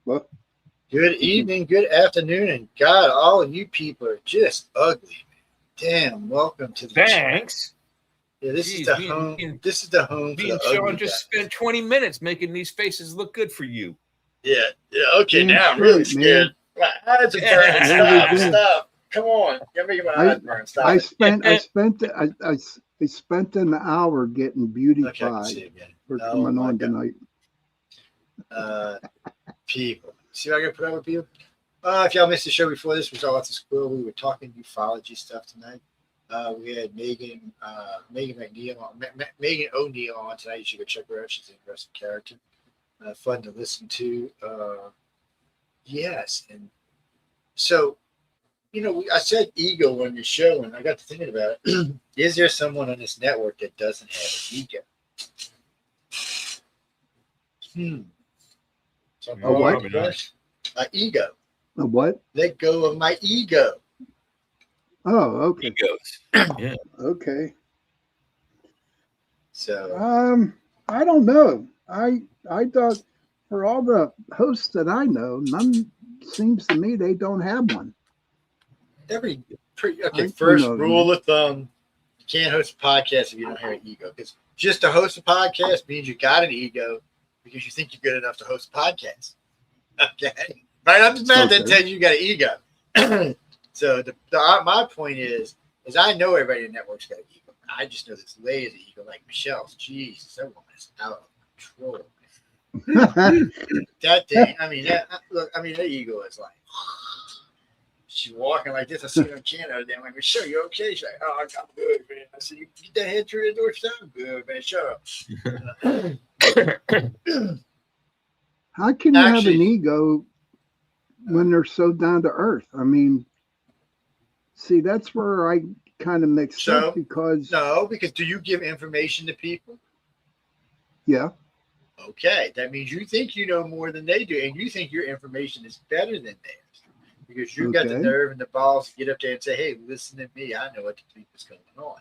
Well, Good evening, good afternoon, and God, all of you people are just ugly, man. Damn, welcome to the chat. Thanks. Yeah, this Jeez, is the home. This is the home for Me the and Sean ugly just guys. spent 20 minutes making these faces look good for you. Yeah. Okay, Damn now I'm really straight, scared. man. My eyes are burning. Yeah, we did. Stop. Come on. You're making my eyes burn. Stop I it. spent an hour getting Okay, I can see beautified it again. for Oh coming my on God. tonight. People. See what I got to put up with people? If y'all missed the show before this, was all at the school. We were talking ufology stuff tonight. We had Megan McNeil on, Megan O'Neill on tonight. You should go check her out. She's an interesting character. Fun to listen to. Yes, and so I said ego on the show, and I got to thinking about it. Is there someone on this network that doesn't have an ego? So A what? Ego. A what? Let go of my ego. Oh, okay. Egos. Yeah. Okay. So I don't know. I thought for all the hosts that I know, none seems to me they don't have one. First rule of thumb: you can't host a podcast if you don't have an ego. Because just to host a podcast means you got an ego because you think you're good enough to host a podcast. Okay, right off the bat, that tells you got an ego. So my point is I know everybody in the network's got an ego. I just know this lazy ego, like Michelle's. Jesus, that woman is out of control. That thing. That ego is like. She's walking like this. I see her on camera. I'm like, Michelle, you okay? She's like, oh, I'm good, man. I said, you get that head through the door. She's like, I'm good, man. Shut up. How can you have an ego when they're so down to earth? I mean, see, that's where I kind of mix up because do you give information to people? Yeah. Okay, that means you think you know more than they do, and you think your information is better than theirs. Because you got the nerve and the balls to get up there and say, hey, listen to me. I know what the bleep is going on.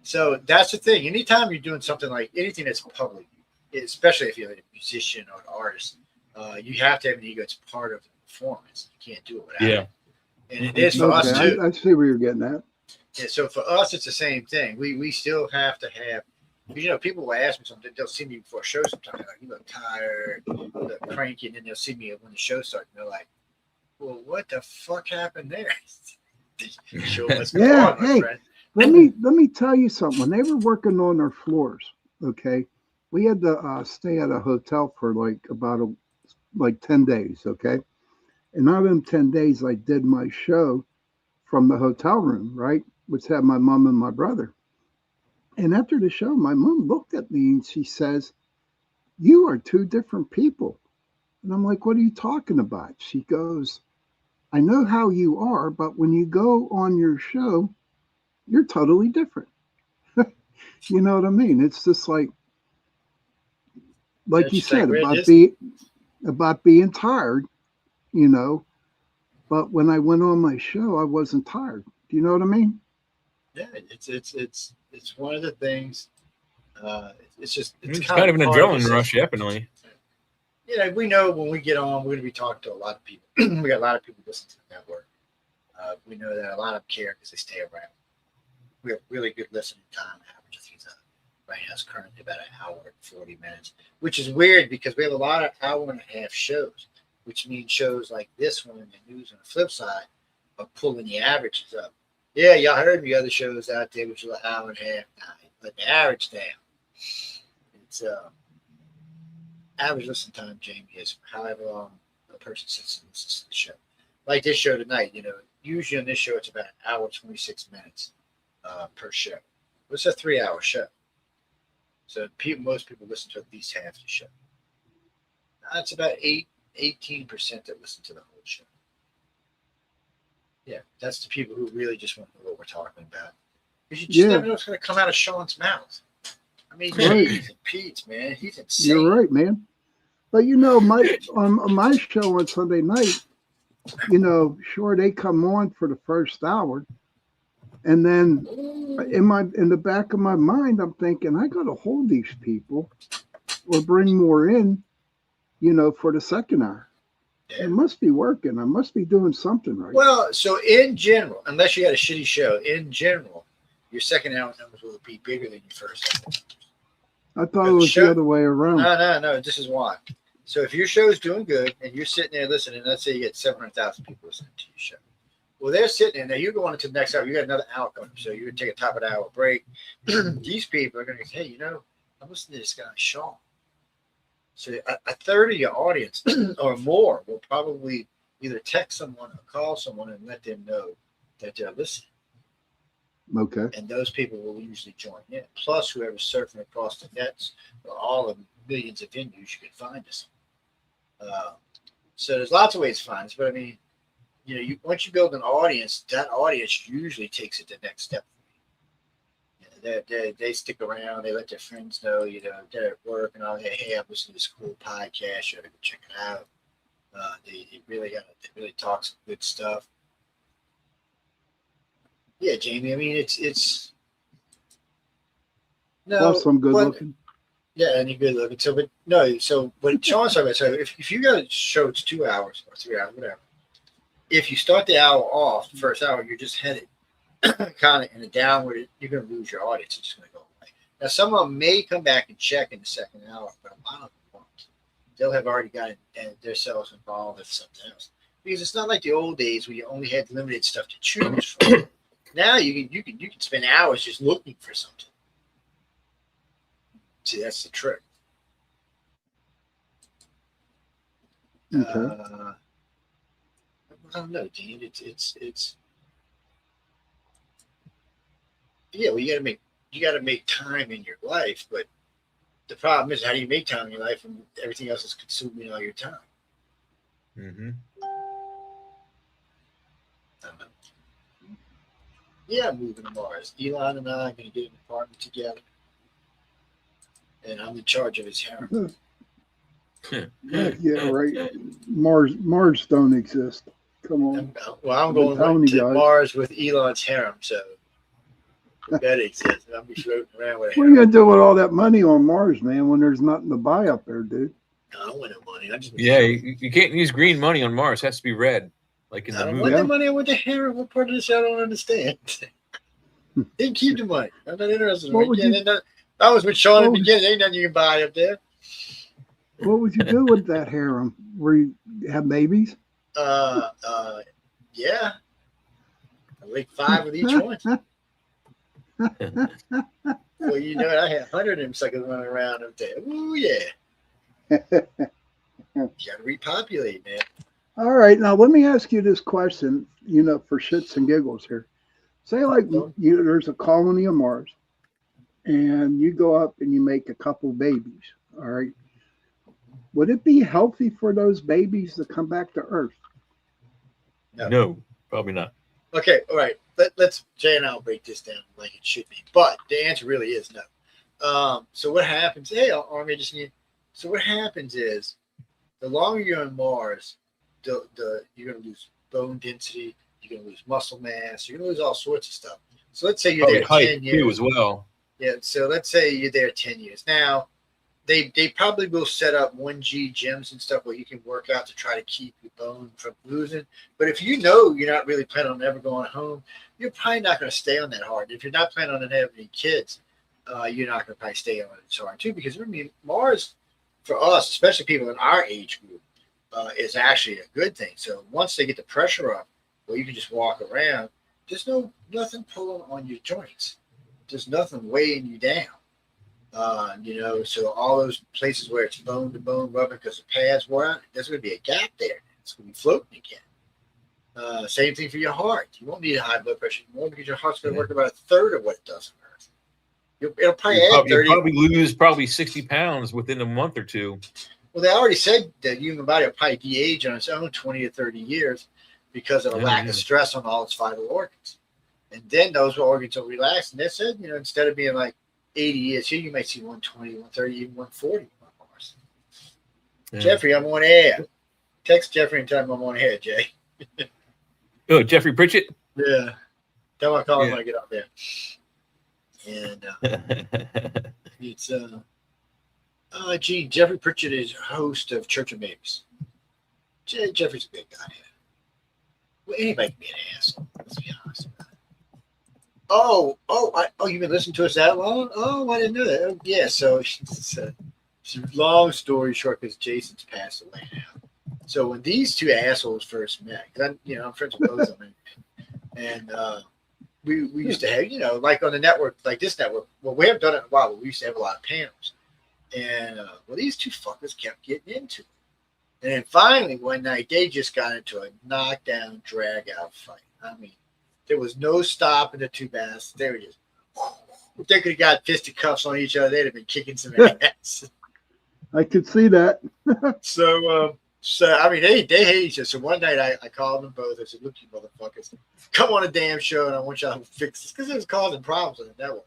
So that's the thing. Anytime you're doing something like anything that's public, especially if you're a musician or an artist, you have to have an ego. It's part of the performance. You can't do it without it. And it is for us, too. I see where you're getting at. Yeah, so for us, it's the same thing. We still have to have, people will ask me something. They'll see me before a show sometimes. Like, you look tired, you look cranky, and then they'll see me when the show starts, and they're like, well, what the fuck happened there? Let me tell you something. When they were working on their floors, okay, we had to stay at a hotel for about 10 days, okay? And out of them 10 days, I did my show from the hotel room, right, which had my mom and my brother. And after the show, my mom looked at me and she says, you are two different people. And I'm like, what are you talking about? She goes, I know how you are, but when you go on your show, you're totally different. You know what I mean? It's just like you said, about being tired, but when I went on my show, I wasn't tired. Do you know what I mean? Yeah, it's one of the things. It's kind of an adrenaline rush, definitely. Yeah, we know when we get on, we're going to be talking to a lot of people. We got a lot of people listening to the network. We know that a lot of them care because they stay around. We have really good listening time. Average, I think, right now is currently about an hour and 40 minutes, which is weird because we have a lot of hour and a half shows, which means shows like this one and the news on the flip side are pulling the averages up. Yeah, y'all heard me other shows out there, which are an hour and a half now, but the average down. It's average listen time, Jamie, is however long a person sits and listens to the show. Like this show tonight, usually on this show it's about an hour 26 minutes per show. It's a 3-hour show, so most people listen to at least half the show. That's about 18% that listen to the whole show. Yeah, that's the people who really just want to know what we're talking about. Because you just never know what's going to come out of Sean's mouth. I mean, he's in Pete's, man. He's insane. You're right, man. But on my show on Sunday night, sure they come on for the first hour, and then in the back of my mind, I'm thinking I got to hold these people or bring more in, for the second hour. Yeah. It must be working. I must be doing something right. Well, so in general, unless you had a shitty show, in general, your second hour numbers will be bigger than your first hour. I thought it was the other way around. No. This is why. So if your show is doing good and you're sitting there listening, let's say you get 700,000 people listening to your show. Well, they're sitting there. Now you're going into the next hour. You got another hour coming. So you're going to take a top of the hour break. These people are going to say, hey, I'm listening to this guy, Sean. So a third of your audience or more will probably either text someone or call someone and let them know that they're listening. Okay. And those people will usually join in. Plus, whoever's surfing across the nets or all the millions of venues you can find us. So there's lots of ways to find us. But I mean, once you build an audience, that audience usually takes it the next step. They stick around. They let their friends know, they're at work and all. Hey, I'm listening to this cool podcast. You gotta go check it out. They really talk some good stuff. Yeah, Jamie. I mean, it's no. Plus, I'm good looking. Yeah, and you're good looking. So, but no. So, what Sean's talking about. So, if you got a show, it's 2 hours or 3 hours, whatever. If you start the hour off, the first hour, you're just headed kind of in a downward. You're going to lose your audience. It's just going to go away. Now, some of them may come back and check in the second hour, but a lot of them won't. They'll have already got themselves involved with something else. Because it's not like the old days where you only had limited stuff to choose from. Now you can spend hours just looking for something. See, that's the trick. Okay. I don't know, Dean. It's yeah. Well, you gotta make time in your life, but the problem is, how do you make time in your life when everything else is consuming all your time? Mm-hmm. Yeah, I'm moving to Mars. Elon and I are going to get an apartment together, and I'm in charge of his harem. Yeah, right. Mars don't exist. Come on. I'm going to Mars with Elon's harem, so that exists. I'll be floating around with a What are you gonna do with all that money on Mars, man? When there's nothing to buy up there, dude. I don't want no money. You can't use green money on Mars. It has to be red, like in the movie. I don't want the money. I want the harem. What part of this I don't understand? They keep the money. I'm not interested in it. That was with Sean in the beginning. Ain't nothing you can buy up there. What would you do with that harem? Where you have babies? Yeah. Like 5 of each one. Well, I had 100 of them suckers running around up there. Ooh, yeah. You gotta repopulate, man. All right, now let me ask you this question, for shits and giggles here. Say there's a colony of Mars, and you go up and you make a couple babies, all right? Would it be healthy for those babies to come back to Earth? No, probably not. Okay, all right. Let's Jay and I'll break this down like it should be. But the answer really is no. So what happens? Hey, Army, so what happens is, the longer you're on Mars, you're going to lose bone density, you're going to lose muscle mass, you're going to lose all sorts of stuff. So let's say you're there 10 years too as well. Yeah. So let's say you're there 10 years. Now, they probably will set up 1G gyms and stuff where you can work out to try to keep your bone from losing. But if you're not really planning on ever going home, you're probably not going to stay on that hard. If you're not planning on having any kids, you're not going to probably stay on it so hard too. Because Mars, for us, especially people in our age group, is actually a good thing. So once they get the pressure up, where you can just walk around, there's nothing pulling on your joints. There's nothing weighing you down. So all those places where it's bone to bone rubbing because the pads wore out, there's going to be a gap there. It's going to be floating again. Same thing for your heart. You won't need a high blood pressure anymore because your heart's going to work about a third of what it does on Earth. It'll probably add 30. You'll probably lose 60 pounds within a month or two. Well, they already said that the human body will probably de-age on its own 20 or 30 years because of a lack of stress on all its vital organs. And then those organs will relax. And they said, instead of being like 80 years here, you might see 120, 130, even 140 on Mars. Yeah. Jeffrey, I'm on air. Text Jeffrey and tell him I'm on air, Jay. Oh, Jeffrey Pritchett? Yeah. Tell him I call him when I get up there. And it's Jeffrey Pritchett is host of Church of Babies. Jeffrey's a good guy. Well, anybody can be an asshole. Let's be honest about it. Oh, you've been listening to us that long? Oh, I didn't know that. Oh, yeah, so it's a long story short because Jason's passed away now. So when these two assholes first met, because I'm friends with both of them, and we used to have, like on the network, like this network. Well, we haven't done it in a while, but we used to have a lot of panels. And these two fuckers kept getting into it. And then finally, one night, they just got into a knockdown, drag-out fight. I mean, there was no stopping the two bastards. They were just, if they could have got fisticuffs on each other, they'd have been kicking some ass. I could see that. So I mean, they hate each other. So one night, I called them both. I said, look, you motherfuckers, come on a damn show, and I want y'all to fix this. Because it was causing problems on the network.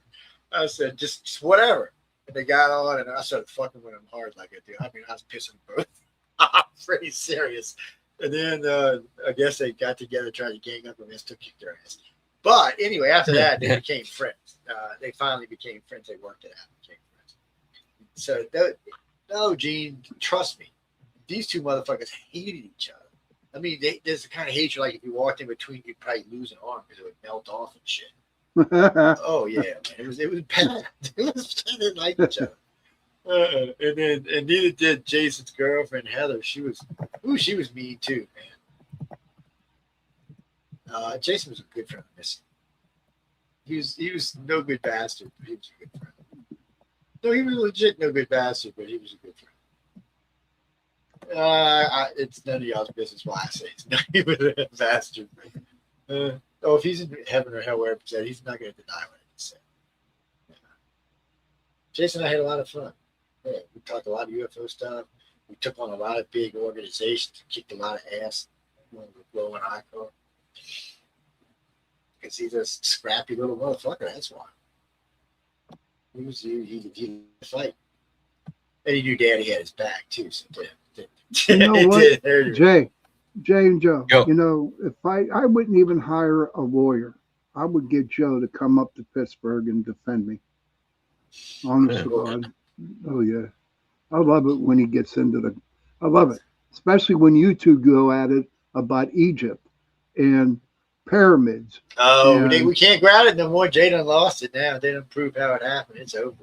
I said, just whatever. And they got on, and I started fucking with them hard like I do. I mean, I was pissing both. Pretty serious. And then I guess they got together, tried to gang up, and they still kicked their ass. But anyway, after that, they became friends. They finally became friends. They worked it out, became friends. So, no, Gene, trust me. These two motherfuckers hated each other. I mean, there's the kind of hatred, like if you walked in between, you'd probably lose an arm because it would melt off and shit. Oh, yeah, man. It was bad. They didn't like each other. And neither did Jason's girlfriend Heather. She was mean too, man. Jason was a good friend. He was no good bastard, but he was a good friend. No, he was legit no good bastard, but he was a good friend. It's none of y'all's business why I say it's not even a bastard. If he's in heaven or hell, wherever he's at, he's not going to deny what I just said. Yeah. Jason and I had a lot of fun. Yeah, we talked a lot of UFO stuff. We took on a lot of big organizations, kicked a lot of ass when we were blowing ICO. Because he's a scrappy little motherfucker, that's why. He fight. And he knew Daddy had his back too, so you know what? Jay and Joe, Yo. If I wouldn't even hire a lawyer, I would get Joe to come up to Pittsburgh and defend me. Honest to God. Oh yeah. I love it when he gets into I love it. Especially when you two go at it about Egypt and pyramids. Oh, we can't grab it no more. Jay done lost it now. They done prove how it happened. It's over.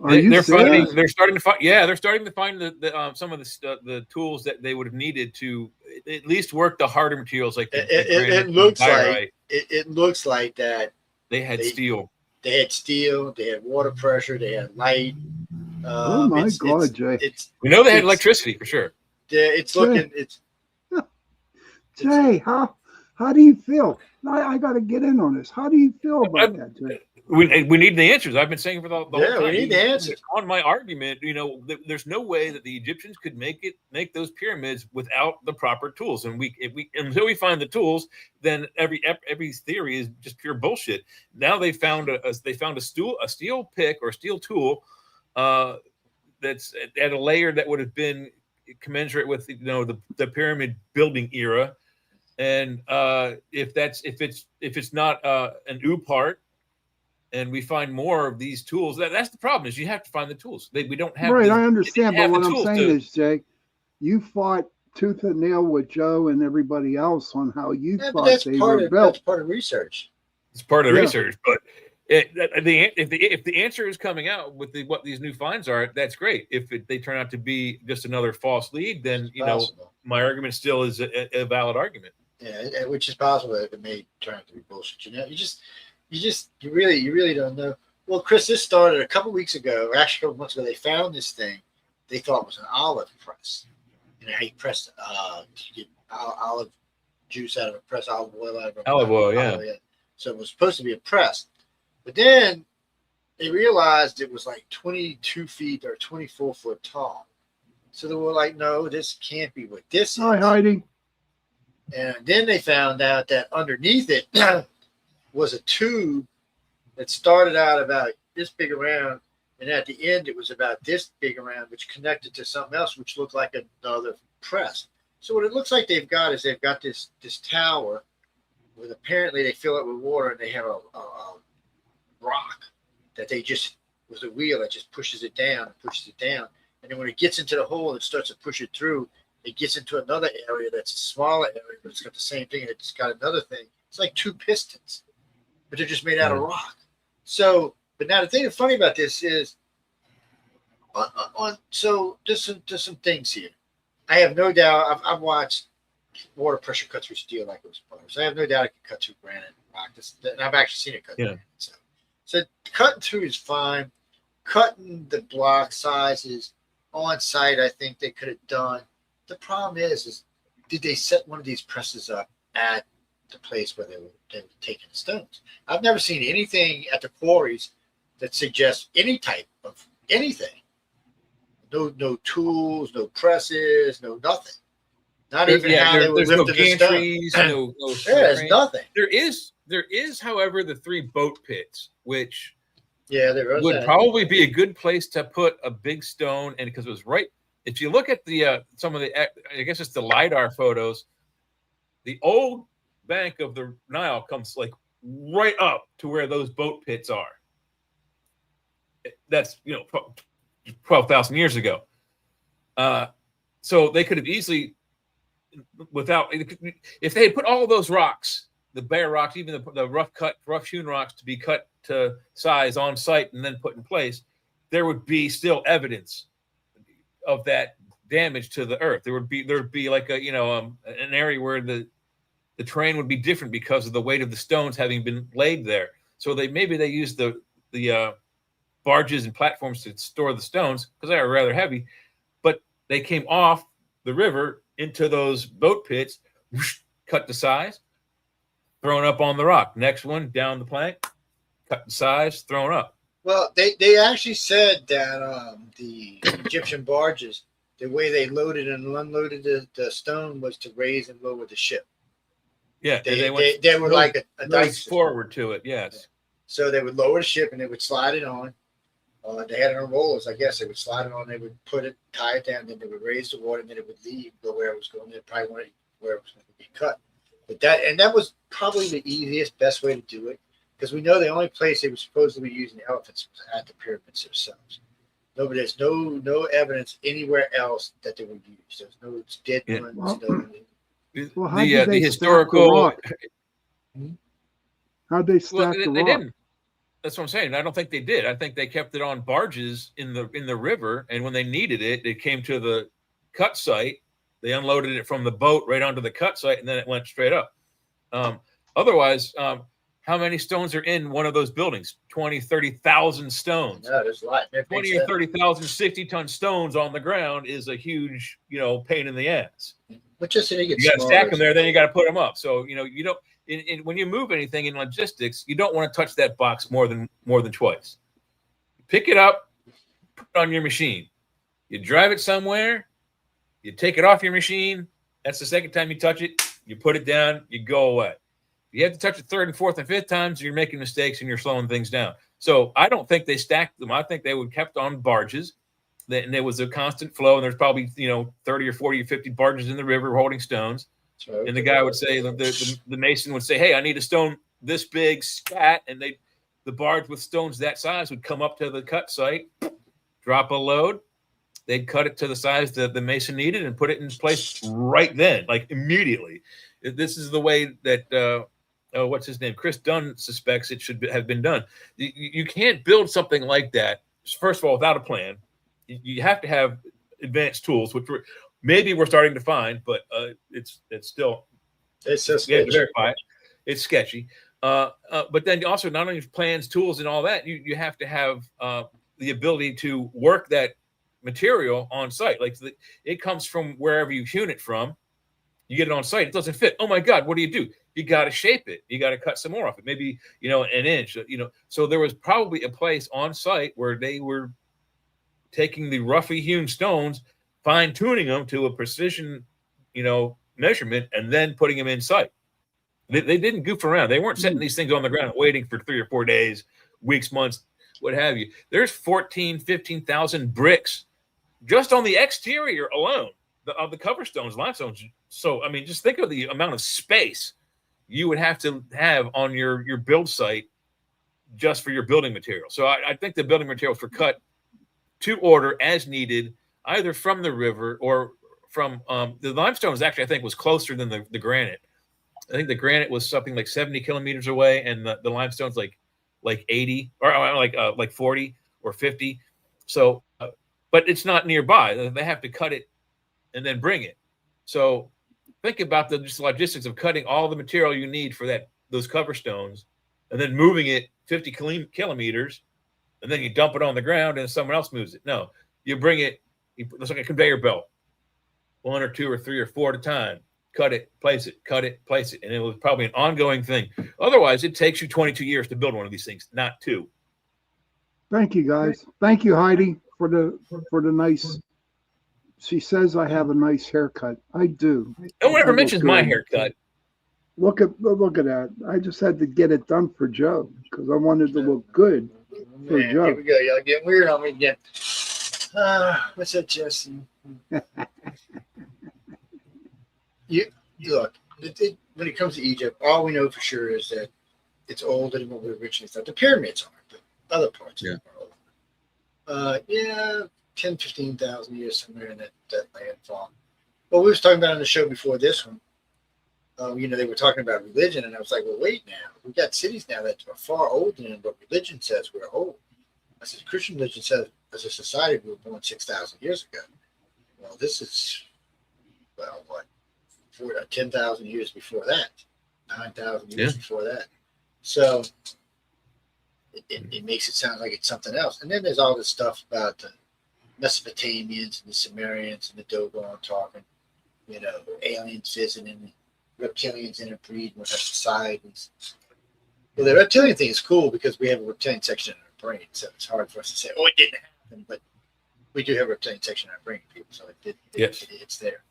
They're starting to find. Yeah, they're starting to find some of the tools that they would have needed to at least work the harder materials like it looks like that they had steel. They had steel. They had water pressure. They had light. Oh my God, Jay! We know they had electricity for sure. Yeah, Jay, how do you feel? I got to get in on this. How do you feel about that, Jay? We need the answers. I've been saying for the whole time. We need the answers. On my argument, there's no way that the Egyptians could make those pyramids without the proper tools. And until we find the tools, then every theory is just pure bullshit. Now they found a steel pick or steel tool that's at a layer that would have been commensurate with the pyramid building era. And if it's not an U part, and we find more of these tools, that's the problem. Is you have to find the tools. We don't have. Right, I understand, but what I'm saying is, Jay, you fought tooth and nail with Joe and everybody else on how you thought they were built. That's part of research. It's part of the research, but if the answer is coming out with what these new finds are, that's great. If they turn out to be just another false lead, then my argument still is a valid argument. Yeah, which is possible that it may turn out to be bullshit. You really don't know. Well, Chris, this started a couple weeks ago, or actually a couple months ago. They found this thing they thought was an olive press. How you press you get olive juice out of a press, olive oil out of a olive oil, yeah. So it was supposed to be a press, but then they realized it was like 22 feet or 24 foot tall. So they were like, "No, this can't be what this is." Hi, Heidi. And then they found out that underneath it was a tube that started out about this big around, and at the end it was about this big around, which connected to something else, which looked like another press. So what it looks like they've got this tower with apparently they fill it with water, and they have a rock that they just with a wheel that just pushes it down, and then when it gets into the hole and starts to push it through, it gets into another area that's a smaller area, but it's got the same thing. And it's got another thing. It's like two pistons, but they're just made out of rock. So, but now the thing that's funny about this is, so there's some things here. I have no doubt. I've watched water pressure cut through steel like it was butter. So I have no doubt it can cut through granite and rock. And I've actually seen it cut through. So cutting through is fine. Cutting the block sizes on site, I think they could have done. The problem is did they set one of these presses up at the place where they were taking the stones? I've never seen anything at the quarries that suggests any type of anything. No tools, no presses, no nothing. Not even how they were lifting the stone. There's nothing. There is, however, the 3 boat pits, which there would probably be a good place to put a big stone, and because it was right. If you look at the some of the, I guess it's the LiDAR photos, the old bank of the Nile comes like right up to where those boat pits are. That's 12,000 years ago. So they could have easily, if they had put all of those rocks, the bare rocks, even the rough hewn rocks, to be cut to size on site and then put in place, there would be still evidence of that damage to the earth. There would be like an area where the terrain would be different because of the weight of the stones having been laid there. So maybe they used the barges and platforms to store the stones because they are rather heavy, but they came off the river into those boat pits, whoosh, cut to size, thrown up on the rock. Next one down the plank, cut to size, thrown up. Well, they actually said that the Egyptian barges, the way they loaded and unloaded the stone was to raise and lower the ship. Yeah, they were like a dice forward to it. Yes. So they would lower the ship and they would slide it on. They had it on rollers, I guess. They would slide it on. They would tie it down. Then they would raise the water, and then it would leave, go where it was going. They probably wanted where it was going to be cut. But that was probably the easiest, best way to do it, because we know the only place they were supposed to be using the elephants was at the pyramids themselves. There's no evidence anywhere else that they were used. There's no dead ones. Well, how did they historical. How'd they stack the rock? They didn't. That's what I'm saying. I don't think they did. I think they kept it on barges in the river, and when they needed it, it came to the cut site. They unloaded it from the boat right onto the cut site, and then it went straight up. Otherwise, how many stones are in one of those buildings? 20, 30,000 stones. No, there's a lot. 20 or 30,000 60-ton stones on the ground is a huge, pain in the ass. But just so you got to stack them there, then you got to put them up. So you don't. When you move anything in logistics, you don't want to touch that box more than twice. Pick it up, put it on your machine. You drive it somewhere, you take it off your machine. That's the second time you touch it. You put it down, you go away. If you have to touch it third and fourth and fifth times, you're making mistakes and you're slowing things down. So I don't think they stacked them. I think they would kept on barges. And there was a constant flow, and there's probably 30 or 40 or 50 barges in the river holding stones. Right. And the guy would say, the mason would say, "Hey, I need a stone this big, scat," and the barge with stones that size would come up to the cut site, drop a load. They'd cut it to the size that the mason needed and put it in place right then, like immediately. This is the way that what's his name, Chris Dunn, suspects it should have been done. You can't build something like that, first of all, without a plan. You have to have advanced tools, which we're starting to find, but it's still so sketchy. You have to verify it. It's sketchy. But then also not only plans, tools, and all that, you have to have the ability to work that material on site. Like it comes from wherever you hewn it from. You get it on site, it doesn't fit. Oh my God, what do? You got to shape it. You got to cut some more off it. Maybe an inch. So there was probably a place on site where they were taking the roughly hewn stones, fine tuning them to a precision, measurement, and then putting them in site. They didn't goof around. They weren't setting these things on the ground and waiting for 3 or 4 days, weeks, months, what have you. There's 14, 15,000 bricks just on the exterior alone of the cover stones, limestones. So, just think of the amount of space you would have to have on your build site just for your building material. So I think the building materials were cut to order as needed, either from the river or from the limestone is actually, I think, was closer than the granite. I think the granite was something like 70 kilometers away, and the limestone's like 80 or like 40 or 50. So, but it's not nearby. They have to cut it and then bring it. So think about the just logistics of cutting all the material you need for those cover stones, and then moving it 50 kilometers, and then you dump it on the ground and someone else moves it. No, you bring it. It's like a conveyor belt, 1 or 2 or 3 or 4 at a time. Cut it, place it, cut it, place it, and it was probably an ongoing thing. Otherwise, it takes you 22 years to build one of these things, not 2. Thank you, guys. Thank you, Heidi, for the nice. She says I have a nice haircut. I do. No one ever mentions my haircut. Look at that. I just had to get it done for Joe because I wanted to look good for Joe. Here we go. Y'all getting weird on me again. What's that, Jesse? You look. When it comes to Egypt, all we know for sure is that it's older than what we originally thought. The pyramids aren't, but other parts of it are older. 10, 15,000 years somewhere in that landfall. Well, we was talking about on the show before this one. They were talking about religion, and I was like, well, wait now. We got cities now that are far older than what religion says we're old. I said, Christian religion says as a society we were born 6,000 years ago. Well, this is, 10,000 years before that, 9,000 years before that. So it makes it sound like it's something else. And then there's all this stuff about the Mesopotamians and the Sumerians and the Dogon talking, aliens visiting, reptilians interbreeding with our societies. Well, the reptilian thing is cool because we have a reptilian section in our brain, so it's hard for us to say, oh, it didn't happen, but we do have a reptilian section in our brain, people, so it's there.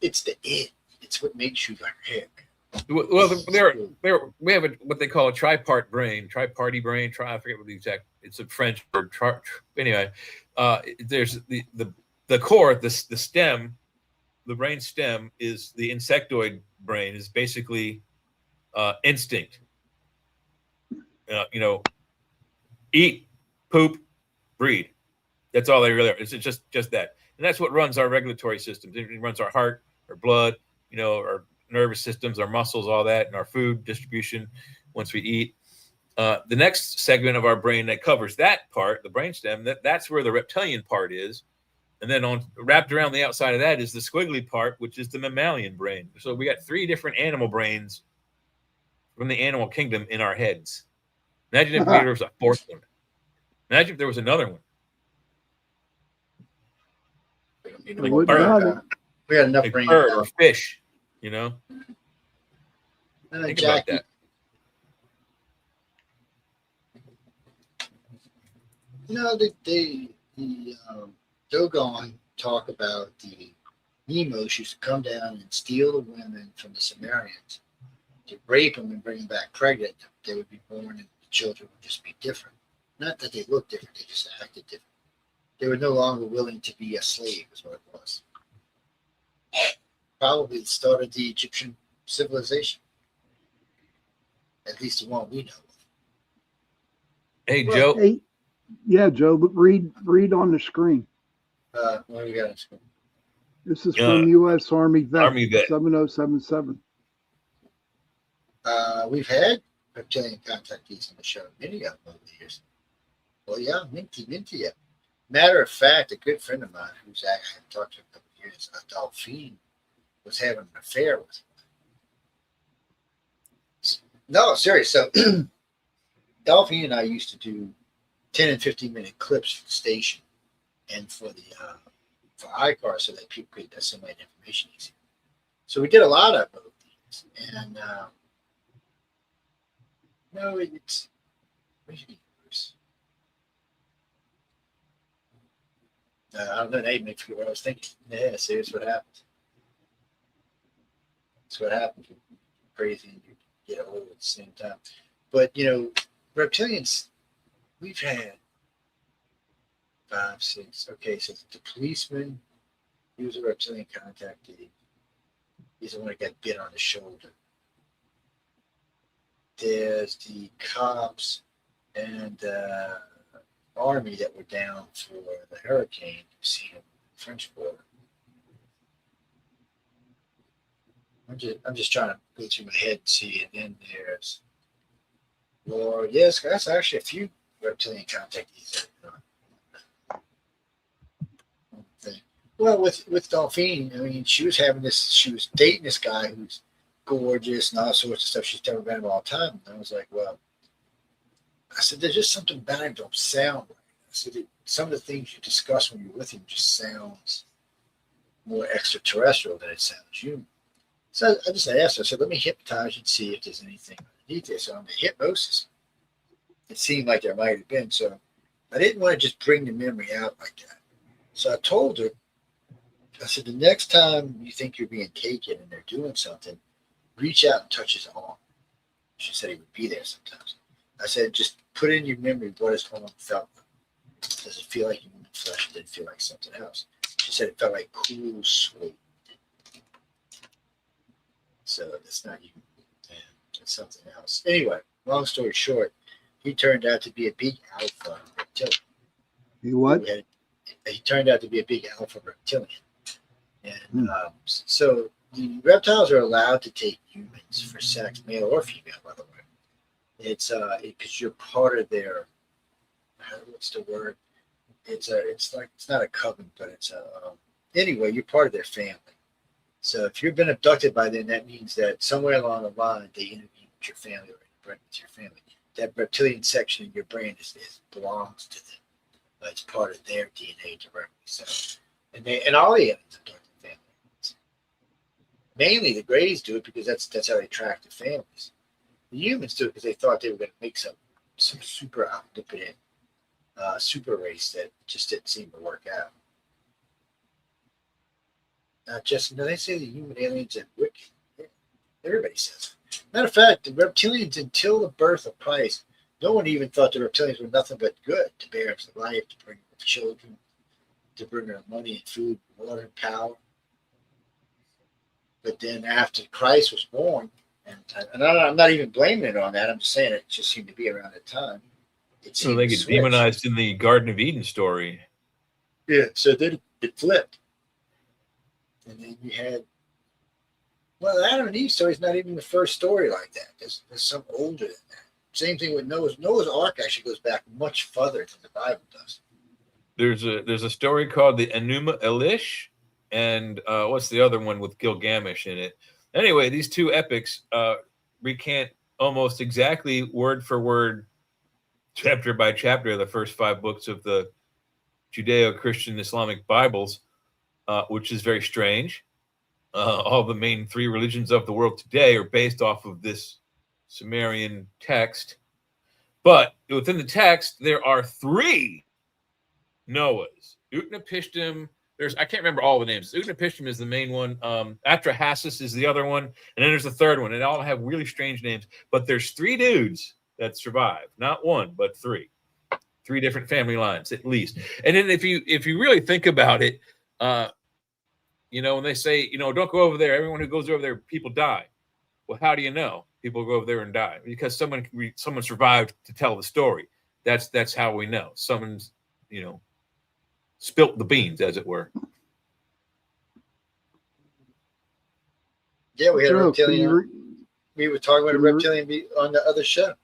It's it's what makes you like heck. Well, we have what they call a triparty brain. I forget what the exact. It's a French word. Anyway, there's the core, the stem, the brain stem is the insectoid brain. Is basically instinct. Eat, poop, breed. That's all they really are. It's just that, and that's what runs our regulatory systems. It runs our heart, our blood, our nervous systems, our muscles, all that, and our food distribution once we eat. The next segment of our brain that covers that part, the brainstem, that's where the reptilian part is. And then wrapped around the outside of that is the squiggly part, which is the mammalian brain. So we got 3 different animal brains from the animal kingdom in our heads. Imagine if there was a 4th one. Imagine if there was another one. We had enough brain. Bird or fish, Think about that. The Dogon talk about the Nemos used to come down and steal the women from the Sumerians to rape them and bring them back pregnant. They would be born and the children would just be different. Not that they looked different, they just acted different. They were no longer willing to be a slave, is what it was. Probably the start of the Egyptian civilization. At least the one we know of. Hey, Joe. Hey, yeah, Joe, but read on the screen. What do we got on screen? This is from U.S. Army Vet, Army Vet 7077. We've had reptilian contactees on the show, many of them over the years. Well, yeah, minty. Matter of fact, a good friend of mine who's actually talked to him a couple of years, a Dolphin, was having an affair with him. No, serious. So Dolphin and I used to do 10 and 15-minute clips for the station and for the for iCar so that people could assimilate information easier. So we did a lot of both these. And it's Bruce. I don't know. They make me what I was thinking. Yeah, see, that's what happens. That's what happens. You're crazy and you get old at the same time. But, reptilians, we've had 5, 6. Okay, so the policeman, he was a reptilian contactee. He's the one that got bit on the shoulder. There's the cops and army that were down for the hurricane. You've seen them French Quarter. I'm just trying to go through my head and see, and then there's Lord. Yes, that's actually a few reptilian contactees. Well, with Dolphine, I mean, she was dating this guy who's gorgeous and all sorts of stuff. She's telling about him all the time. And I was like, well, I said, there's just something about him don't sound right. I said, some of the things you discuss when you're with him just sounds more extraterrestrial than it sounds human. So I just asked her, I said, let me hypnotize you and see if there's anything underneath there. So on the hypnosis, it seemed like there might have been. So I didn't want to just bring the memory out like that. So I told her, I said, the next time you think you're being taken and they're doing something, reach out and touch his arm. She said he would be there sometimes. I said, just put in your memory what his arm felt like. Does it feel like human flesh? It didn't feel like something else. She said it felt like cool sweat. So that's not human. It's something else. Anyway, long story short, he turned out to be a big alpha reptilian. You what? He turned out to be a big alpha reptilian. And so the reptiles are allowed to take humans for sex, male or female, by the way. It's because you're part of their, what's the word? It's not a coven, but it's anyway, you're part of their family. So if you've been abducted by them, that means that somewhere along the line they intervene with your family or interbred with your family. That reptilian section in your brain belongs to them. It's part of their DNA directly. So, and all the aliens abduct the family. Mainly the Greys do it because that's how they attract the families. The humans do it because they thought they were going to make some super omnipotent super race that just didn't seem to work out. Not just, they say the human aliens are wicked. Yeah, everybody says it. Matter of fact, the reptilians, until the birth of Christ, no one even thought the reptilians were nothing but good to bear up to life, to bring up children, to bring them money and food, water and power. But then after Christ was born, and I'm not even blaming it on that, I'm just saying it just seemed to be around that time. So they get demonized in the Garden of Eden story. Yeah, so then it flipped. And then you had, well, Adam and Eve story is not even the first story like that. There's some older than that. Same thing with Noah's. Noah's Ark actually goes back much further than the Bible does. There's a story called the Enuma Elish, and what's the other one with Gilgamesh in it? Anyway, these two epics recant almost exactly word for word, chapter by chapter, the first 5 books of the Judeo-Christian Islamic Bibles, which is very strange. All the main 3 religions of the world today are based off of this Sumerian text. But within the text, there are 3 Noahs. Utnapishtim, I can't remember all the names. Utnapishtim is the main one. Atrahasis is the other one. And then there's the third one. And they all have really strange names. But there's 3 dudes that survive. Not 1, but 3. 3 different family lines, at least. And then if you really think about it, when they say, don't go over there, everyone who goes over there, people die. Well, how do you know people go over there and die? Because someone survived to tell the story. That's how we know. Someone's, spilt the beans, as it were. Yeah, we had a reptilian. We were talking about a reptilian on the other show.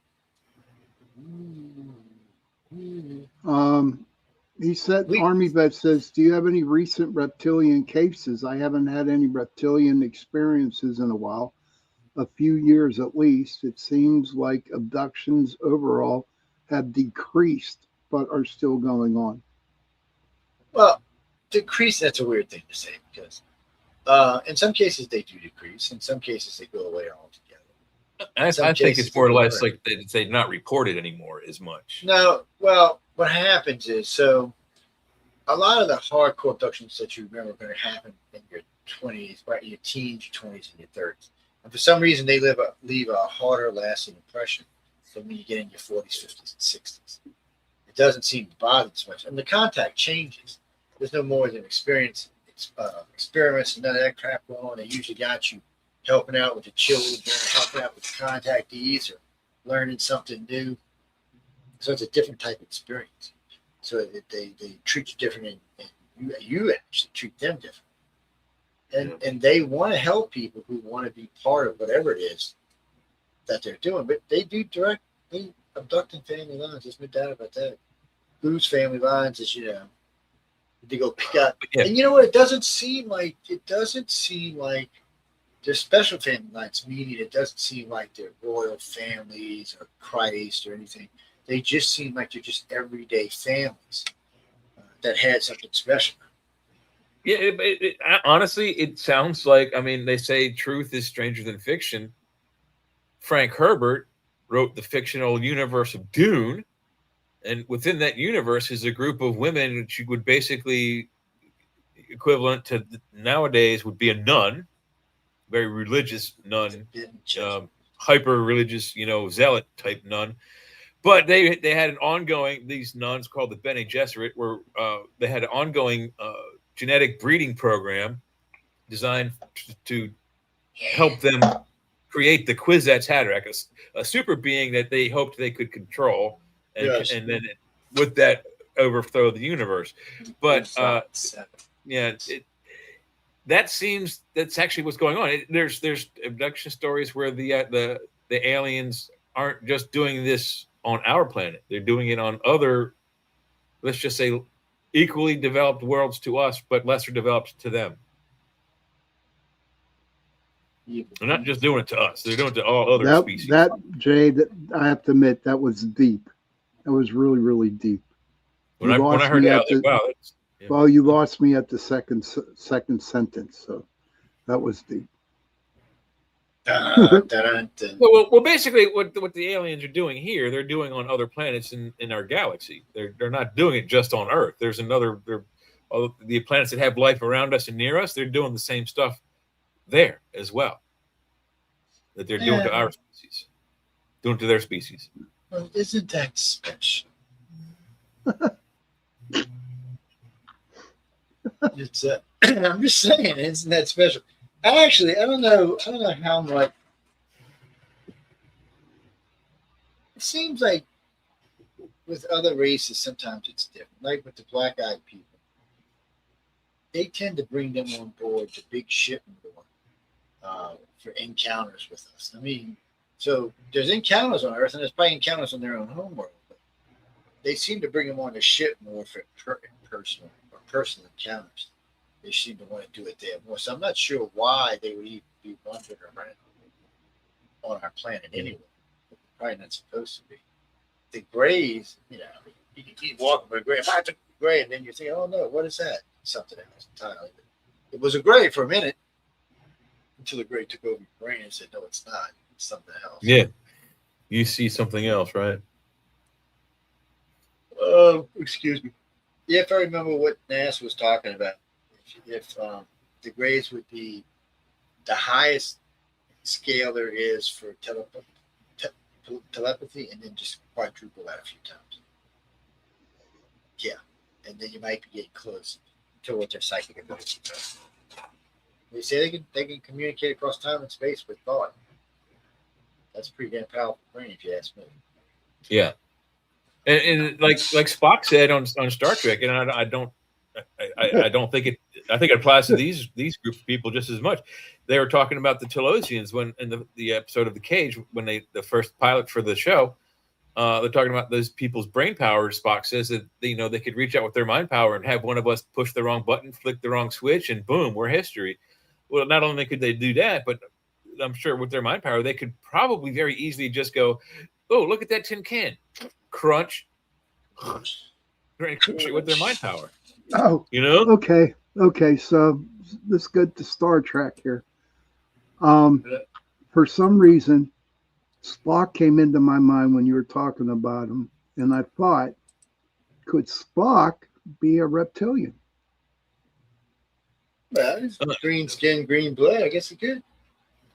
He said, Army Vet says, do you have any recent reptilian cases? I haven't had any reptilian experiences in a while, a few years at least. It seems like abductions overall have decreased, but are still going on. Well, decrease, that's a weird thing to say because in some cases they do decrease. In some cases they go away altogether. I think it's more or less like they're not reported anymore as much. No, well, what happens is, so a lot of the hardcore abductions that you remember are going to happen in your 20s, right? Your teens, your 20s, and your 30s. And for some reason, they leave a harder lasting impression than when you get in your 40s, 50s, and 60s. It doesn't seem to bother as much. And the contact changes. There's no more than experiments and none of that crap going on. They usually got you helping out with the children, helping out with the contactees, or learning something new. So it's a different type of experience. So they treat you different in You actually treat them different, and they want to help people who want to be part of whatever it is that they're doing. But they abducting family lines. There's no doubt about that. Whose family lines is they go pick up, and you know what? It doesn't seem like they're special family lines. Meaning, it doesn't seem like they're royal families or Christ or anything. They just seem like they're just everyday families that had something special. Yeah, honestly, it sounds like, I mean, they say truth is stranger than fiction. Frank Herbert wrote the fictional universe of Dune, and within that universe is a group of women which would basically equivalent to nowadays would be a nun, very religious nun, hyper religious, zealot type nun. But they had an ongoing, these nuns called the Bene Gesserit, where they had an ongoing genetic breeding program designed to help them create the Kwisatz Haderach, a super being that they hoped they could control, and then with that overthrow the universe. But that's actually what's going on. There's abduction stories where the aliens aren't just doing this on our planet; they're doing it on other, let's just say, equally developed worlds to us, but lesser developed to them. They're not just doing it to us; they're doing it to all other species. Jay, I have to admit, that was deep. That was really, really deep. When I heard that, I was like, wow. Well, you lost me at the second sentence, so that was deep. Well, basically, what the aliens are doing here, they're doing on other planets in our galaxy. They're not doing it just on Earth. There's the planets that have life around us and near us. They're doing the same stuff there as well that they're doing to our species, doing to their species. Well, isn't that special? It's I'm just saying, isn't that special? I don't know how much. It seems like with other races, sometimes it's different. Like with the black-eyed people, they tend to bring them on board the big ship for encounters with us. I mean, so there's encounters on Earth, and there's probably encounters on their own homeworld. But they seem to bring them on the ship more for personal encounters. They seem to want to do it there more. So I'm not sure why they would even be wandering around on our planet anyway. They're probably not supposed to be. The Greys, you can keep walking with a Grey. If I took a Grey, and then you think, oh no, what is that? Something else entirely. It was a Grey for a minute until the Grey took over your brain and said, no, it's not. It's something else. Yeah. You see something else, right? Excuse me. Yeah, if I remember what NASA was talking about, if the Greys would be the highest scale there is for telepathy, and then just quadruple that a few times. Yeah, and then you might be getting close to what their psychic ability does. They say they can communicate across time and space with thought. That's a pretty damn powerful brain, if you ask me. Yeah. And like Spock said on Star Trek, and I don't think it. I think it applies to these group of people just as much. They were talking about the Telosians when in the episode of The Cage, when the first pilot for the show, they're talking about those people's brain power. Spock says that they could reach out with their mind power and have one of us push the wrong button, flick the wrong switch, and boom, we're history. Well, not only could they do that, but I'm sure with their mind power, they could probably very easily just go, "Oh, look at that tin can." Crunch with their mind power. Oh, okay. So let's get to Star Trek here. For some reason, Spock came into my mind when you were talking about him, and I thought, could Spock be a reptilian? Well, he's green skin, green blood. I guess he could.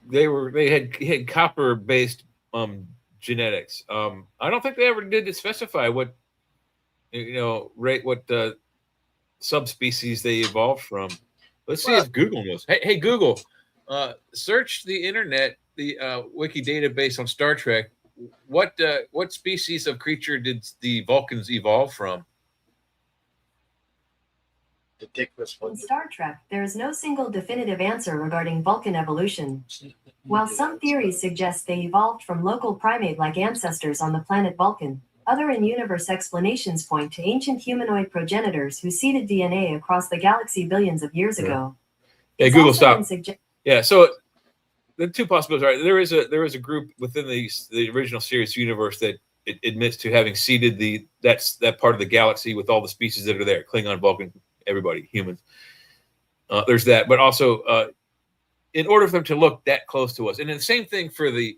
They had copper based genetics. I don't think they ever did specify what subspecies they evolved from. Let's see if Google knows. Hey Google, search the internet, the wiki database on Star Trek. What species of creature did the Vulcans evolve from? The dick was In Star Trek, there is no single definitive answer regarding Vulcan evolution. While some theories suggest they evolved from local primate-like ancestors on the planet Vulcan, other in-universe explanations point to ancient humanoid progenitors who seeded DNA across the galaxy billions of years ago. Yeah, It's Google also stop. been Yeah, so the two possibilities are there is a group within the original series universe that it admits to having seeded that part of the galaxy with all the species that are there: Klingon, Vulcan, everybody, humans. There's that, but also in order for them to look that close to us, and then the same thing for the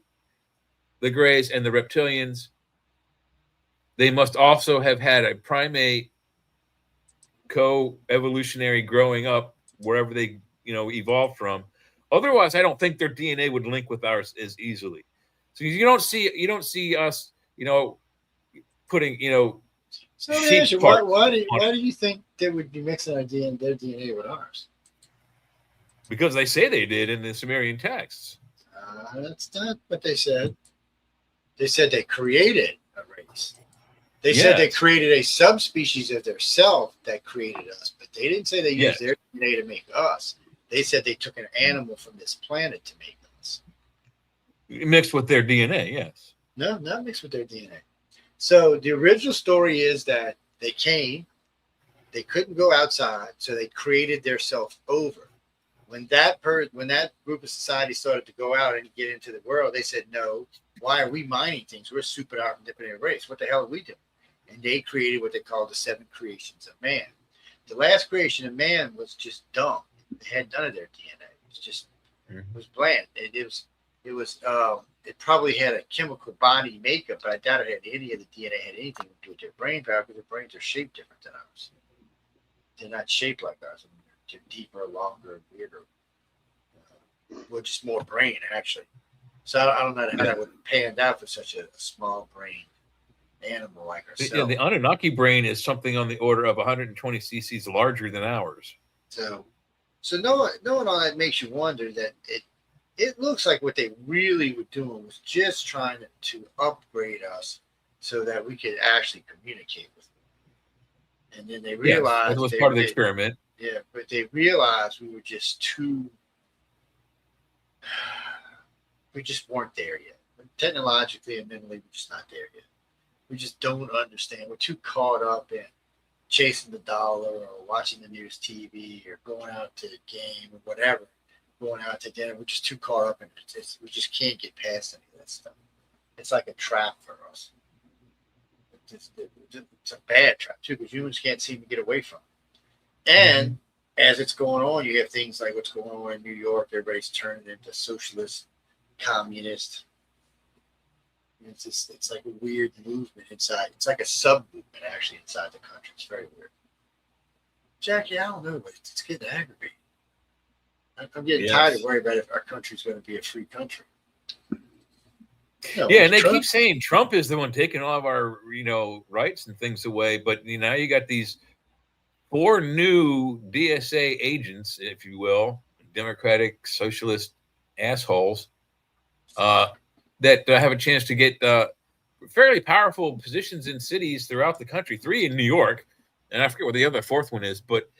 Greys and the reptilians, they must also have had a primate co-evolutionary growing up wherever they evolved from. Otherwise, I don't think their DNA would link with ours as easily. So you don't see us putting So let me sheep ask you, parts why do on- you think they would be mixing their DNA with ours? because they say they did in the Sumerian texts. That's not what they said. They said they created a race. They said they Yes. created a subspecies of their self that created us, but they didn't say they used Yes. their DNA to make us. They said they took an animal from this planet to make us. Mixed with their DNA, yes. No, not mixed with their DNA. So the original story is that they came, they couldn't go outside, so they created their self over. When that group of society started to go out and get into the world, they said, no, why are we mining things? We're a super independent race. What the hell are we doing? And they created what they called the 7 creations of man. The last creation of man was just dumb. They had none of their DNA. It was just, it was bland. It probably had a chemical body makeup, but I doubt it had any of the DNA had anything to do with their brain power because their brains are shaped different than ours. They're not shaped like ours. I mean, they're deeper, longer, weirder. We're just more brain, actually. So I don't know how that would have panned out for such a small brain animal like ourselves. Yeah, the Anunnaki brain is something on the order of 120 cc's larger than ours. So knowing all that makes you wonder that it looks like what they really were doing was just trying to upgrade us so that we could actually communicate with them. And then they realized it was part of the experiment. Yeah, but they realized we were just we just weren't there yet. Technologically and mentally, we're just not there yet. We just don't understand. We're too caught up in chasing the dollar or watching the news TV or going out to the game or whatever, going out to dinner. We're just too caught up in it. We just can't get past any of that stuff. It's like a trap for us. It's a bad trap, too, because humans can't seem to get away from it. And as it's going on, you have things like what's going on in New York. Everybody's turning into socialist, communist. It's like a weird movement inside. It's like a sub-movement, actually, inside the country. It's very weird. Jackie, I don't know, but it's getting aggravating. I'm getting tired of worrying about if our country's going to be a free country. Yeah, and they keep saying Trump is the one taking all of our, rights and things away. But now you got these 4 new DSA agents, if you will, Democratic socialist assholes, that have a chance to get fairly powerful positions in cities throughout the country. 3 in New York, and I forget what the other 4th one is. But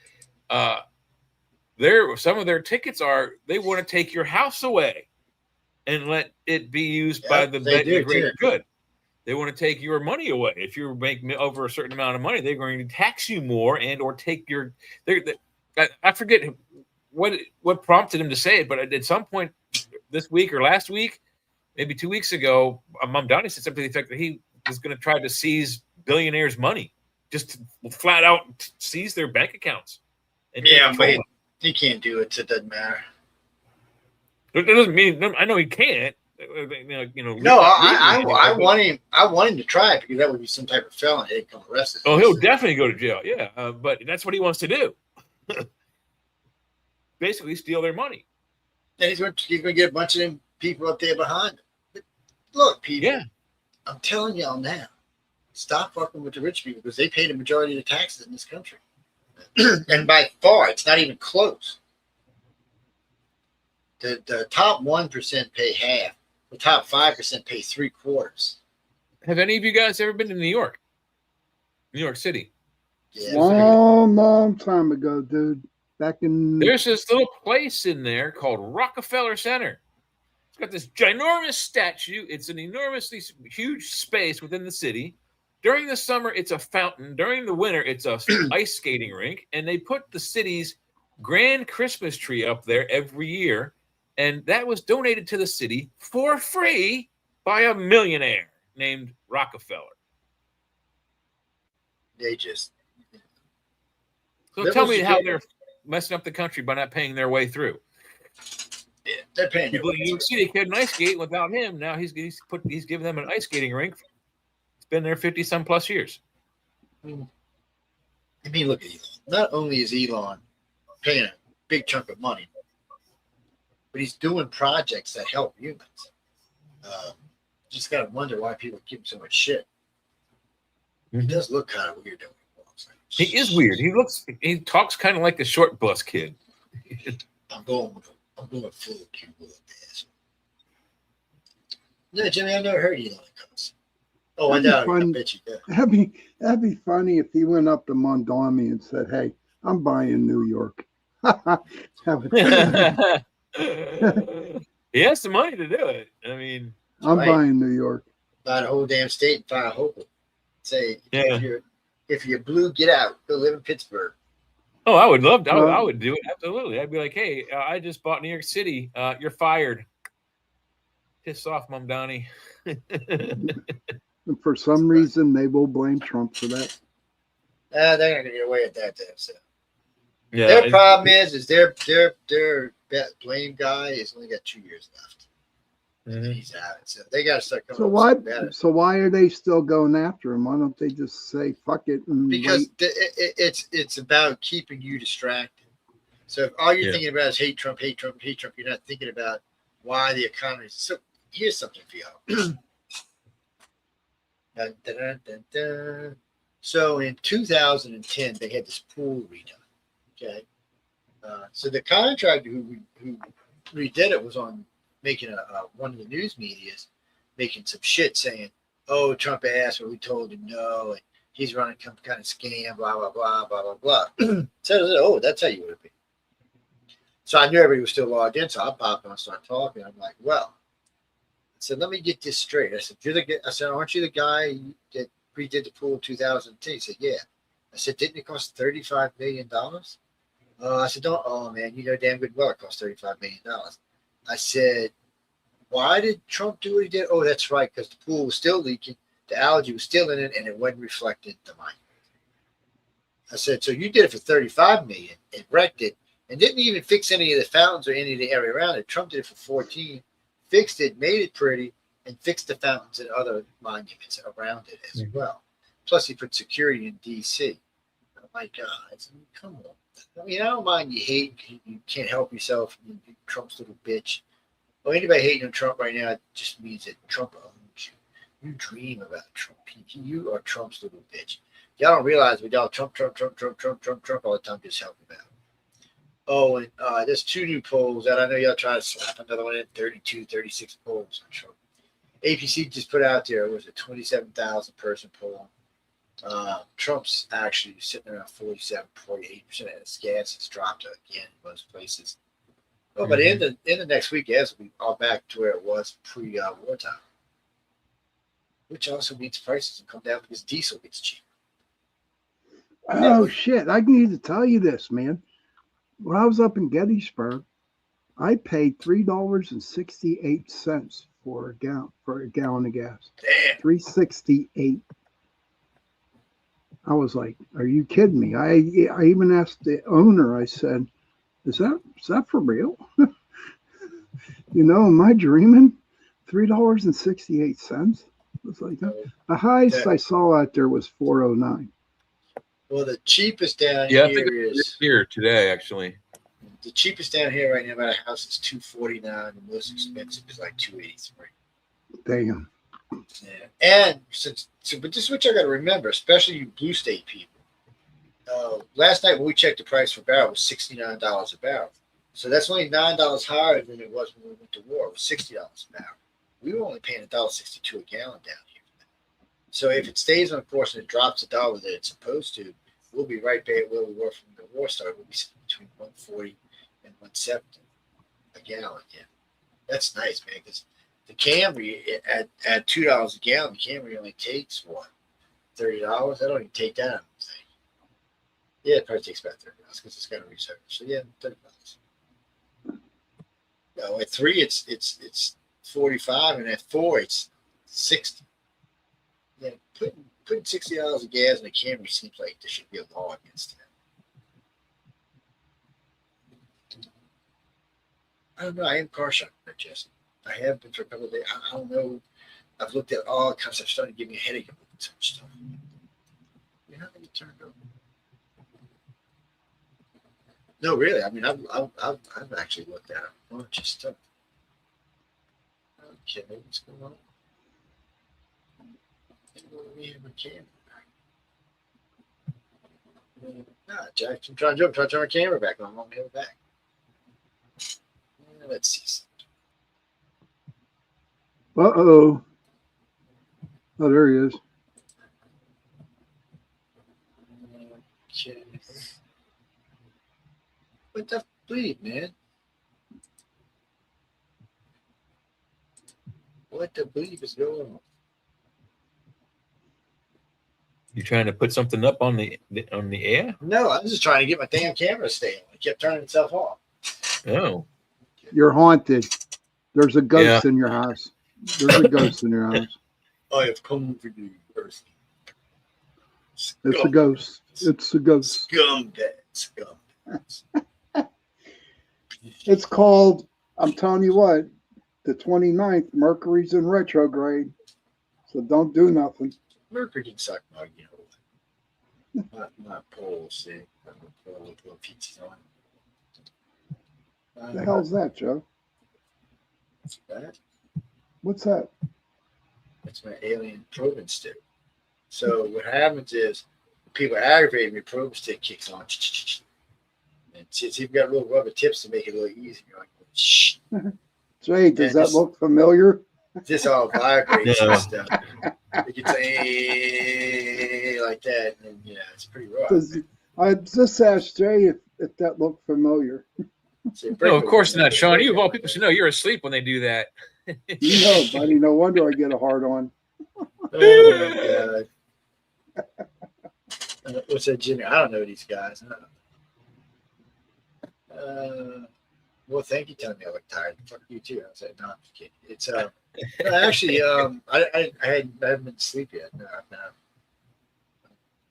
some of their tickets are they want to take your house away and let it be used by the greater good. They want to take your money away. If you make over a certain amount of money, they're going to tax you more and or take your. I forget what prompted him to say it, but at some point this week or last week, maybe 2 weeks ago, Mom Donnie said something to the effect that he was going to try to seize billionaires' money, just flat out seize their bank accounts. Yeah, but he can't do it. So it doesn't matter. It doesn't mean I know he can't. No, I want him. I want him to try it because that would be some type of felony. He'd come arrested. Oh, he'll definitely go to jail. Yeah, but that's what he wants to do. Basically, steal their money. And he's going to get a bunch of them people up there behind him. But look, people. Yeah. I'm telling y'all now, stop fucking with the rich people because they pay the majority of the taxes in this country, and by far, it's not even close. The top 1% pay half. The top 5% pay 3/4. Have any of you guys ever been to New York City? Yeah, Long time ago, dude. Back in There's this little place in there called Rockefeller Center. It's got this ginormous statue. It's an enormously huge space within the city. During the summer, it's a fountain. During the winter, it's a ice skating rink. And they put the city's grand Christmas tree up there every year. And that was donated to the city for free by a millionaire named Rockefeller. they just. So tell me how they're messing up the country by not paying their way through. Yeah, they're paying. People in New York City couldn't ice skate without him. Now he's giving them an ice skating rink. It's been there 50 some plus years. I mean, look at Elon. Not only is Elon paying a big chunk of money, but he's doing projects that help humans. Just gotta wonder why people give him so much shit. He does look kind of weird, though. He is weird. He talks kind of like the short bus kid. I'm going full cute with this. No, Jimmy, I've never heard Elon cuss. Oh, I doubt it. I bet you did. that'd be funny if he went up to Mondami and said, "Hey, I'm buying New York." He has the money to do it. I mean, I'm buying New York. Buy the whole damn state and fire Hope. Say, yeah. if you're blue, get out. Go live in Pittsburgh. Oh, I would love to. I would do it. Absolutely. I'd be like, hey, I just bought New York City. You're fired. Piss off, Mom Donnie. And for some reason, they will blame Trump for that. They're not going to get away with that. So. Yeah, their problem is their blame guy has only got 2 years left. Mm-hmm. He's out. So they got to start coming. So why are they still going after him? Why don't they just say fuck it? Because it's about keeping you distracted. So if all you're thinking about is hate Trump, hate Trump, hate Trump, you're not thinking about why the economy. So here's something for y'all. Dun, dun, dun, dun, dun. So in 2010, they had this pool redone. Okay, so the contractor who redid it was on making one of the news medias, making some shit saying, "Oh, Trump asked, but we told him no, and he's running some kind of scam, blah blah blah blah blah blah." So oh, that's how you would have been. So I knew everybody was still logged in, so I popped on and started talking. I'm like, well. I said, let me get this straight. I said, aren't you the guy that redid the pool in 2010? He said, yeah. I said, didn't it cost $35 million? I said, oh man, you know damn good well it cost $35 million. I said, why did Trump do what he did? Oh, that's right, because the pool was still leaking, the algae was still in it, and it wasn't reflected the money. I said, so you did it for $35 million and wrecked it, and didn't even fix any of the fountains or any of the area around it. Trump did it for 14. Fixed it, made it pretty, and fixed the fountains and other monuments around it as well. Plus, he put security in D.C. Oh my God! Come on. I mean, I don't mind you hate. You can't help yourself. You Trump's little bitch. Well, anybody hating on Trump right now just means that Trump owns you. You dream about Trump. You are Trump's little bitch. Y'all don't realize we all Trump all the time. Just help him out. Oh, and there's 2 new polls that I know y'all trying to slap another one in, 32, 36 polls. I'm sure. APC just put out there, was a 27,000 person poll. Trump's actually sitting around 47, 48% of his gas has dropped again in most places. Well, but in the next week, yes, we are back to where it was pre-wartime. Which also means prices will come down because diesel gets cheaper. Oh, shit. I need to tell you this, man. When I was up in Gettysburg, I paid $3.68 for a gallon of gas. Damn. $3.68. I was like, "Are you kidding me?" I even asked the owner. I said, "Is that for real?" Am I dreaming? $3.68. It's like the highest I saw out there was $4.09. Well, the cheapest down here I think is here today, actually. The cheapest down here right now by a house is $249. The most expensive is like $283. Damn. Yeah. And but this is what you got to remember, especially you blue state people. Last night when we checked the price for a barrel, it was $69 a barrel. So that's only $9 higher than it was when we went to war. It was $60 a barrel. We were only paying $1.62 a gallon down here. So if it stays on course and it drops $1 that it's supposed to, we'll be right there where we were from the war started. We'll be between 140 and 170 a gallon. Yeah, that's nice, man. Because the Camry at $2 a gallon, the Camry only takes what, $30? I don't even take that on the thing. Yeah, it probably takes about $30 because it's got a reserve. So yeah, $30. No, at 3 it's 45, and at 4 it's 60. Yeah, putting $60 of gas in a Camry seems like there should be a law against that. I don't know. I am car shopping, Jesse. I have been for a couple of days. I don't know. I've looked at all kinds of stuff. Starting to give me a headache about so much stuff. You're not going to turn it over. No, really. I mean, I've actually looked at a bunch of stuff. Okay, what's going on? We have a camera. Nah, Jack, I'm trying to turn my camera back on. I'm going to have it back. Let's see. Uh-oh. Oh, there he is. Okay. What the bleep, man? What the bleep is going on? You trying to put something up on the air? No, I was just trying to get my damn camera to stay on. It kept turning itself off. Oh, You're haunted. There's a ghost in your house. There's a ghost in your house. I have come for you, Earth. It's a ghost. It's a ghost. Scumbags. It's called, I'm telling you what, the 29th, Mercury's in retrograde. So don't do nothing. Mercury can suck my, my pole, see. Little pizzas on. The hell's that, Joe? What's that? What's that? It's my alien probing stick. So what happens is people aggravate me, probing stick kicks on. And it's even got little rubber tips to make it a little easier. You're like, shh. Jay, does that look familiar? This all vibrates and stuff. It can say like that, and yeah, it's pretty rough. I just asked Jay if that looked familiar. No, of course not, Sean. You of all people should know you're asleep when they do that. You know, buddy. No wonder I get a hard on. Oh my god! What's that, Jimmy? I don't know these guys. Well, thank you for telling me I look tired. Fuck you too. I said, no, I'm just kidding. It's actually I haven't been asleep yet. No, I've been up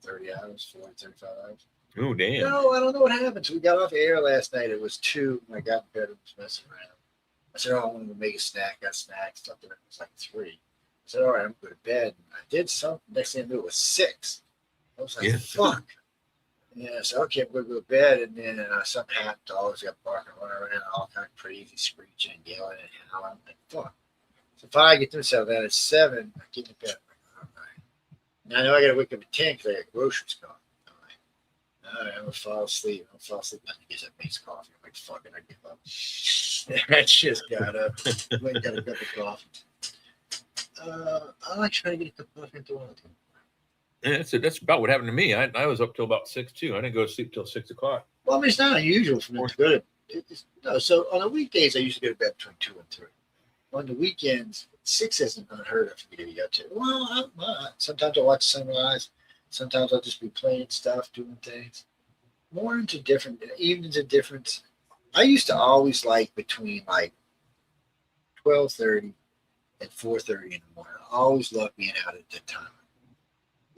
30 hours, 40, 35 hours. Oh damn. No, I don't know what happened. So we got off air last night. It was 2 when I got in bed and was messing around. I said, oh, I wanted to make a snack. Got snacks, stuff there. It was like 3. I said, all right, I'm going to bed. And I did something. Next thing I knew, it was 6. I was like, fuck. Yeah, so okay, I'm going to go to bed. And then something happened. Dogs got barking, running around, all kind of crazy screeching and yelling and howling. I'm like, fuck. So if I get to myself out at 7, I get in bed. I'm like, all right. Now I know I got to wake up at 10 because I got groceries going. All right, I'm going to fall asleep. I'm going to fall asleep. I guess that makes coffee. I'm like, fuck it, I give up. I just got up. Went and got a cup of coffee. I like trying to get a cup of coffee into one of them. Yeah, that's about what happened to me. I was up till about 6 too. I didn't go to sleep till 6 o'clock. Well, I mean, it's not unusual for me to go to no. So on the weekdays, I used to go to bed between 2 and 3. On the weekends, 6 isn't unheard of for me to be up to. Well, sometimes I'll watch sunrise. Sometimes I'll just be playing stuff, doing things. Mornings are different. Evenings are different. I used to always like between like 12:30 and 4:30 in the morning. I always loved being out at that time.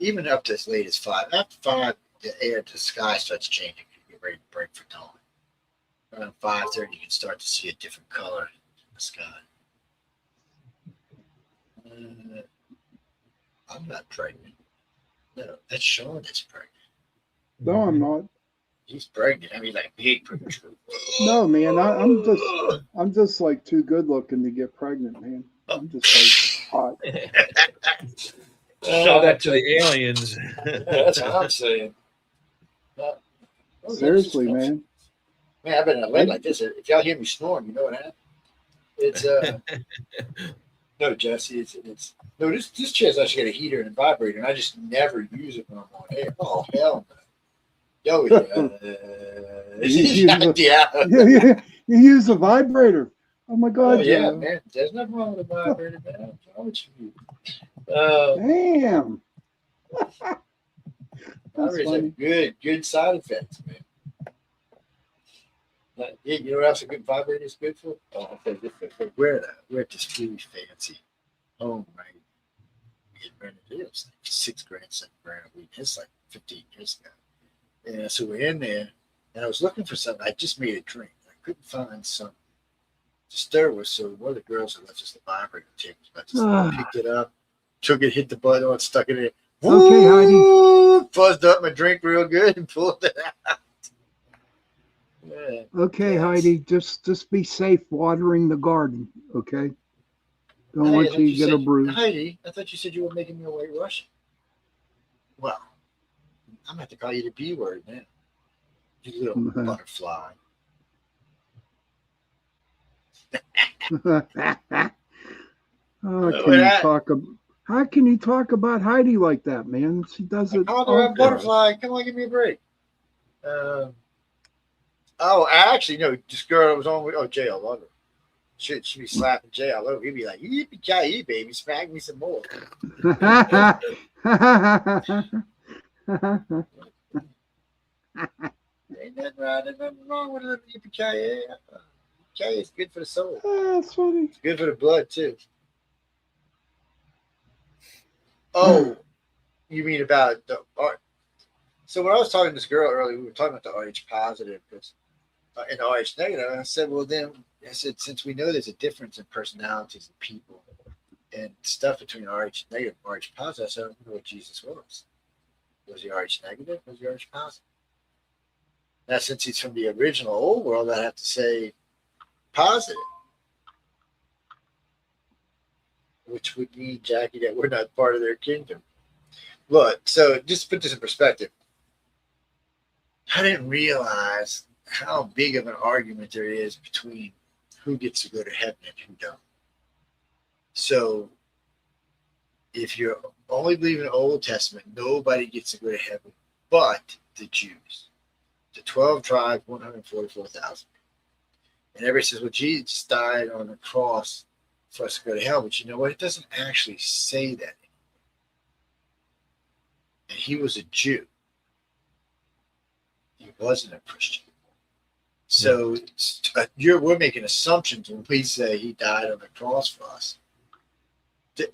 Even up to as late as 5. After 5, the sky starts changing. You get ready to break for dawn. Around 5:30, you can start to see a different color in the sky. I'm not pregnant. No, that's Sean that's pregnant. No, I'm not. He's pregnant. I mean, like big pregnant. No, man. I'm just like too good looking to get pregnant, man. I'm just like hot. Show that to the aliens. That's what I'm saying. Seriously, man. Man, I've been in a leg like this. If y'all hear me snoring, you know what happened. It's no, Jesse. It's no. This chair's actually got a heater and a vibrator, and I just never use it when I'm on air. Oh hell no! Oh, yeah. Yeah. You use a vibrator. Oh my Oh, God, yeah, Joe. man. There's nothing wrong with a vibrator, man. What's wrong with you? Damn. That's Vibrators funny. have good side effects, man. You know what else a good vibrator is good for? Oh, I'll tell you this for we're at this really fancy home, right? We get rented. It was like $6,000, $7,000 a week. It's like 15 years ago. And so we're in there, and I was looking for something. I just made a drink. I couldn't find something to stir with, so one of the girls had left us the vibrator table. I just picked it up, took it, hit the button on, stuck it in. Okay, Heidi. Buzzed up my drink real good and pulled it out. Yeah, Okay, yes. Heidi. Just be safe watering the garden. Okay. Don't Hey, I want thought you to get a said- bruise. Heidi, I thought you said you were making me a white Russian. Well, I'm gonna have to call you the B word now. You little Mhm. butterfly. How can you talk about Heidi like that, man? She does I it called her all a for us. butterfly. Come on, give me a break. Actually, no, this girl that was on with, Jay, I love her. She'd be slapping Jay all over. He'd be like, yippee-ki-yay, baby, smack me some more. Ain't nothing wrong with a little yippee-ki-yay. Yippee-ki-yay is good for the soul. That's funny. It's good for the blood, too. Oh, you mean about the art? So when I was talking to this girl earlier, we were talking about the RH positive because and the RH negative. And I said, well, then I said, since we know there's a difference in personalities and people and stuff between RH negative and RH positive, I said, I don't know what Jesus was. Was he RH negative? Was he RH positive? Now, since he's from the original old world, I have to say positive, which would mean, Jackie, that we're not part of their kingdom. Look, so just to put this in perspective, I didn't realize how big of an argument there is between who gets to go to heaven and who don't. So if you're only believing the Old Testament, nobody gets to go to heaven but the Jews. The 12 tribes, 144,000. And everybody says, well, Jesus died on the cross for us to go to hell. But you know what? It doesn't actually say that. And he was a Jew. He wasn't a Christian. So we're making assumptions when we say he died on the cross for us.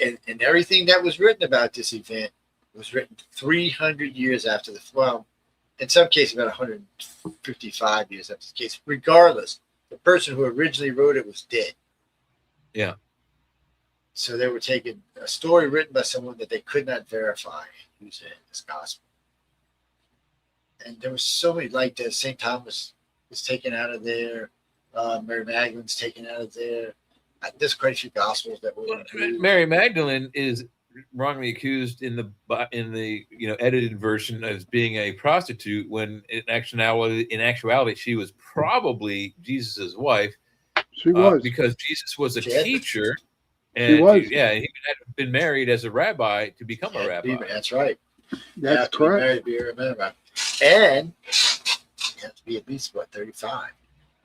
And everything that was written about this event was written 300 years after the, well, in some cases about 155 years after the case. Regardless, the person who originally wrote it was dead. Yeah. So they were taking a story written by someone that they could not verify and use it in this gospel. And there was so many, like St. Thomas was taken out of there. Mary Magdalene's taken out of there. There's quite a few gospels that were included. Mary Magdalene is wrongly accused in the edited version as being a prostitute when in actuality she was probably Jesus's wife. She was because Jesus was a teacher, and he was. he had been married as a rabbi to become a rabbi. That's right. That's correct. Be a rabbi. And you have to be at least 35.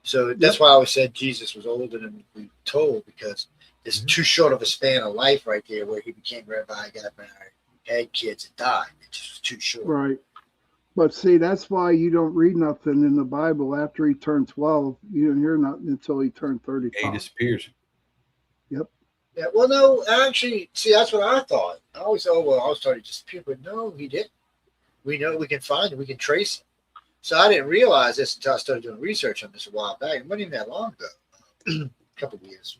So that's why I always said Jesus was older than we were told, because it's too short of a span of life right there where he became rabbi, got married, had kids, and died. It just was too short. Right. But see, that's why you don't read nothing in the Bible after he turned 12. You don't hear nothing until he turned 35. He disappears. Yep. Yeah. Well, no, actually, see, that's what I thought. I always thought, well, I was starting to disappear, but no, he didn't. We know we can find him. We can trace him. So I didn't realize this until I started doing research on this a while back. It wasn't even that long ago. A couple of years,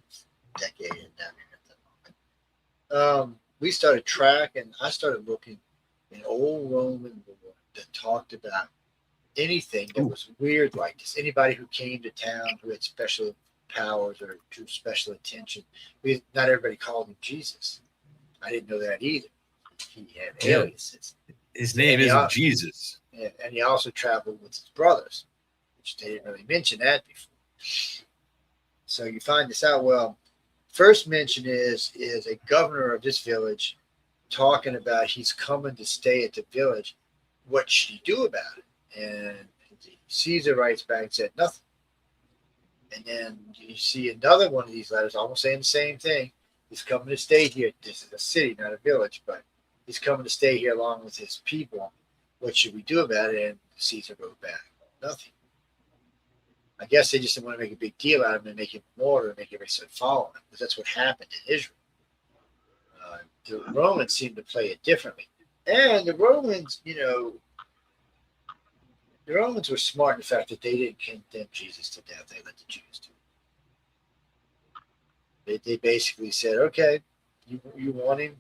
decade, and down here at that moment. We started tracking. I started looking in old Roman lore that talked about anything that was weird like this. Anybody who came to town who had special powers or drew special attention. Not everybody called him Jesus. I didn't know that either. He had aliases. His name isn't Jesus. Yeah, and he also traveled with his brothers, which they didn't really mention that before. So you find this out. Well, first mention is a governor of this village talking about he's coming to stay at the village. What should he do about it? And Caesar writes back and said nothing. And then you see another one of these letters almost saying the same thing. He's coming to stay here. This is a city, not a village, but he's coming to stay here along with his people. What should we do about it? And Caesar wrote back, nothing. I guess they just didn't want to make a big deal out of him and make him more and make everybody start following him, because that's what happened in Israel. The Romans seemed to play it differently. And the Romans, the Romans were smart in the fact that they didn't condemn Jesus to death. They let the Jews do it. They basically said, okay, you want him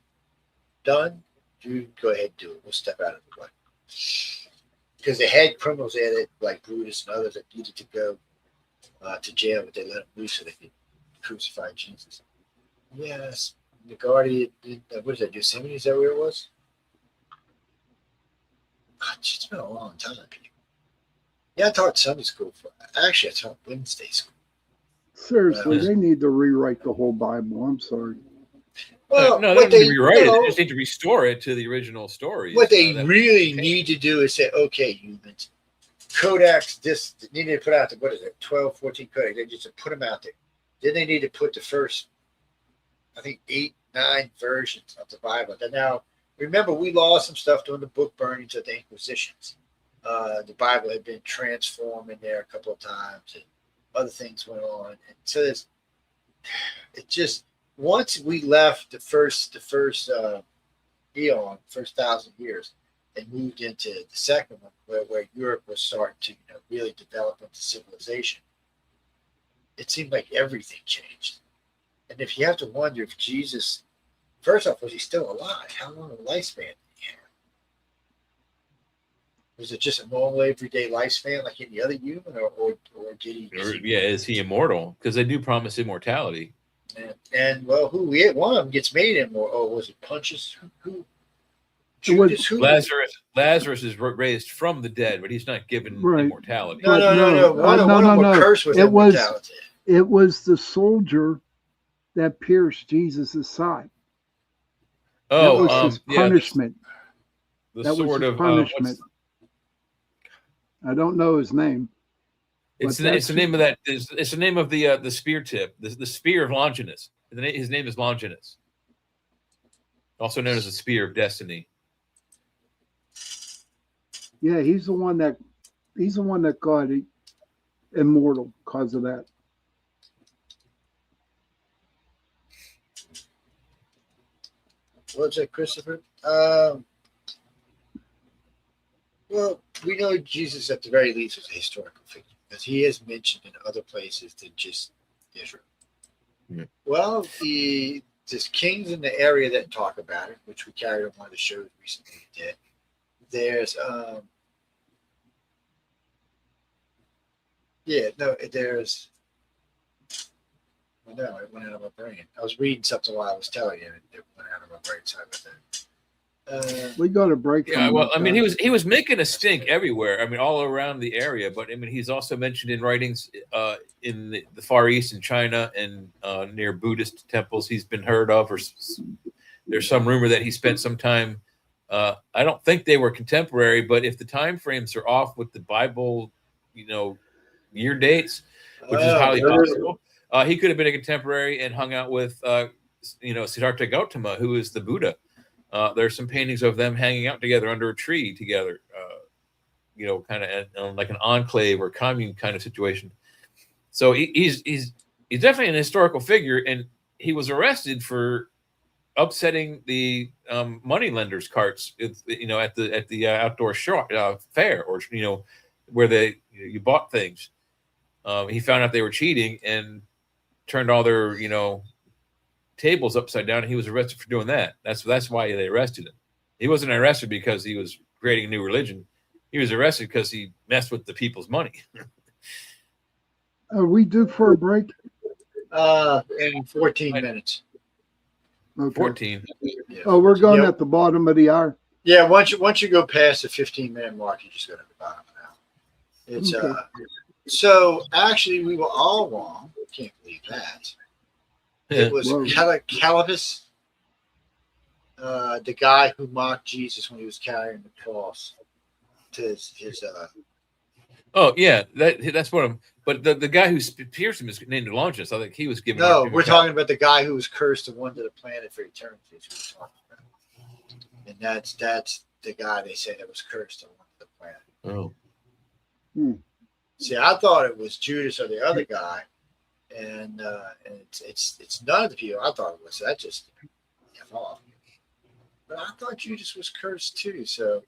done? You go ahead and do it. We'll step out of the way. Because they had criminals there that, like Brutus and others, that needed to go to jail, but they let them loose so they could crucify Jesus. Yes, the Guardian, what is that, Yosemite? Is that where it was? God, it's been a long time. Yeah, I taught Sunday school. I taught Wednesday school. Seriously, they need to rewrite the whole Bible. I'm sorry. Well, no, they don't need to rewrite it. They just need to restore it to the original story. What they really need to do is say, okay, humans, Codex, this needed to put out 12, 14 Codex. They just put them out there. Then they need to put the first, I think, 8, 9 versions of the Bible. And now, remember, we lost some stuff during the book burnings of the Inquisitions. The Bible had been transformed in there a couple of times, and other things went on. And so it just, once we left the first eon, first 1,000 years, and moved into the second one, where Europe was starting to really develop into civilization, it seemed like everything changed. And if you have to wonder if Jesus, first off, was he still alive? How long a lifespan did he have? Was it just a normal everyday lifespan like any other human, or did he? Is he immortal? Because they do promise immortality. And well, one of them gets made immortal. Oh, was it Pontius? Who? Judas, who? Lazarus is raised from the dead, but he's not given immortality. No. One of them was cursed with immortality. It was the soldier that pierced Jesus' side. Oh, that was his punishment. The sword of punishment. I don't know his name. It's the name of that. It's the name of the spear tip, the spear of Longinus. His name is Longinus, also known as the spear of destiny. Yeah, he's the one that got immortal because of that. What's that, Christopher? Well, we know Jesus at the very least was a historical figure, because he is mentioned in other places than just Israel. Yeah. Well, there's kings in the area that talk about it, which we carried on one of the shows recently we did. There's it went out of my brain. I was reading something while I was telling you, and it went out of my brain. Sorry about that. We got a break. Yeah, well, I mean, he was making a stink everywhere. I mean, all around the area. But I mean, he's also mentioned in writings in the Far East, in China, and near Buddhist temples. He's been heard of, or there's some rumor that he spent some time. I don't think they were contemporary, but if the time frames are off with the Bible, year dates, which is highly possible, he could have been a contemporary and hung out with, Siddhartha Gautama, who is the Buddha. There's some paintings of them hanging out together under a tree together, kind of like an enclave or commune kind of situation. So he's definitely an historical figure, and he was arrested for upsetting the money lenders' carts, at the outdoor fair, or where you bought things. He found out they were cheating and turned all their tables upside down, and he was arrested for doing that. That's why they arrested him. He wasn't arrested because he was creating a new religion. He was arrested because he messed with the people's money. Are we due for a break? In 14 minutes. Okay. 14. Yeah. Oh, we're going at the bottom of the hour. Yeah, once you go past the 15-minute mark, you just go to the bottom of the hour. It's okay. So actually we were all wrong. Can't believe that. It was Calibus, the guy who mocked Jesus when he was carrying the cross. to his Oh yeah, that's what I'm. But the guy who pierced him is named Longinus. I think he was given. No, we're talking about the guy who was cursed and wanted the planet for eternity. Is who we're talking about. And that's the guy they say that was cursed and wanted the planet. Oh. See, I thought it was Judas or the other guy, and it's none of the people I thought it was. So that just F off. But I thought Judas was cursed too. So,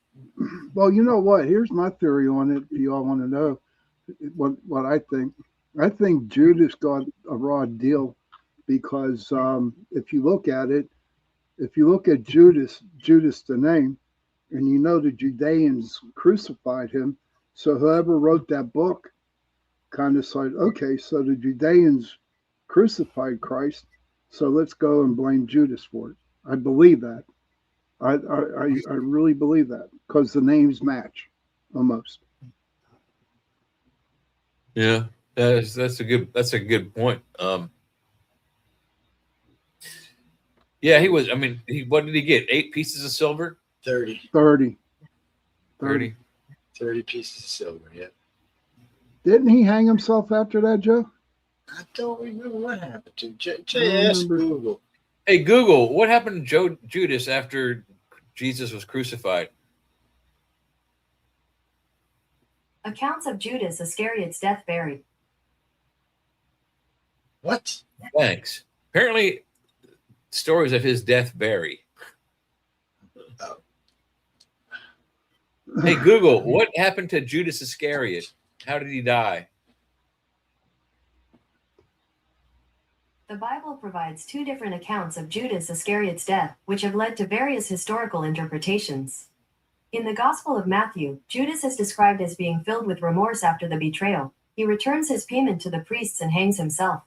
well, you know what? Here's my theory on it. If you all want to know what I think, I think Judas got a raw deal because if you look at it, if you look at Judas the name, and you know the Judeans crucified him, so whoever wrote that book kind of said, okay, so the Judeans crucified Christ, so let's go and blame Judas for it. I believe that. I really believe that because the names match almost. Yeah, that's a good point. Yeah, he was. I mean, what did he get? 8 pieces of silver? 30 pieces of silver. Yeah. Didn't he hang himself after that, Joe? I don't remember what happened to J.S. Google. Hey, Google, what happened to Judas after Jesus was crucified? Accounts of Judas Iscariot's death varied. What? Thanks. Apparently, stories of his death vary. Oh. Hey, Google, what happened to Judas Iscariot? How did he die? The Bible provides 2 different accounts of Judas Iscariot's death, which have led to various historical interpretations. In the Gospel of Matthew, Judas is described as being filled with remorse after the betrayal. He returns his payment to the priests and hangs himself.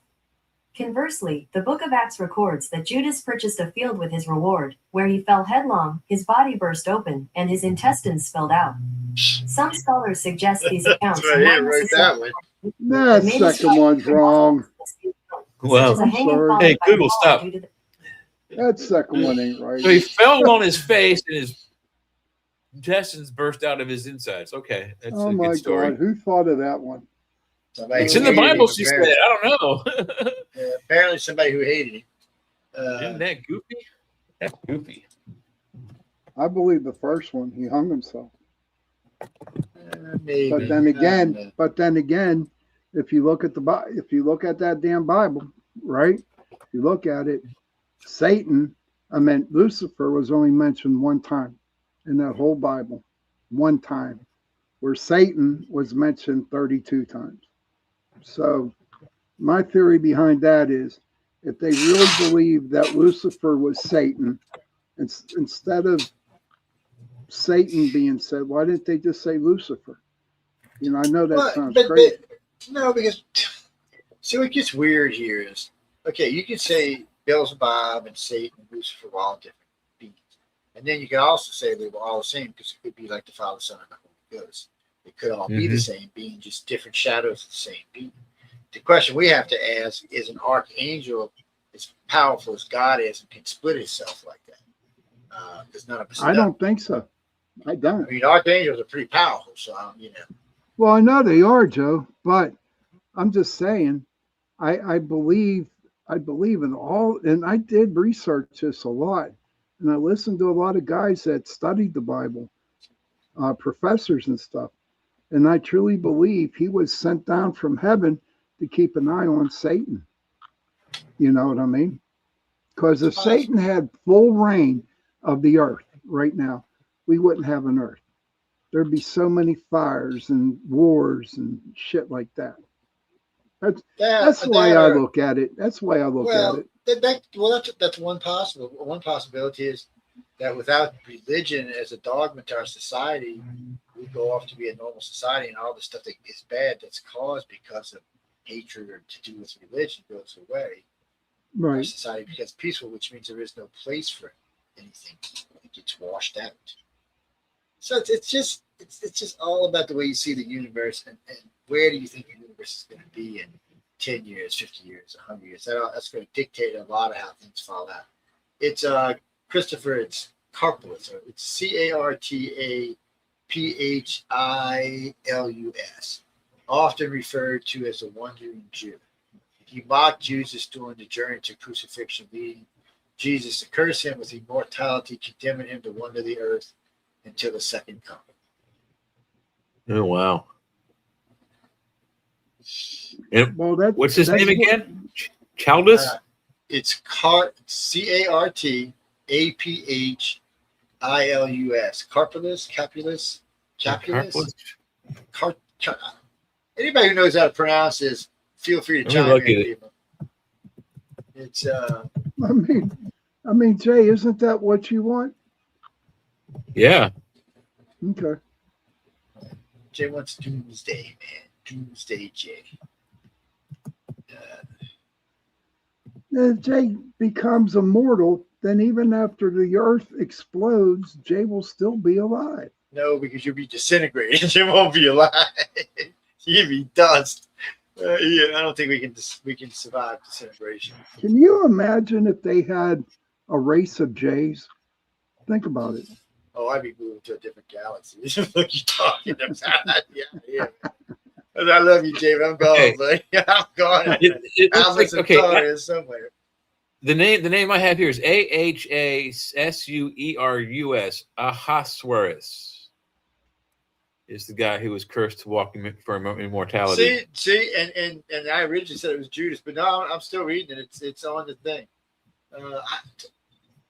Conversely, the book of Acts records that Judas purchased a field with his reward, where he fell headlong, his body burst open, and his intestines spilled out. Some scholars suggest these accounts are not necessarily. That second one's wrong. Well, I'm sorry. Hey, Google, stop. That second one ain't right. So he fell on his face and his intestines burst out of his insides. Okay, that's Oh a my good story. God, who thought of that one? It's in the Bible, she said. I don't know. Yeah, apparently somebody who hated him. Isn't that goofy? That's goofy. I believe the first one. He hung himself. Maybe. But then again, if you look at that damn Bible, right? If you look at it, Lucifer was only mentioned one time in that whole Bible, one time, where Satan was mentioned 32 times. So my theory behind that is, if they really believe that Lucifer was Satan, instead of Satan being said, why didn't they just say Lucifer? You know, I know that sounds crazy. No, because see what gets weird here is, okay, you can say Beelzebub and Satan and Lucifer were all different beings. And then you can also say they were all the same, because it could be like the Father, Son, and the Holy Ghost. They could all be the same being, just different shadows of the same being. The question we have to ask is, an archangel as powerful as God is and can split itself like that? Because none of us I don't think so. I don't. I mean, archangels are pretty powerful, so you know. Well, I know they are, Joe, but I'm just saying, I believe in all, and I did research this a lot, and I listened to a lot of guys that studied the Bible, professors and stuff, and I truly believe he was sent down from heaven to keep an eye on Satan. You know what I mean? Because if Satan had full reign of the earth right now, we wouldn't have an earth. There'd be so many fires and wars and shit like that. That's the way I look at it. That's the way I look at it. That's one possible. One possibility is that without religion as a dogma to our society, we go off to be a normal society, and all the stuff that is bad that's caused because of hatred or to do with religion goes away. Right. Our society becomes peaceful, which means there is no place for anything. It gets washed out. So it's just all about the way you see the universe, and where do you think the universe is going to be in 10 years, 50 years, 100 years. That's going to dictate a lot of how things fall out. It's Christopher, it's Carpowitz, or it's Carpowitz, Philus, often referred to as the wandering Jew. He mocked Jesus during the journey to crucifixion, leading Jesus to curse him with immortality, condemning him to wander the earth until the second coming. Oh wow! And Well, that what's his that's name what- again? Chaldus. It's Carpulus, Capulus. Car- Anybody who knows how to pronounce this, feel free to Let me chime look in. at it. People. It's I mean, Jay, isn't that what you want? Yeah. Okay. Jay wants Doomsday, man. Doomsday Jay. If Jay becomes immortal, then even after the earth explodes, Jay will still be alive. No, because you'll be disintegrated. You won't be alive. You'll be dust. Yeah, I don't think we can survive disintegration. Can you imagine if they had a race of Jays? Think about it. Oh, I'd be moving to a different galaxy. What you talking about? Yeah. I love you, Jay. I'm gone, Okay. buddy. I'm gone. It looks Alpha like, okay. Centauri is somewhere. The name I have here is Ahasuerus. Ahasuerus is the guy who was cursed to walk for immortality. See, and I originally said it was Judas, but no, I'm still reading it. It's on the thing.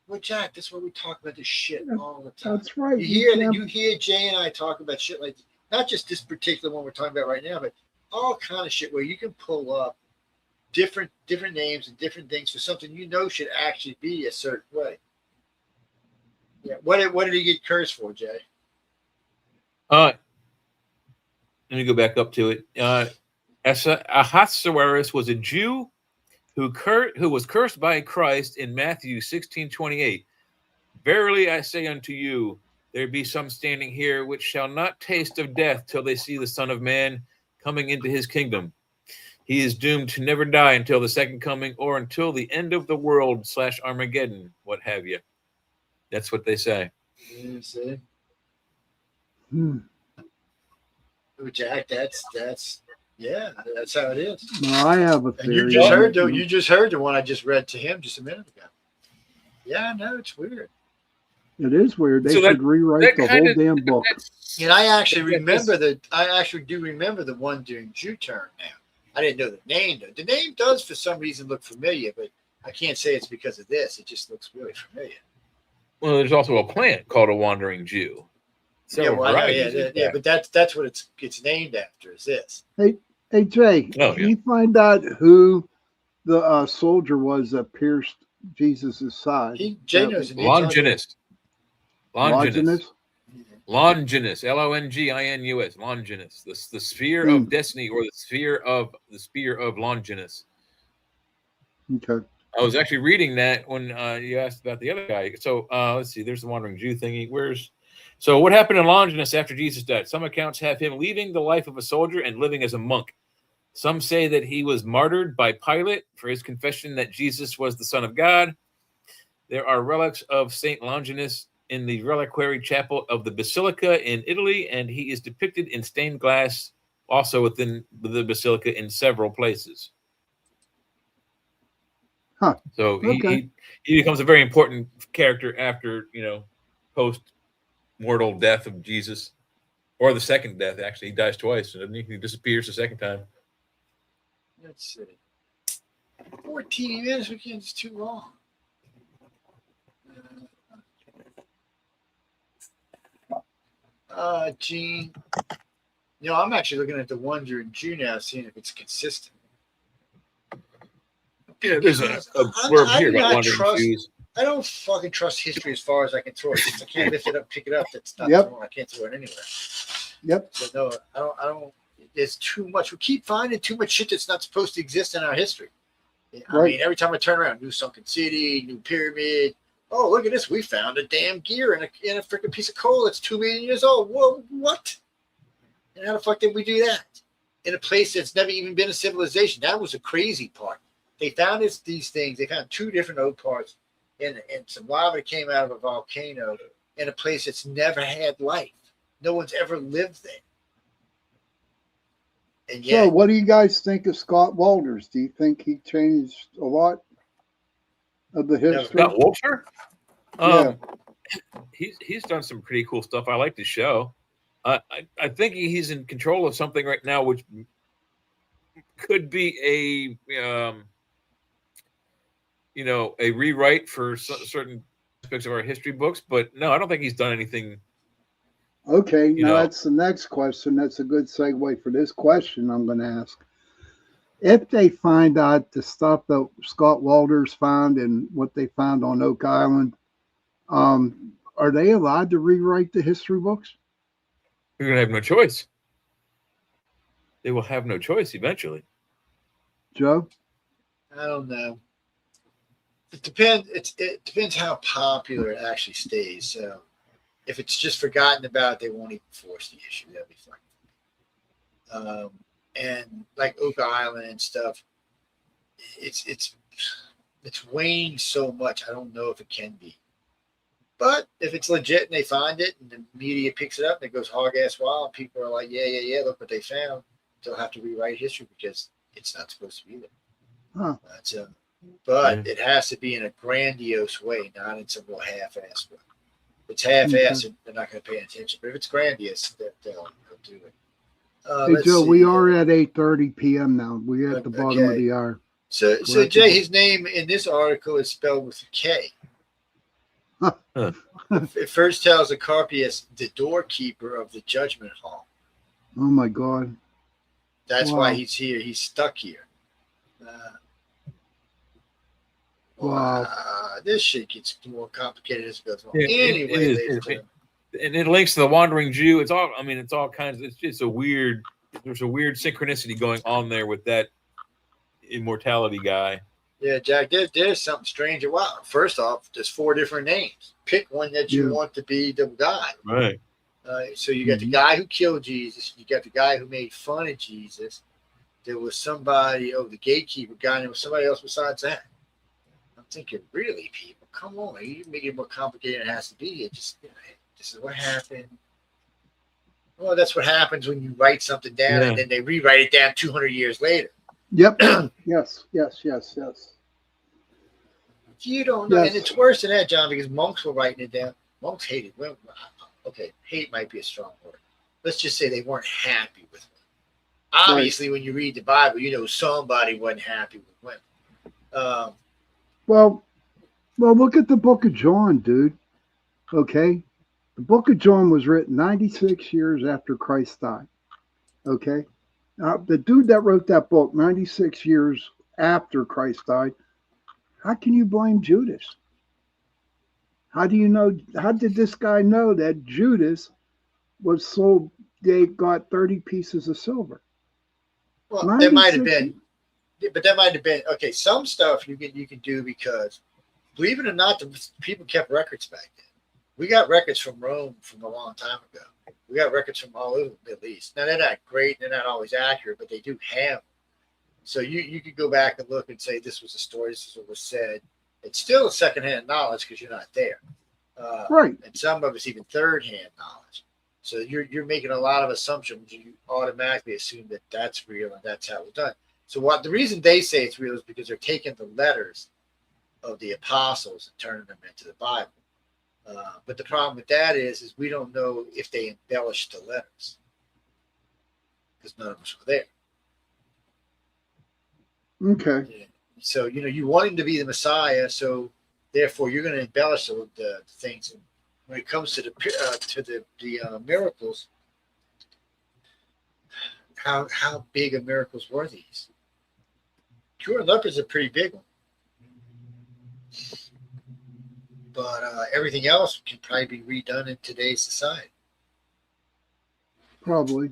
Well, Jack, that's why we talk about this shit all the time. That's right. You hear Jay and I talk about shit like not just this particular one we're talking about right now, but all kind of shit where you can pull up different names and different things for something you know should actually be a certain way. Yeah. What did he get cursed for, Jay? Let me go back up to it. Ahasuerus was a Jew who was cursed by Christ in Matthew 16:28. Verily I say unto you, there be some standing here which shall not taste of death till they see the Son of Man coming into his kingdom. He is doomed to never die until the second coming or until the end of the world / Armageddon, what have you. That's what they say. You see? Hmm. Oh, Jack, that's how it is. Well, I have a And you theory. just heard the one I just read to him just a minute ago. Yeah, I know, it's weird. It is weird. They So should rewrite the whole damn book. And I actually do remember the one during Jew turn now. I didn't know the name though. The name does for some reason look familiar, but I can't say it's because of this. It just looks really familiar. Well, there's also a plant called a wandering Jew. Yeah, but that's what it's named after. Is this? Hey, Jay, Oh, can you find out who the soldier was that pierced Jesus' side? Jay knows the name. Longinus. Longinus? Longinus, Longinus, Longinus, the sphere of destiny, or the spear of Longinus. Okay. I was actually reading that when you asked about the other guy. So let's see. There's the wandering Jew thingy. So what happened in Longinus after Jesus died? Some accounts have him leaving the life of a soldier and living as a monk. Some say that he was martyred by Pilate for his confession that Jesus was the Son of God. There are relics of Saint Longinus in the reliquary chapel of the Basilica in Italy, and he is depicted in stained glass also within the Basilica in several places. Huh. So Okay. he becomes a very important character after, post mortal death of Jesus, or the second death. Actually, he dies twice, doesn't he? He disappears the second time. Let's see. 14 minutes. We can't. It's too long. Gene. I'm actually looking at the one during June now, seeing if it's consistent. Yeah, there's a blurb here about wandering Jews. I don't fucking trust history as far as I can throw it. If I can't lift it up, pick it up. That's not Yep. wrong. I can't throw it anywhere. Yep. So no, I don't. There's too much. We keep finding too much shit that's not supposed to exist in our history. I mean, every time I turn around, new sunken city, new pyramid. Oh, look at this. We found a damn gear in a freaking piece of coal that's 2 million years old. Whoa, what? And how the fuck did we do that? In a place that's never even been a civilization. That was the crazy part. They found these things. They found 2 different old parts and some lava that came out of a volcano in a place that's never had life. No one's ever lived there. And So, yet, what do you guys think of Scott Walters? Do you think he changed a lot of the No. history? Scott Wolter? Yeah. He's done some pretty cool stuff. I like the show. I think he's in control of something right now, which could be a rewrite for certain aspects of our history books. But no, I don't think he's done anything. Okay, You now know. that's the next question. That's a good segue for this question I'm going to ask. If they find out the stuff that Scott Walters found and what they found on Oak Island, are they allowed to rewrite the history books? You're going to have no choice. They will have no choice eventually. Joe? I don't know. It depends. It depends how popular it actually stays. So if it's just forgotten about, they won't even force the issue. That'll be fine. And like Oak Island and stuff, it's waned so much. I don't know if it can be. But if it's legit and they find it and the media picks it up and it goes hog ass wild, and people are like, yeah, look what they found. They'll have to rewrite history because it's not supposed to be there. Huh. But it has to be in a grandiose way, not in some real half-ass way. If it's half-ass, they're not going to pay attention. But if it's grandiose, they'll do it. Hey, Joe, we are at 8:30 p.m. now. We're at the bottom of the hour. So Jay, his name in this article is spelled with a K. It first tells the Carpius, the doorkeeper of the judgment hall. Oh, my God. That's why he's here. He's stuck here. Wow. This shit gets more complicated as it goes on. Anyway, and it links to the Wandering Jew. It's all kinds of. It's just a weird. There's a weird synchronicity going on there with that immortality guy. Yeah, Jack. There's something strange. Wow. First off, there's 4 different names. Pick one that you want to be the guy. Right. So you got the guy who killed Jesus. You got the guy who made fun of Jesus. There was somebody. The gatekeeper guy. And there was somebody else besides that. I'm thinking, really, people, come on. You make it more complicated than it has to be. It just, this is what happened. Well, that's what happens when you write something down and then they rewrite it down 200 years later. Yep. Yes. You don't know. And it's worse than that, John, because monks were writing it down. Monks hated. Well, okay, hate might be a strong word. Let's just say they weren't happy with women. Obviously, when you read the Bible, somebody wasn't happy with women. Well, look at the book of John, dude. Okay? The book of John was written 96 years after Christ died. Okay? Now, the dude that wrote that book 96 years after Christ died, how can you blame Judas? How did this guy know that Judas was sold, they got 30 pieces of silver? Well, there might have been. But that might have been okay. Some stuff you can do because, believe it or not, the people kept records back then. We got records from Rome from a long time ago. We got records from all over the Middle East. Now they're not great, they're not always accurate, but they do have them. So you could go back and look and say this was a story, this is what was said. It's still a secondhand knowledge because you're not there, right? And some of it's even third-hand knowledge. So you're making a lot of assumptions. You automatically assume that that's real and that's how it was done. So the reason they say it's real is because they're taking the letters of the apostles and turning them into the Bible. But the problem with that is we don't know if they embellished the letters because none of us were there. Okay. So you want him to be the Messiah, so therefore you're going to embellish the things. And when it comes to the miracles, how big of miracles were these? Curing lepers is a pretty big one. But everything else can probably be redone in today's society. Probably.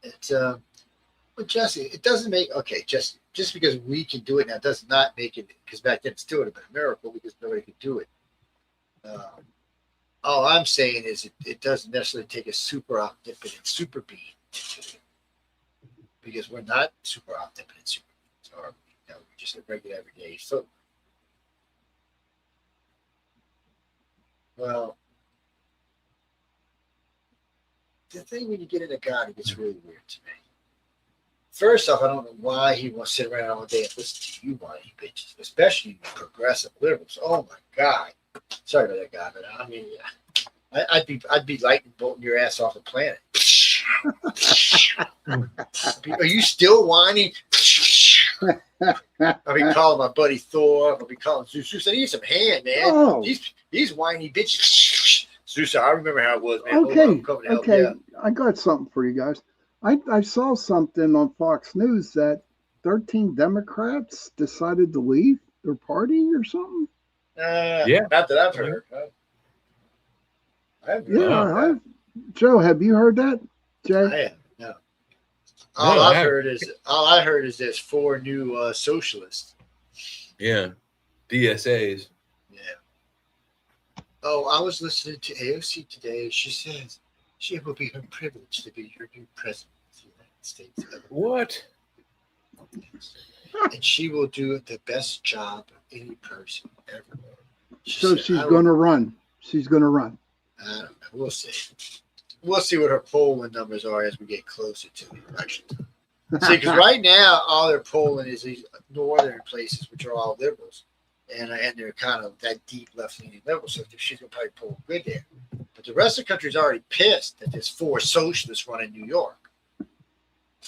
It's but Jesse, it doesn't make just because we can do it now does not make it, because back then it still would have been a miracle because nobody could do it. All I'm saying is it doesn't necessarily take a super omnipotent super being to do it, because we're not super omnipotent super beings, or we're just a regular everyday folk. Well, the thing when you get into God, it gets really weird to me. First off, I don't know why he wants to sit around all day and listen to you whiny bitches, especially you progressive liberals. Oh my God. Sorry about that guy, but I mean, I'd be lightning bolting your ass off the planet. Are you still whining? I'll be calling my buddy Thor. I'll be calling Zeus. I need some hand, man. Oh. These whiny bitches. Zeus, I remember how it was, man. Okay, I'm coming to help you okay. out. I got something for you guys. I saw something on Fox News that 13 Democrats decided to leave their party or something. Yeah. Not that I've heard. I haven't heard Yeah, that. Joe, have you heard that? Jay? I haven't. No. No, All I I haven't. heard is there's 4 new socialists. Yeah. DSAs. Yeah. Oh, I was listening to AOC today. She says she will be her privilege to be your new president of the United States. What? And she will do the best job of any person ever. So she's going to run. She's going to run. I don't know. We'll see. We'll see what her polling numbers are as we get closer to the election. See, because right now all they're polling is these northern places, which are all liberals, and they're kind of that deep left-leaning liberals. So she's going to probably poll good there. But the rest of the country is already pissed that there's 4 socialists running New York.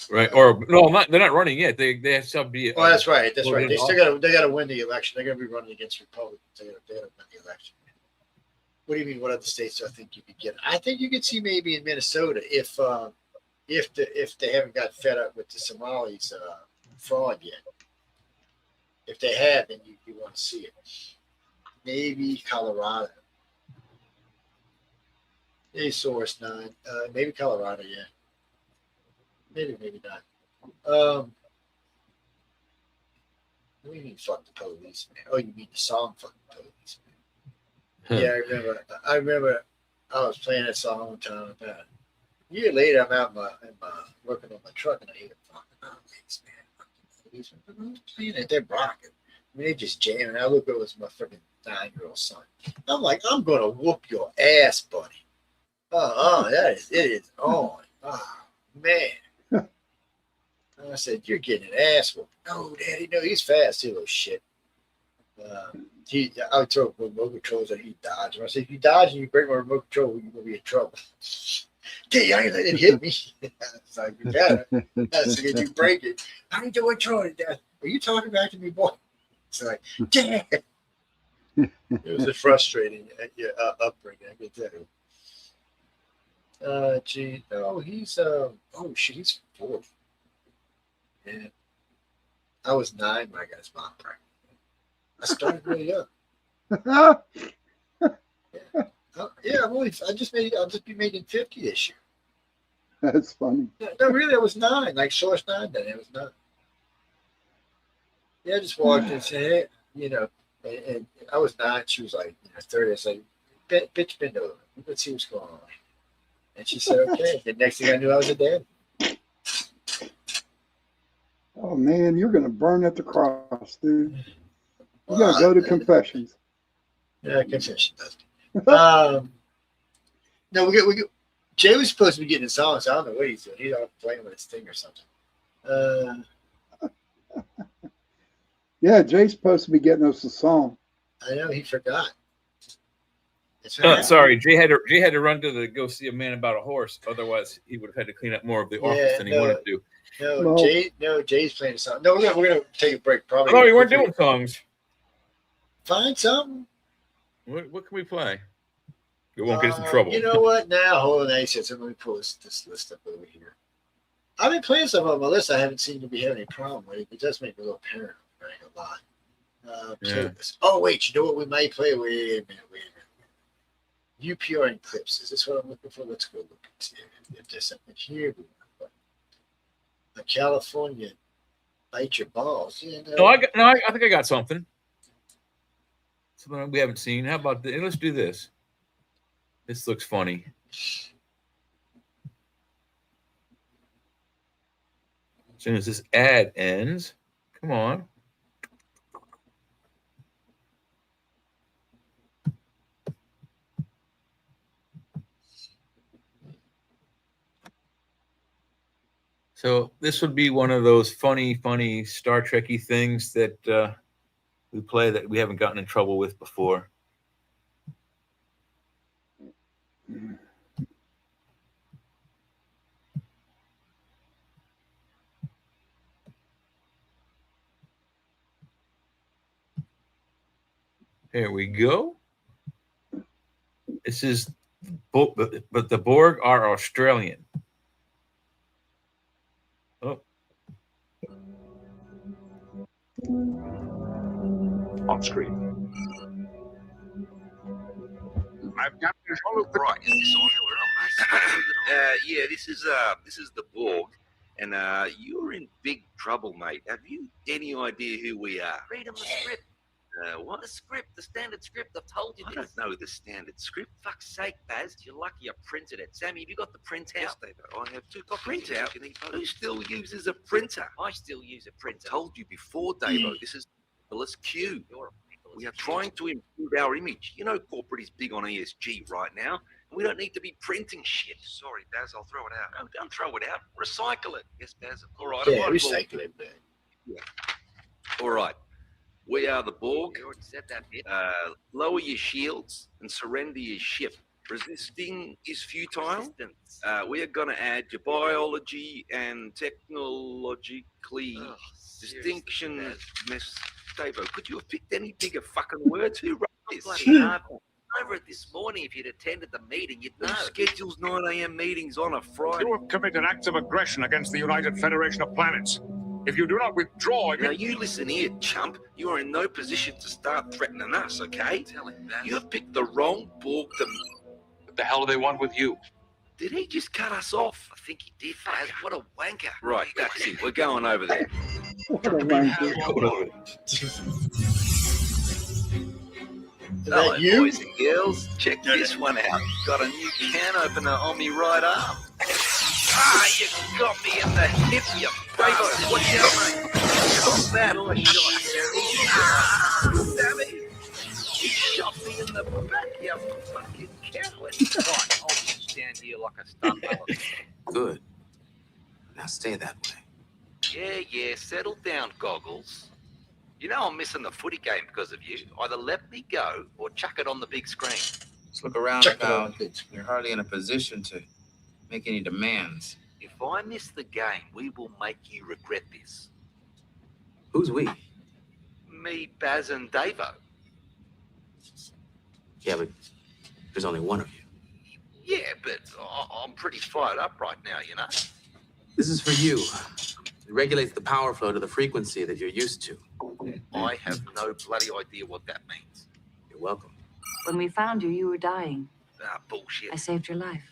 Right. Or no, they're not running yet. They have to be. Well, that's right. That's right. They still got to win the election. They're going to be running against Republicans. They got to win the election. What do you mean? What other states do I think you could get? I think you could see maybe in Minnesota if they haven't got fed up with the Somalis fraud yet. If they have, then you want to see it. Maybe Colorado. Maybe Source 9. Maybe Colorado. Yeah. Maybe not. What do you mean fuck the police, man? Oh, you mean the song fuck the police, man. Yeah, I remember I was playing that song one time about a year later. I'm out working on my truck and I hear fucking police, man. Fucking police. I'm playing it, they're rocking. I mean, they just jamming. I look over, it's my freaking 9-year-old son. I'm like, I'm gonna whoop your ass, buddy. It is on. Oh man. I said, you're getting an ass whooped. No, Daddy, no, he's fast, he little shit. I would throw remote controls and he'd dodge. And I said, if you dodge and you break my remote control, you're going to be in trouble. Hey, I ain't letting it hit me. It's like, you got it. That's if you break it. I ain't doing control. Are you talking back to me, boy? It's like, damn. It was a frustrating upbringing, I can tell you. Gee, no, he's, he's 40. Yeah. I was 9 when I got his mom pregnant. I started really young. I'll just be making 50 this year. That's funny. No, really, I was 9. Like Source 9 then. It was 9. Yeah, I just walked in and said, hey, and I was 9. She was like, 30. I said, bitch, bend over. Let's see what's going on. And she said, okay. The next thing I knew, I was a dad. Oh, man, you're going to burn at the cross, dude. You got to go to confessions. Yeah, confession does. No, we get. Jay was supposed to be getting a song, so I don't know what he's doing. He's off playing with his thing or something. Yeah, Jay's supposed to be getting us a song. I know he forgot. Sorry, Jay had to run to go see a man about a horse. Otherwise, he would have had to clean up more of the office than he wanted to. Jay's playing a song. No, we're gonna take a break. Probably. No, we weren't doing songs. Find something. What can we play? It won't get us in trouble. You know what? Now, hold on. So let me pull this list up over here. I've been playing stuff on my list. I haven't seemed to be having any problem with it. It does make me a little paranoid. I ain't gonna lie. Oh wait, you know what we might play? Wait a minute. UPR Eclipse. Is this what I'm looking for? Let's go look and see if there's something here. A California bite your balls. I think I got something. Something we haven't seen. How about this? Let's do this. This looks funny. As soon as this ad ends, come on. So this would be one of those funny Star Trekky things that we play that we haven't gotten in trouble with before. Here we go. This is, but the Borg are Australian. Oh. On screen. I've got control of the Right, is this on? We're on, mate. Yeah, this is the Borg, and you're in big trouble, mate. Have you any idea who we are? Read him the script. What? The script, the standard script. I've told you I this. don't know the standard script. Fuck's sake, Baz. You're lucky I printed it. Sammy, have you got the printout? Yes, David, I have two copies. Printout? Who still uses a printer? I still use a I printer. told you before, Davo. This is Nicholas Q. You're a We are trying to improve our image. You know, corporate is big on ESG right now, and we don't need to be printing shit. Sorry, Baz. I'll throw it out. No, don't throw it out. Recycle it. Yes, Baz. All right. Yeah, all right, recycle it, man. All right. We are the Borg. You already said that bit. Lower your shields and surrender your ship. Resisting is futile. Resistance. We are going to add your biology and technologically Ugh, distinction. seriously, Miss Davo, could you have picked any bigger fucking words? Who wrote this? Bloody hard. Over it this morning. If you'd attended the meeting, you'd know. Who schedules 9 a.m. meetings on a Friday? You have committed acts of aggression against the United Federation of Planets. If you do not withdraw, Now you listen here, chump. You are in no position to start threatening us, okay? Tell him, Baz. You have picked the wrong Borg to... what the hell do they want with you? Did he just cut us off? I think he did, Baz. What a wanker. Right, that's it. We're going over there. What a wanker. Is Hello, that you? boys and girls. Check this one out. Got a new can opener on me right arm. Ah, you got me in the hip, you Davo. Watch out, mate. Stop that. I shot Sammy. Ah, Sammy. You shot me in the back, you fucking coward. Right, I'll just stand here like a stunt double. Good. Now stay that way. Yeah, settle down, Goggles. You know I'm missing the footy game because of you. Either let me go or chuck it on the big screen. Let's look around, Check it pal. out, bitch. You're hardly in a position to make any demands. If I miss the game, we will make you regret this. Who's we? Me, Baz, and Davo. Yeah, but there's only one of you. Yeah, but I'm pretty fired up right now, you know? This is for you. It regulates the power flow to the frequency that you're used to. I have no bloody idea what that means. You're welcome. When we found you, you were dying. Ah, bullshit. I saved your life.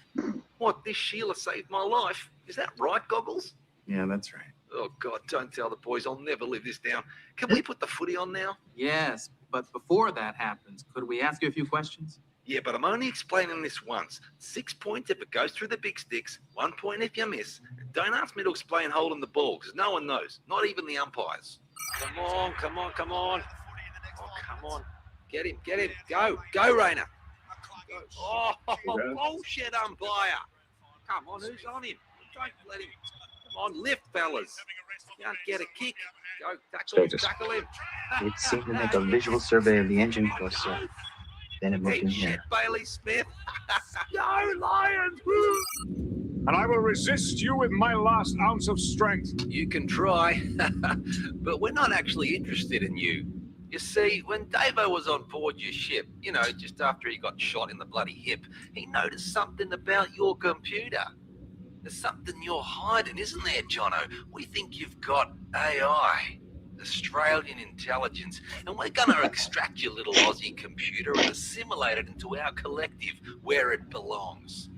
What, this Sheila saved my life? Is that right, Goggles? Yeah, that's right. Oh, God, don't tell the boys. I'll never live this down. Can we put the footy on now? Yes, but before that happens, could we ask you a few questions? Yeah, but I'm only explaining this once. 6 points if it goes through the big sticks, 1 point if you miss. Don't ask me to explain holding the ball, because no one knows, not even the umpires. Come on, come on, come on. Oh, come on. Get him, Go, Rayner. Oh, bullshit umpire. Come on, who's on him? Don't let him. Come on, lift, fellas. You can't get a kick. Go, Status. tackle him. It seemed to make a visual survey of the engine course, sir. Then it moved Hey, in shit, here. Bailey Smith. Go, Lions. Woo. And I will resist you with my last ounce of strength. You can try, but we're not actually interested in you. You see, when Davo was on board your ship, you know, just after he got shot in the bloody hip, he noticed something about your computer. There's something you're hiding, isn't there, Jono? We think you've got AI, Australian intelligence, and we're going to extract your little Aussie computer and assimilate it into our collective where it belongs.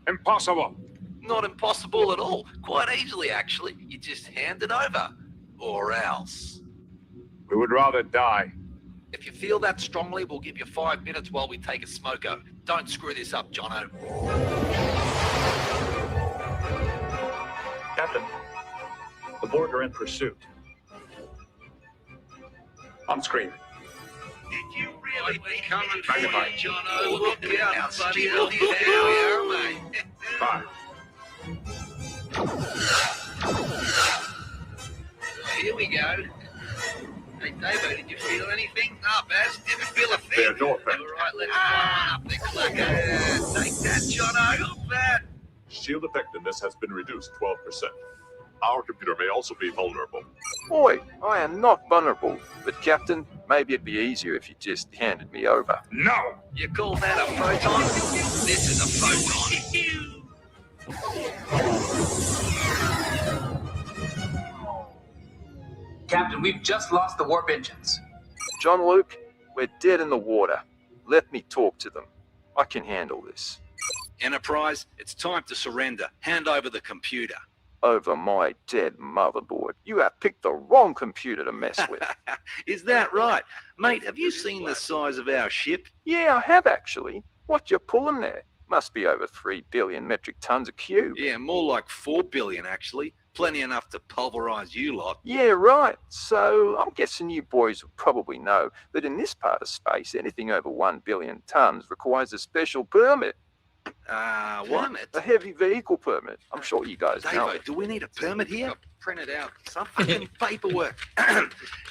Impossible. Not impossible at all. Quite easily, actually. You just hand it over. Or else. We would rather die. If you feel that strongly, we'll give you 5 minutes while we take a smoko. Don't screw this up, Jono. Captain, the Borg are in pursuit. On screen. Did you really be coming for me, Jono? Look out, buddy. Look out, mate. 5. Here we go. Hey, Davo, did you feel anything? No, Baz, didn't feel a thing. They are no effect. All right, let's fire up the clucker. Take that, Jono. Not bad. Shield effectiveness has been reduced 12%. Our computer may also be vulnerable. Boy, I am not vulnerable, but Captain, maybe it'd be easier if you just handed me over. No! You call that a photon? This is a photon. Captain, we've just lost the warp engines. John Luke, we're dead in the water. Let me talk to them. I can handle this. Enterprise, it's time to surrender. Hand over the computer. Over my dead motherboard. You have picked the wrong computer to mess with. Is that right? Mate, have you seen the size of our ship? Yeah, I have actually. What you pulling there? Must be over 3 billion metric tons of cube. Yeah, more like 4 billion, actually. Plenty enough to pulverize you lot. Yeah, right. So I'm guessing you boys would probably know that in this part of space, anything over 1 billion tons requires a special permit. What? A heavy vehicle permit. I'm sure you guys know Davo, it. do we need a permit here? Printed out some fucking paperwork.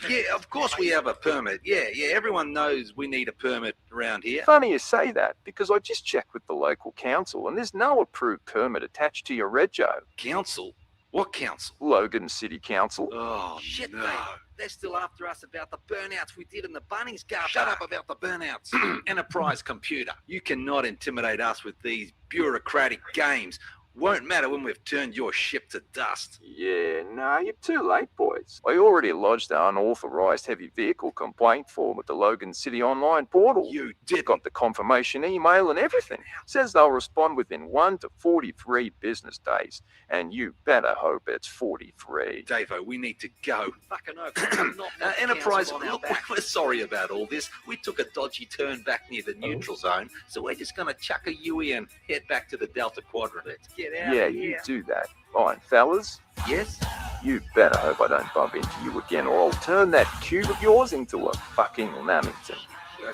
Yeah, of course we have a permit. Yeah, everyone knows we need a permit around here. Funny you say that, because I just checked with the local council and there's no approved permit attached to your rego. Council? What council? Logan City Council. Oh, Shit, no. mate. They're still after us about the burnouts we did in the Bunnings car Shut park. up about the burnouts. Enterprise computer. You cannot intimidate us with these bureaucratic games. Won't matter when we've turned your ship to dust. Yeah, no, you're too late, boys. I already lodged an unauthorized heavy vehicle complaint form at the Logan City online portal. You did. Got the confirmation email and everything. Says they'll respond within 1 to 43 business days. And you better hope it's 43. Davo, we need to go. Fucking open. Enterprise, look, we're sorry about all this. We took a dodgy turn back near the Oh. neutral zone, so we're just going to chuck a Yui and head back to the Delta Quadrant. Let's get out Yeah, of here. you do that. Fine, fellas. Yes? You better hope I don't bump into you again, or I'll turn that cube of yours into a fucking lamington.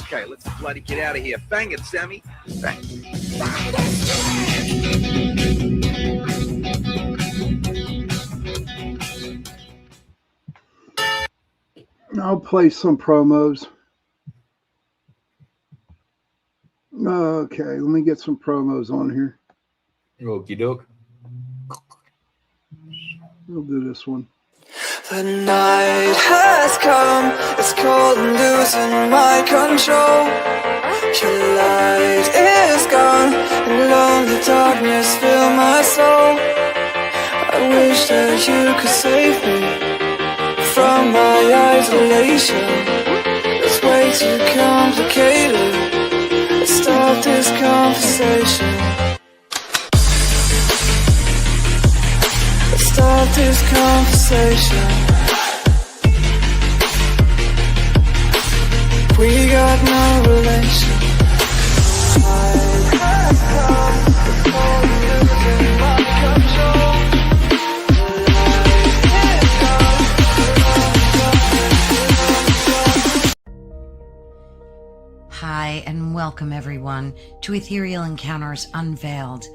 Okay, let's bloody get out of here. Bang it, Sammy. Bang. I'll play some promos. Okay, let me get some promos on here. Okie doke. We'll do this one. The night has come, it's cold and losing my control. Your light is gone, and lonely darkness fill my soul. I wish that you could save me from my isolation. It's way too complicated. Let's start this conversation. Let's start this conversation. We got no relation. Hi, and welcome everyone to Ethereal Encounters Unveiled.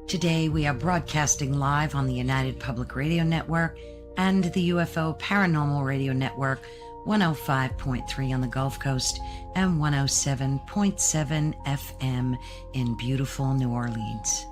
Today we are broadcasting live on the United Public Radio Network and the UFO Paranormal Radio Network, 105.3 on the Gulf Coast and 107.7 FM in beautiful New Orleans.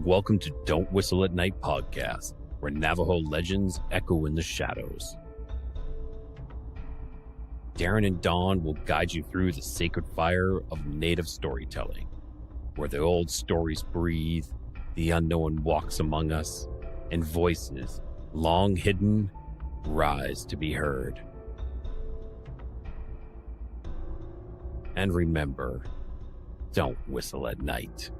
Welcome to Don't Whistle at Night podcast, where Navajo legends echo in the shadows. Darren and Dawn will guide you through the sacred fire of native storytelling, where the old stories breathe, the unknown walks among us, and voices, long hidden, rise to be heard. And remember, don't whistle at night.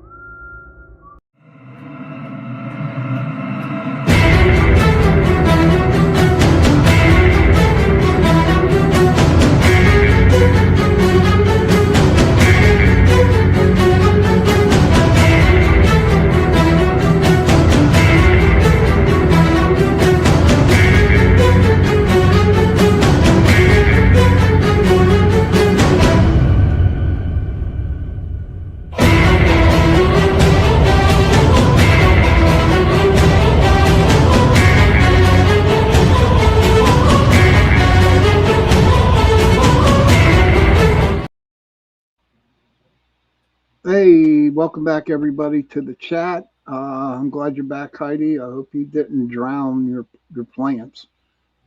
Hey, welcome back everybody to the chat. I'm glad you're back, Heidi. I hope you didn't drown your plants.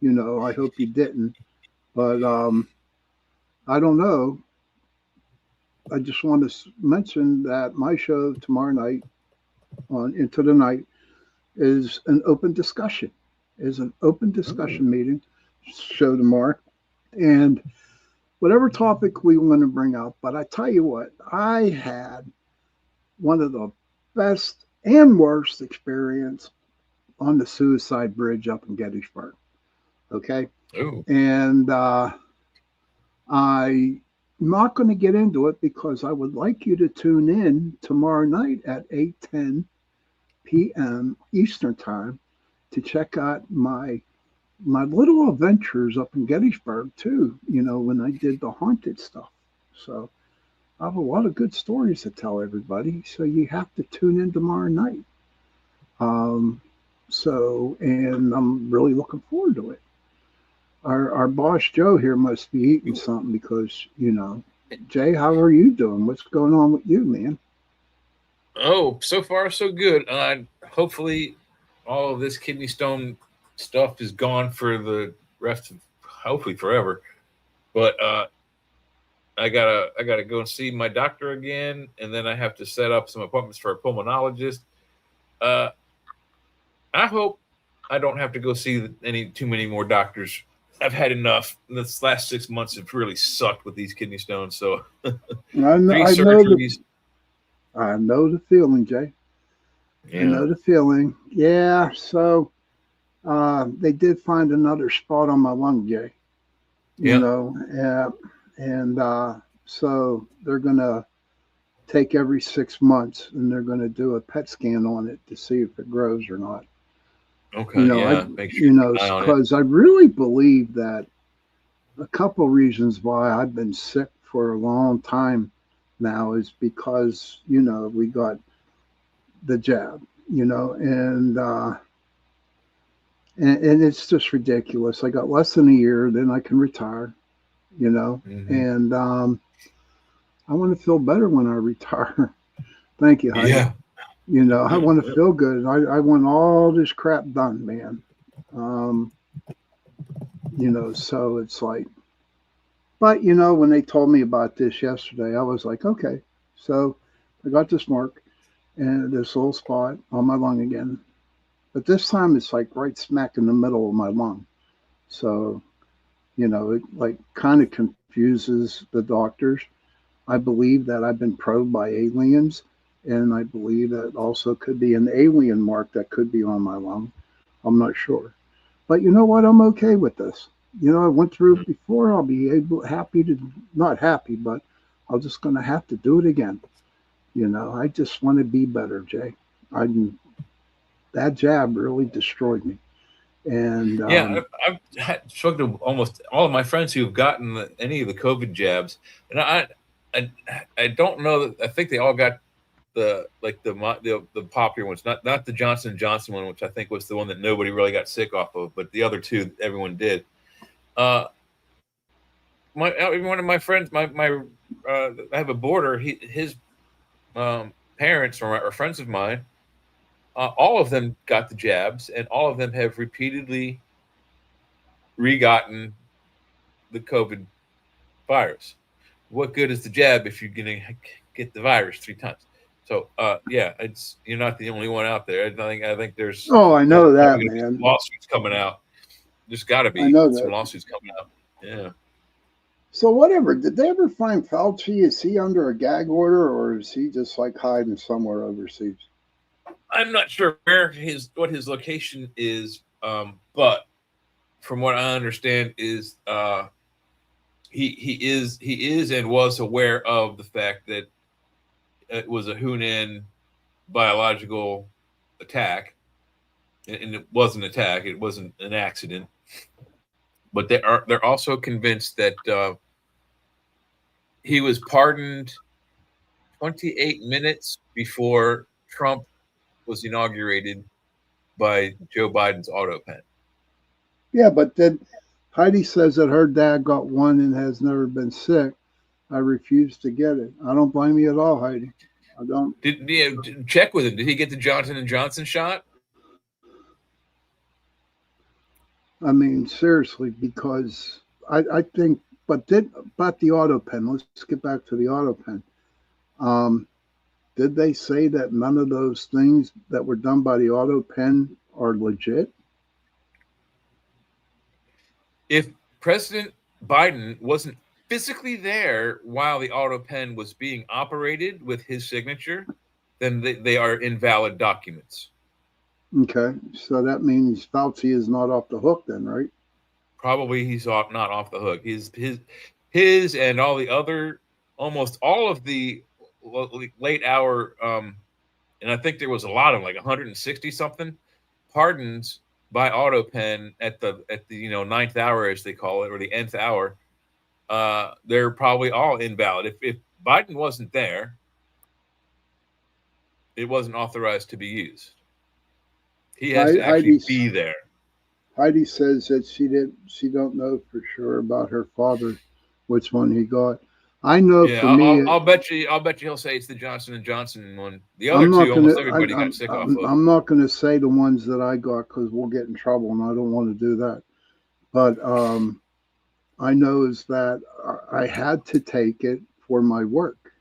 You know, I hope you didn't. But I don't know. I just want to mention that my show tomorrow night on Into the Night is an open discussion. Is an open discussion meeting show tomorrow, and whatever topic we want to bring up. But I tell you what, I had one of the best and worst experience on the suicide bridge up in Gettysburg. Okay. Ooh. And I'm not going to get into it because I would like you to tune in tomorrow night at 8:10 p.m. Eastern time to check out my little adventures up in Gettysburg too, you know, when I did the haunted stuff. So I have a lot of good stories to tell everybody. So you have to tune in tomorrow night. And I'm really looking forward to it. Our boss Joe here must be eating something because, you know, Jay, how are you doing? What's going on with you, man? Oh, so far so good. Hopefully all of this kidney stone stuff is gone for the rest of, hopefully forever. But I gotta go and see my doctor again, and then I have to set up some appointments for a pulmonologist. I hope I don't have to go see too many more doctors. I've had enough. This last 6 months have really sucked with these kidney stones. So three surgeries. I know the feeling, Jay. Yeah. I know the feeling. Yeah. So they did find another spot on my lung, Jay. You know, and so they're gonna take every 6 months and they're gonna do a PET scan on it to see if it grows or not. Okay. You know, make sure because I really believe that a couple reasons why I've been sick for a long time now is because, you know, we got the jab, you know, and it's just ridiculous. I got less than a year, then I can retire, you know, and I want to feel better when I retire. Thank you, Heidi. Yeah. You know, I want to feel good. I want all this crap done, man. You know, so it's like, but you know, when they told me about this yesterday, I was like, okay, so I got this mark and this little spot on my lung again. But this time it's like right smack in the middle of my lung. So, you know, it like kind of confuses the doctors. I believe that I've been probed by aliens, and I believe that also could be an alien mark that could be on my lung. I'm not sure. But you know what? I'm okay with this. You know, I went through it before. I'll be not happy, but I'm just going to have to do it again. You know, I just want to be better, Jay. That jab really destroyed me. And I've spoken to almost all of my friends who have gotten any of the COVID jabs, and I don't know that I think they all got the popular ones, not the Johnson & Johnson one, which I think was the one that nobody really got sick off of, but the other two everyone did. One of my friends, I have a boarder. His parents are friends of mine. all of them got the jabs, and all of them have repeatedly re-gotten the COVID virus. What good is the jab if you're going to get the virus 3 times? So, yeah, you're not the only one out there. I think there's I know that, gonna be man. some lawsuits coming out. There's got to I be know some that. lawsuits coming out. Yeah. So whatever, did they ever find Fauci? Is he under a gag order, or is he just like hiding somewhere overseas? I'm not sure what his location is, but from what I understand is he is and was aware of the fact that it was a Hunan biological attack, and it was an attack. It wasn't an accident. But they're also convinced that he was pardoned 28 minutes before Trump was inaugurated by Joe Biden's auto pen. Yeah, but then Heidi says that her dad got one and has never been sick. I refuse to get it. I don't blame you at all, Heidi. I don't. Check with him. Did he get the Johnson & Johnson shot? I mean, seriously, because I think, about the auto pen, let's get back to the auto pen. Did they say that none of those things that were done by the auto pen are legit? If President Biden wasn't physically there while the auto pen was being operated with his signature, then they are invalid documents. Okay, so that means Fauci is not off the hook then, right? Probably he's not off the hook. His and all the other, almost all of the late hour, and I think there was a lot of 160 something pardons by auto pen at the 9th hour, as they call it, or the nth hour. They're probably all invalid. If Biden wasn't there, it wasn't authorized to be used. He has to actually be there. Heidi says that she don't know for sure about her father, which one he got. I know. Yeah, for me, I'll bet you he'll say it's the Johnson & Johnson one. The other two, almost everybody got sick off of. I'm not going to say the ones that I got because we'll get in trouble, and I don't want to do that. But I know is that I had to take it for my work.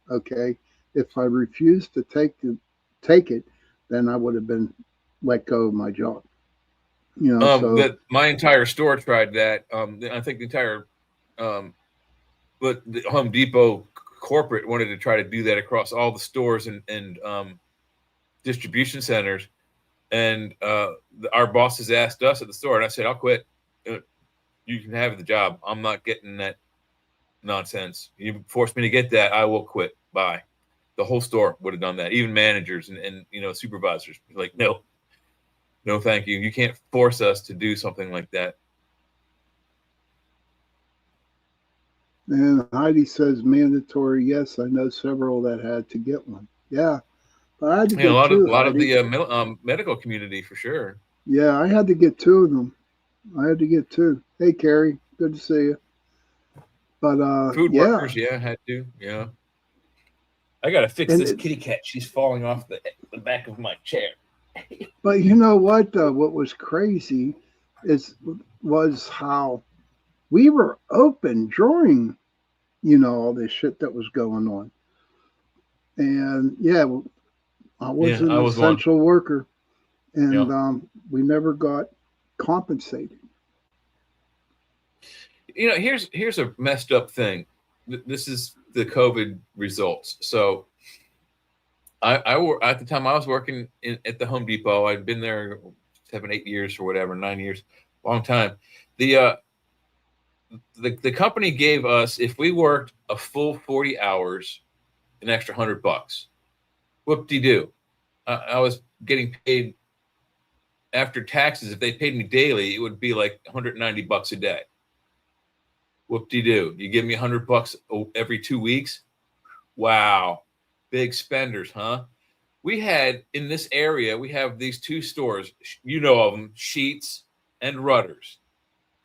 Okay, if I refused to take it, then I would have been let go of my job. That my entire store tried that. I think the entire, but the Home Depot corporate wanted to try to do that across all the stores and distribution centers. And our bosses asked us at the store, and I said, "I'll quit. You can have the job. I'm not getting that nonsense. You force me to get that, I will quit. Bye." The whole store would have done that. Even managers and supervisors, like, no, thank you. You can't force us to do something like that. And Heidi says mandatory. Yes, I know several that had to get one. Yeah, but I had to get a lot two. of the medical community for sure. Yeah, I had to get 2 of them. I had to get 2. Hey, Carrie, good to see you. But food workers, had to. Yeah, I gotta fix this kitty cat. She's falling off the back of my chair. But you know what? What was crazy was how we were open during, all this shit that was going on. And I was an essential worker, and we never got compensated. Here's a messed up thing. This is the COVID results. So I at the time I was working at the Home Depot. I'd been there 7-8 years or whatever, 9 years, long time. The company gave us, if we worked a full 40 hours, an extra $100. Whoop-de-doo. I was getting paid after taxes. If they paid me daily, it would be like $190 a day. Whoop-de-doo. You give me $100 every 2 weeks? Wow. Big spenders, huh? We had, in this area, we have these 2 stores, of them, Sheets and Rudders.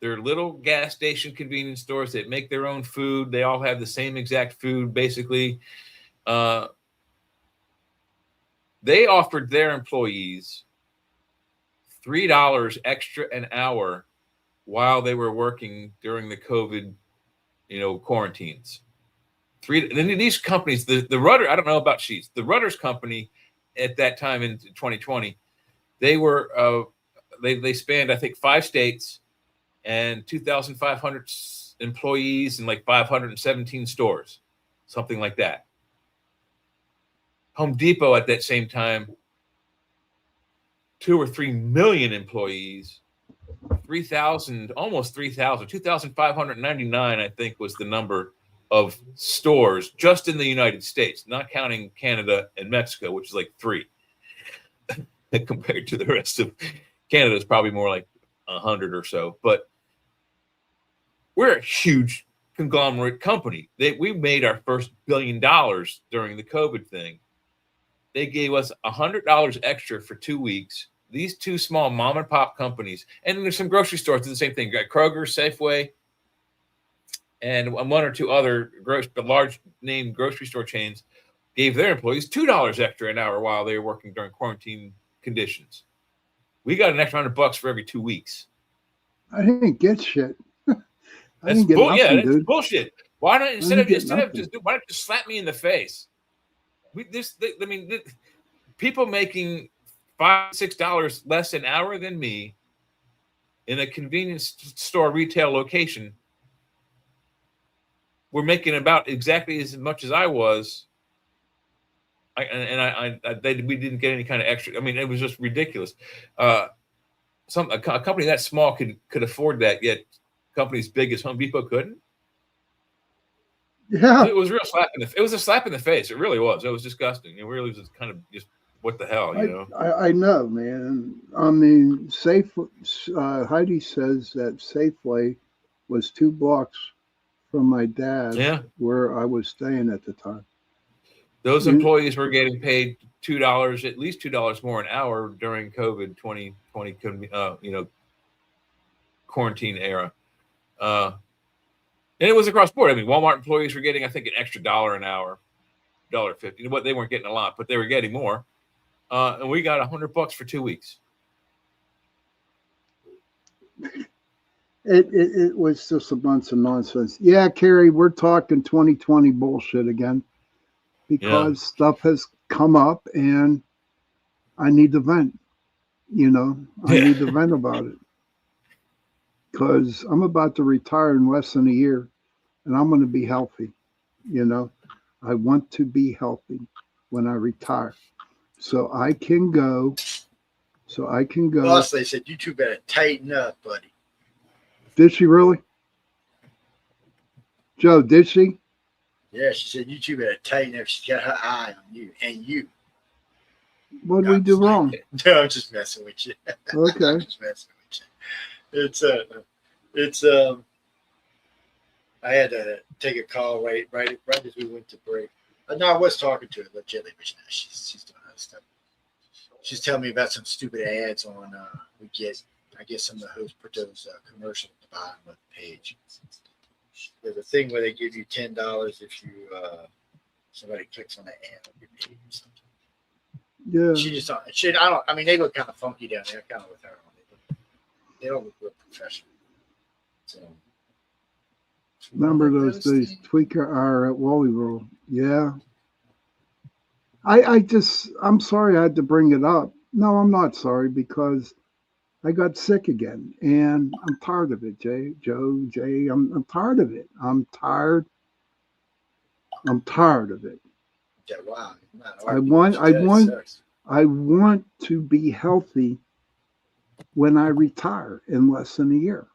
They're little gas station convenience stores that make their own food. They all have the same exact food, basically. The They offered their employees $3 extra an hour while they were working during the COVID, quarantines. Then these companies, the Rudder, I don't know about Sheets, the Rudders company at that time in 2020, they were they spanned, I think, 5 states and 2,500 employees and like 517 stores, something like that. Home Depot at that same time, 2 or 3 million employees, 3,000, almost 3,000, 2,599, I think, was the number of stores just in the United States, not counting Canada and Mexico, which is like 3 compared to the rest of Canada. Is probably more like 100 or so. But we're a huge conglomerate company. We made our first $1 billion during the COVID thing. They gave us $100 extra for 2 weeks. These 2 small mom and pop companies, and there's some grocery stores do the same thing. You got Kroger, Safeway, and 1 or 2 other large name grocery store chains gave their employees $2 extra an hour while they were working during quarantine conditions. We got an extra $100 for every 2 weeks. I didn't get shit. That's bullshit. Why not why not just slap me in the face? People making $5-6 less an hour than me in a convenience store retail location were making about exactly as much as I was. We didn't get any kind of extra. I mean, it was just ridiculous. A company that small could afford that, yet companies big as Home Depot couldn't. Yeah, it was a slap in the face. It really was. It was disgusting. It really was kind of just what the hell, I know, man. I mean, Heidi says that Safeway was 2 blocks from my dad's, where I was staying at the time. Those employees were getting paid $2, at least $2 more an hour during COVID 2020, quarantine era. And it was across board. I mean, Walmart employees were getting, I think, an extra $1 an hour, $1.50. What, they weren't getting a lot, but they were getting more. And we got $100 for 2 weeks. It was just a bunch of nonsense. Yeah, Carrie, we're talking 2020 bullshit again because stuff has come up and I need to vent. I need to vent about it because I'm about to retire in less than a year and I'm going to be healthy. I want to be healthy when I retire. So I can go. Plus, they said, you two better tighten up, buddy. Did she really? Joe, did she? Yeah, she said, you two better tighten up. She's got her eye on you and you. What did we do wrong? No, I'm just messing with you. Okay. I'm just messing with you. It's I had to take a call right as we went to break. No, I was talking to her legitimately, but she's doing other stuff. She's telling me about some stupid ads on we get. I guess some of the hosts put those commercials at the bottom of the page. There's a thing where they give you $10 if you somebody clicks on the ad, they'll get paid or something. Yeah. She just I mean, they look kind of funky down there, kind of with her on. They don't look real professional. So. Remember those days, Tweaker hour at Wally World. Yeah. I'm sorry I had to bring it up. No, I'm not sorry because I got sick again and I'm tired of it, Jay. I'm tired of it. I'm tired of it. Yeah, wow. I want to be healthy when I retire in less than a year.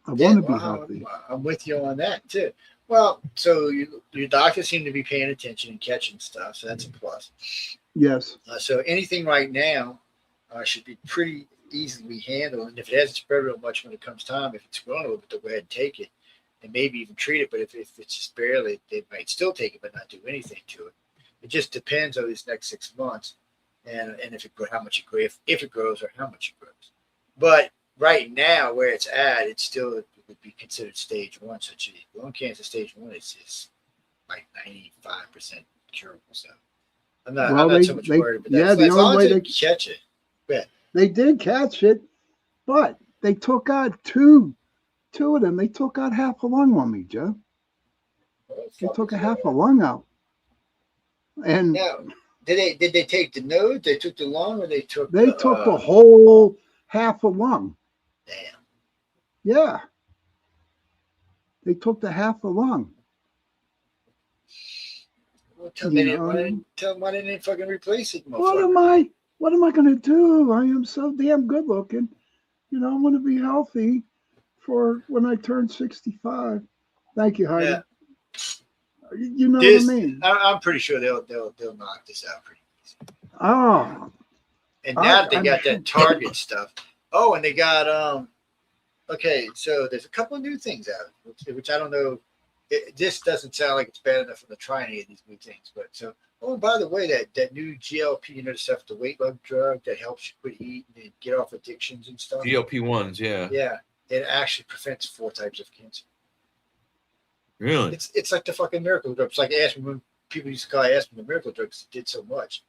I want to be healthy. I'm with you on that too. Well, so your doctors seem to be paying attention and catching stuff, so that's a plus. Yes. So anything right now should be pretty easily handled, and if it hasn't spread real much when it comes time, if it's grown a little bit, they'll go ahead and take it, and maybe even treat it. But if it's just barely, they might still take it, but not do anything to it. It just depends on these next 6 months, and if how much it grows, if it grows, or how much it grows. But right now, where it's at, it would be considered stage 1. So lung cancer stage 1 is like 95% curable. So I'm not Well, so much worried about that. yeah, the As long only as way they catch it. Yeah. they did catch it, but they took out two of them. They took out half a lung on me, Joe. They took a half a lung out. And now, did they take the nose? They took the lung, or they took the whole half a lung. Damn. Yeah. They took the half a lung. Well, tell them why didn't they fucking replace it, What am I gonna do? I am so damn good looking. You know, I'm gonna be healthy for when I turn 65. Thank you, Heidi. Yeah. You know what I mean? I'm pretty sure they'll knock this out pretty easy. Oh. And now they got that Target stuff. Oh, and they got okay, so there's a couple of new things out, which I don't know. This doesn't sound like it's bad enough for them to try any of these new things. But so, oh, and by the way, that new GLP, you know, the stuff, the weight loss drug that helps you quit eating and get off addictions and stuff. GLP-1s, yeah. Yeah, it actually prevents 4 types of cancer. Really? It's like the fucking miracle drug. It's like aspirin. When people used to call aspirin the miracle drug because it did so much.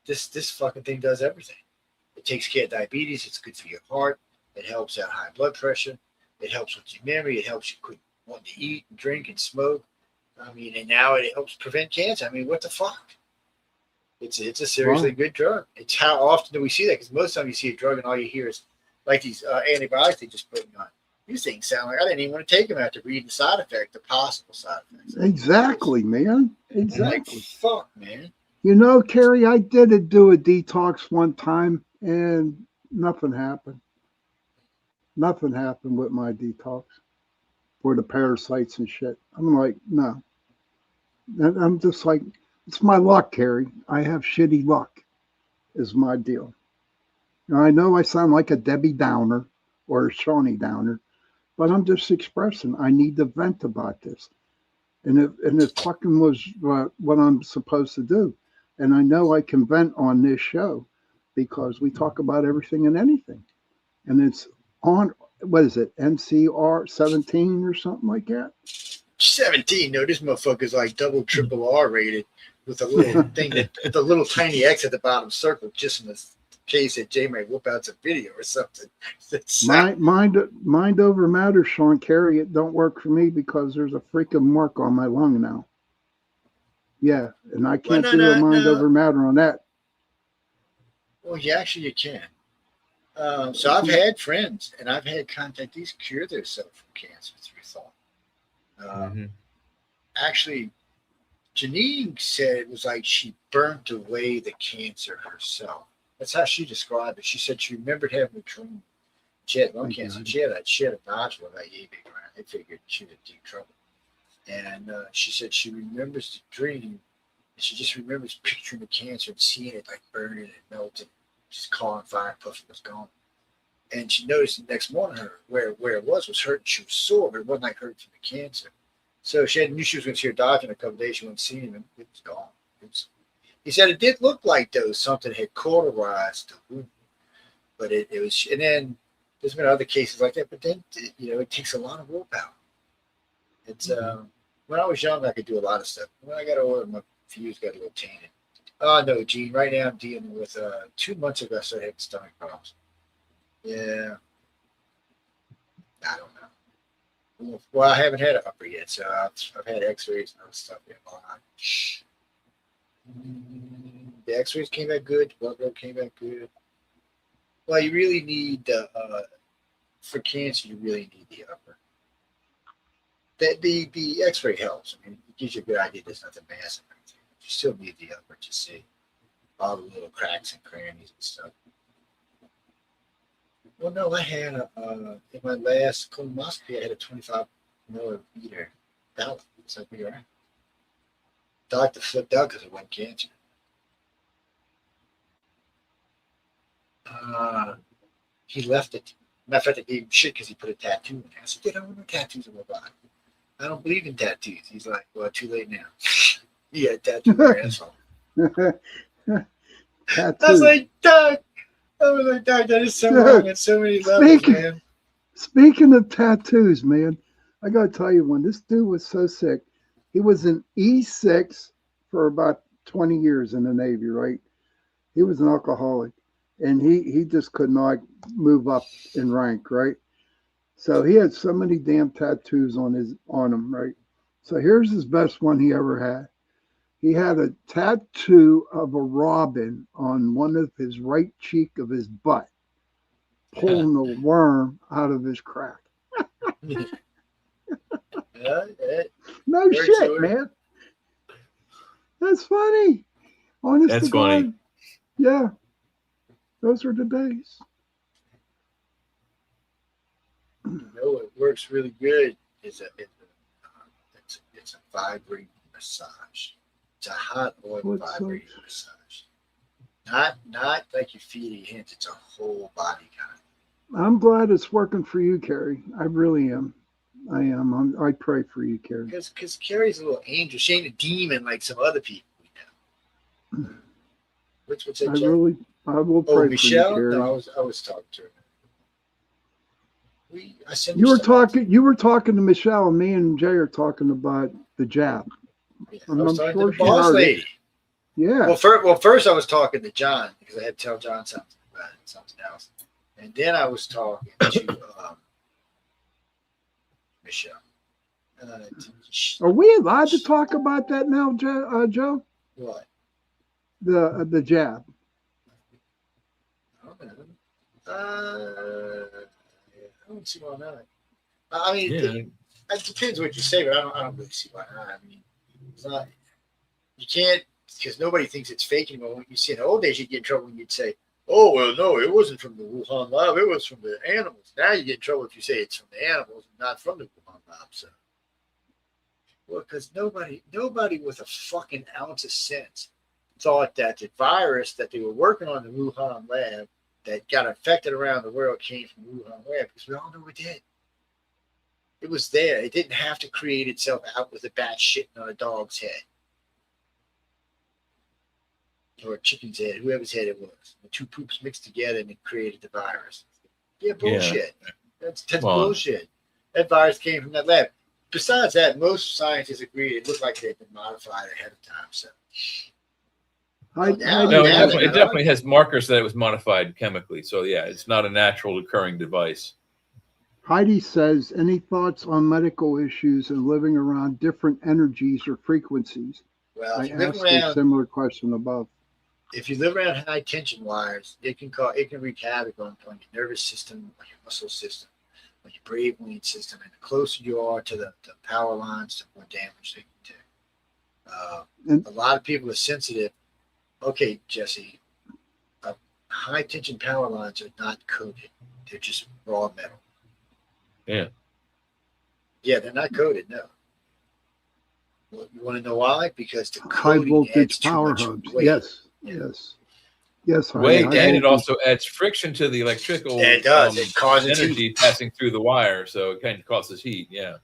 This fucking thing does everything. It takes care of diabetes. It's good for your heart. It helps out high blood pressure. It helps with your memory. It helps you quit wanting to eat and drink and smoke. I mean, and now it helps prevent cancer. I mean, what the fuck? It's a seriously good drug. It's how often do we see that? Because most of the time you see a drug and all you hear is like these antibiotics they just put on. These things sound like I didn't even want to take them after reading the side effect, the possible side effects. Exactly, man. Exactly. Like, fuck, man. You know, Carrie, I did do a detox one time and nothing happened. Nothing happened with my detox for the parasites and shit. I'm like, no. And I'm just like, it's my luck, Carrie. I have shitty luck is my deal. Now, I know I sound like a Debbie Downer or a Shawnee Downer, but I'm just expressing I need to vent about this. And it fucking was what I'm supposed to do. And I know I can vent on this show because we talk about everything and anything. And it's on, what is it, NCR 17 or something like that? 17. No, this motherfucker's like double, triple R rated with a little thing that the little tiny X at the bottom circle, just in the case that Jay may whoop out some video or something. Mind over matter, Sean Carey. It don't work for me because there's a freaking mark on my lung now. Yeah, and I can't do a mind over matter on that. Well, yeah, actually, you can. So I've had friends and I've had contactees cure themselves from cancer through thought. Actually, Janine said it was like she burnt away the cancer herself. That's how she described it. She said she remembered having a dream. She had lung cancer. She had a nodule like a big around. They figured she was in deep trouble. And she said she remembers the dream. And she just remembers picturing the cancer and seeing it like burning and melting. Just calling fire and puffing was gone. And she noticed the next morning where it was hurting. She was sore, but it wasn't like hurting from the cancer. So she knew she was going to see her doctor in a couple of days. She went to see him, and it was gone. He said it did look like though something had cauterized the wound, but it was. And then there's been other cases like that, but then it takes a lot of willpower. It's when I was young, I could do a lot of stuff. When I got older, my fuse got a little tainted. Oh no, Gene. Right now I'm dealing with 2 months ago I started having stomach problems. Yeah, I don't know. Well, I haven't had an upper yet, so I've had X-rays and other stuff going on. The X-rays came back good. The blood work came back good. Well, you really need for cancer. You really need the upper. The X-ray helps. I mean, it gives you a good idea. There's nothing massive. You still need the upper to see all the little cracks and crannies and stuff. Well, no, I had in my last colonoscopy, I had a 25 millimeter ballot. It's like, you're right. Doctor flipped out because it went cancer. He left it. Matter of fact, I gave him shit because he put a tattoo in there. I said, I don't want no tattoos on my body. I don't believe in tattoos. He's like, well, too late now. He had a tattoo on your asshole. I was like, Doug. That is so wrong at so many levels, man. Speaking of tattoos, man, I got to tell you, when this dude was so sick, he was in E6 for about 20 years in the Navy, right? He was an alcoholic, and he just could not move up in rank, right? So he had so many damn tattoos on him, right? So here's his best one he ever had. He had a tattoo of a robin on one of his right cheek of his butt, pulling a worm out of his crack. No shit, man. That's funny. Honest That's to God. funny. Yeah. Those were the days. You know what works really good is it's a vibrating massage. It's a hot oil vibrating massage. Not like your feet or your hands. It's a whole body kind. I'm glad it's working for you, Carrie. I really am. I am. I pray for you, Carrie. Because Carrie's a little angel. She ain't a demon like some other people we know. What's that? I will pray for Michelle? you, Carrie. No, I was talking to her. You were talking to Michelle, and me and Jay are talking about the jab. Yeah, I'm I was talking sure to the she boss heard it. lady. Yeah. Well, first I was talking to John because I had to tell John something about it, something else, and then I was talking to Michelle. Are we allowed to talk about that now, Joe? What? The jab. I don't see why not. I mean, it depends what you say, but I don't really see why not. I mean, it's not. You can't, because nobody thinks it's fake anymore. When you see in the old days, you'd get in trouble when you'd say, "Oh, well, no, it wasn't from the Wuhan lab. It was from the animals." Now you get in trouble if you say it's from the animals and not from the Wuhan lab. So, well, because nobody with a fucking ounce of sense thought that the virus that they were working on in the Wuhan lab that got infected around the world came from Wuhan lab, because we all know it did. It was there. It didn't have to create itself out with a bat shitting on a dog's head. Or a chicken's head, whoever's head it was. The two poops mixed together and it created the virus. Yeah, bullshit. Yeah. That's bullshit. That virus came from that lab. Besides that, most scientists agree it looked like they'd been modified ahead of time. So it definitely has markers that it was modified chemically. So yeah, it's not a natural occurring device. Heidi says, any thoughts on medical issues and living around different energies or frequencies? Well, I asked a similar question above. If you live around high tension wires, it can wreak havoc on your nervous system, on your muscle system, on your brain system. And the closer you are to the power lines, the more damage they can do. A lot of people are sensitive. Okay, Jesse, high tension power lines are not coated. They're just raw metal. Yeah. Yeah, they're not coated, no. Well, you want to know why? Because the high voltage power hubs. Yes. Weight, and it also adds friction to the electrical. Yeah, it does. It causes energy heat passing through the wire, so it kind of causes heat. Yeah.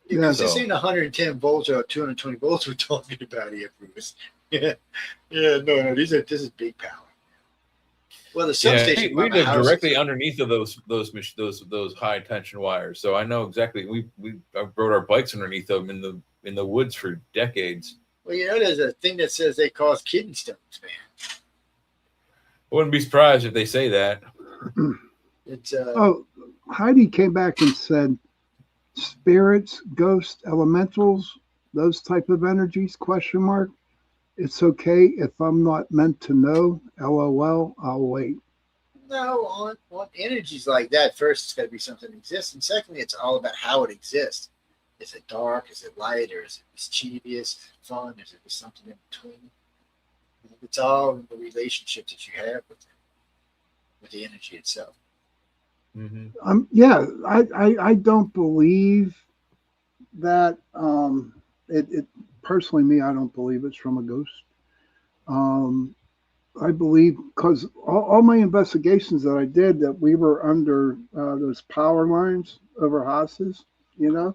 Because this ain't 110 volts or 220 volts we're talking about here, Bruce. No. This is big power. Well, the substation. We live directly underneath of those high tension wires, so I know exactly. We rode our bikes underneath them in the woods for decades. Well, there's a thing that says they cause kidney stones, man. I wouldn't be surprised if they say that. It's Heidi came back and said, spirits, ghosts, elementals, those type of energies, ? It's okay if I'm not meant to know. LOL, I'll wait. No, on energies like that, first it's got to be something that exists, and secondly, it's all about how it exists. Is it dark? Is it light? Or is it mischievous? Fun? Is it something in between? It's all in the relationship that you have with the energy itself. Mm-hmm. I don't believe that. It personally, me, I don't believe it's from a ghost. I believe because all my investigations that I did, that we were under those power lines over houses, you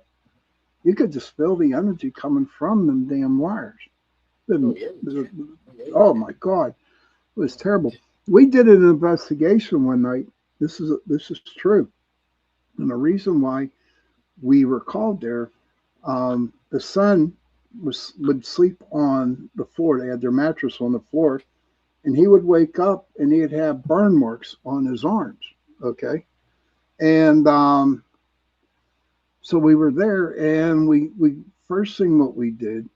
could just feel the energy coming from them damn wires. Oh my God, it was terrible. We did an investigation one night. This is true, and the reason why we were called there, the son would sleep on the floor. They had their mattress on the floor, and he would wake up and he'd have burn marks on his arms. Okay, and so we were there, and we first thing what we did,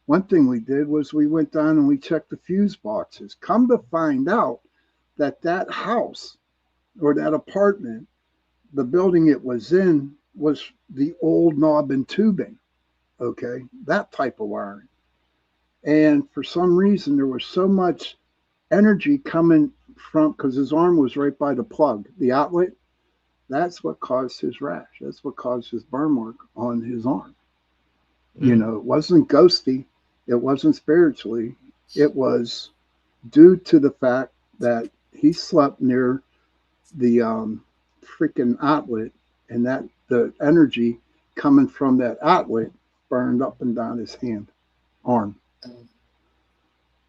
one thing we did was we went down and we checked the fuse boxes. Come to find out that that house or that apartment, the building it was in, was the old knob and tubing. Okay, that type of wiring. And for some reason, there was so much energy coming from, because his arm was right by the plug, the outlet. That's what caused his rash. That's what caused his burn mark on his arm. You know, it wasn't ghosty. It wasn't spiritually. It was due to the fact that he slept near the freaking outlet, and that the energy coming from that outlet burned up and down his arm.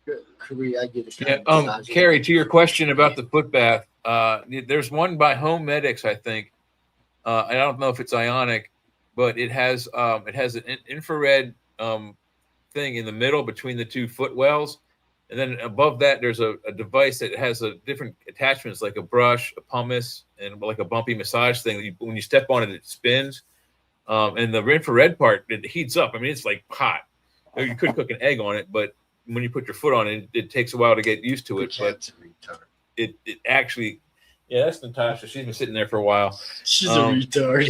I get it. Yeah. Carrie, to your question about the foot bath, there's one by Home Medics, I think. I don't know if it's ionic, but it has an infrared thing in the middle between the two foot wells, and then above that there's a device that has a different attachments like a brush, a pumice, and like a bumpy massage thing that when you step on it, it spins. And the infrared part, it heats up. I mean, it's like hot. You could cook an egg on it, but when you put your foot on it, it takes a while to get used to it. But it actually, yeah, that's Natasha. She's been sitting there for a while. She's a retard.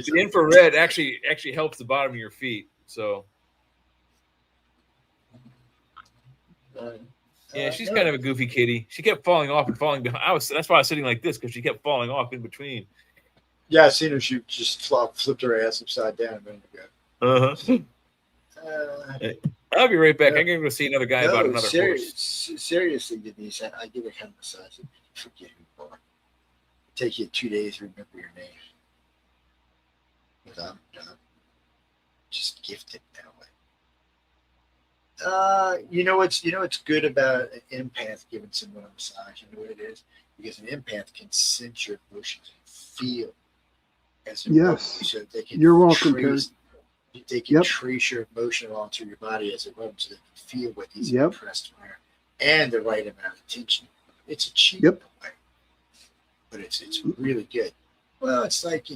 The infrared actually helps the bottom of your feet. So yeah, she's kind of a goofy kitty. She kept falling off and falling behind. That's why I was sitting like this, because she kept falling off in between. Yeah, I seen her. She just flipped her ass upside down a minute ago. I'll be right back. I'm going to go see another guy about another horse. Seriously, Denise, I give it kind of massage. Forget who you are. Take you 2 days to remember your name. Because I'm just gifted that way. You know what's good about an empath giving someone a massage? You know what it is? Because an empath can sense your emotions and feel as yes. So they can You're welcome, Terry. They can trace your emotion along through your body as it runs, so they can feel what these impressed are and the right amount of tension. It's a cheap way, but it's really good. Well, it's like,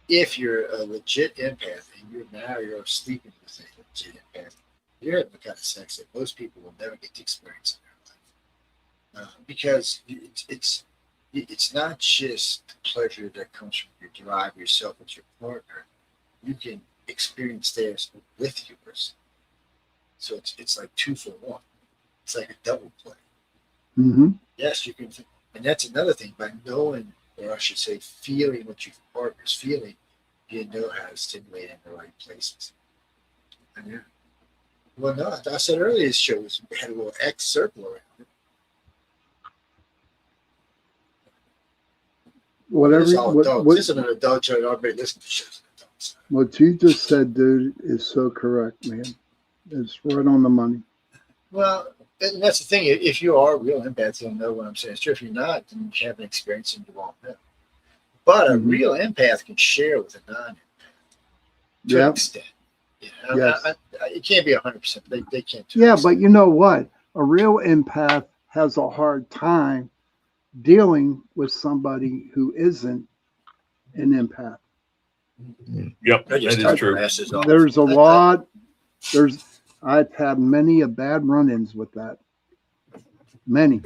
if you're a legit empath and you're sleeping with a legit empath, you're having the kind of sex that most people will never get to experience in their life, because it's not just the pleasure that comes from your drive yourself with your partner. You can experience theirs with yours. So it's like 2 for 1. It's like a double play. Mm-hmm. Yes, you can. And that's another thing. By knowing, or I should say, feeling what your partner's feeling, you know how to stimulate in the right places. And well, no, I said earlier this show had a little X circle around it. Whatever. This is an adult show. Everybody listen to shows. What you just said, dude, is so correct, man. It's right on the money. Well, and that's the thing. If you are a real empath, you'll know what I'm saying. Sure, if you're not, then you haven't experienced it, you won't know. But a real empath can share with a non-empath to an extent. Yes. It can't be 100%. They can't. Yeah, but you know what? A real empath has a hard time dealing with somebody who isn't an empath. Yep, that is true. There's a lot. I've had many bad run-ins with that. Many.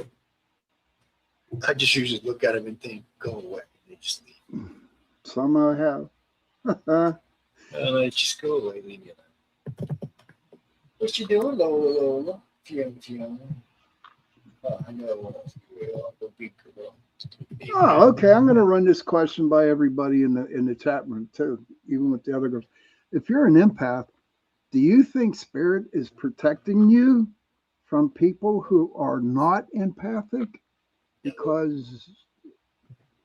I just usually look at them and think, "Go away." They just leave. Some I have. Just go away. Leave me alone. What you doing, Lola? Fiona. I know. Oh, okay. I'm going to run this question by everybody in the chat room too, even with the other girls. If you're an empath, do you think spirit is protecting you from people who are not empathic? Because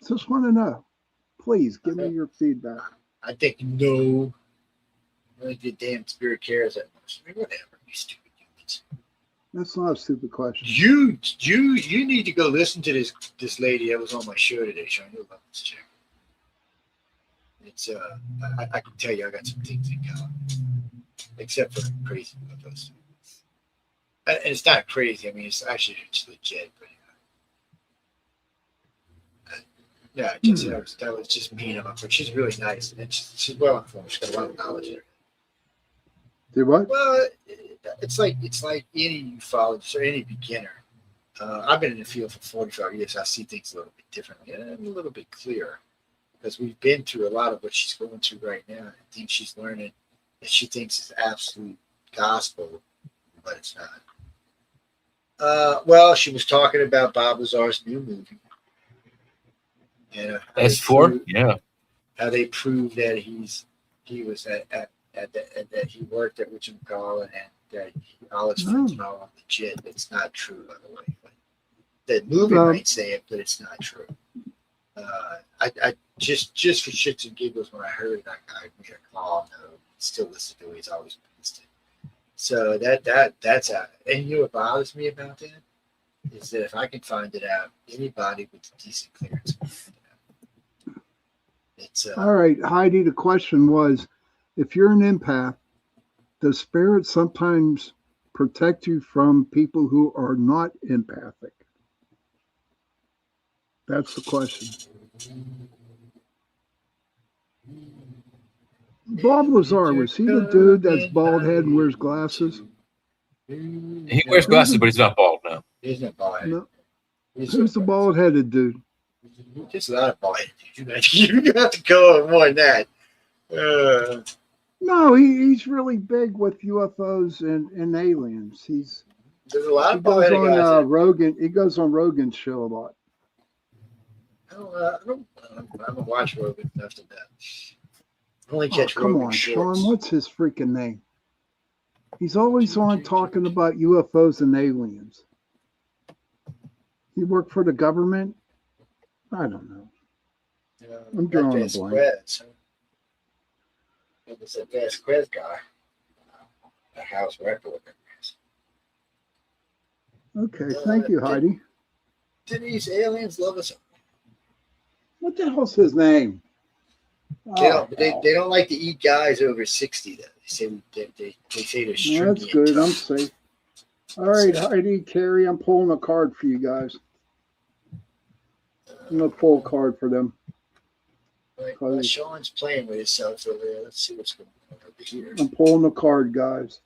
just want to know. Please give me your feedback. I think no. I think the damn spirit cares that much. I mean, whatever, you stupid humans. That's not a stupid question. You need to go listen to this lady that was on my show today, Sean. You'll love this chick. It's I can tell you I got some things in common. except for crazy UFOs. And it's not crazy. I mean, it's actually just legit. But yeah, just that was just being up. But she's really nice, and she's well informed. She's got a lot of knowledge in her. Did what? Well, it's like any ufologist or any beginner. I've been in the field for 45 years. I see things a little bit differently and a little bit clearer because we've been through a lot of what she's going through right now. I think she's learning that she thinks is absolute gospel, but it's not. Well, she was talking about Bob Lazar's new movie. S4, yeah. How they proved that he was that he worked at Richard McCall and that all his friends are all legit. It's not true, by the way. The movie might say it, but it's not true. I just for shits and giggles when I heard it, I made a call. No, still listen to it. He's always listening. So that's out. And you know what bothers me about that is that if I can find it out, anybody with a decent clearance can find it out. It's all right, Heidi. The question was, if you're an empath, does spirit sometimes protect you from people who are not empathic? That's the question. Bob Lazar, was he the dude that's bald head and wears glasses? He wears glasses, but he's not bald now. He's not bald. No. Who's the bald headed dude? Just a lot of bald headed dudes. You have to go more than that. No, he's really big with UFOs and aliens. There's a lot of he goes bald-headed guys. on Rogan. He goes on Rogan's show a lot. I don't watch Rogan enough to that. I only catch come Rogan on, shorts. Sean. What's his freaking name? He's always on talking about UFOs and aliens. He worked for the government? I don't know. I'm drawing a blank. It was a Vasquez guy. A house record. Okay, thank you, Heidi. Did these aliens love us? What the hell's his name? They don't like to eat guys over 60. Though they say they're stringy. That's good. I'm safe. All right, Heidi, Carrie, I'm pulling a card for you guys. I'm gonna pull a card for them. Well, Sean's playing with himself over there. Let's see what's going on over here. I'm pulling a card, guys,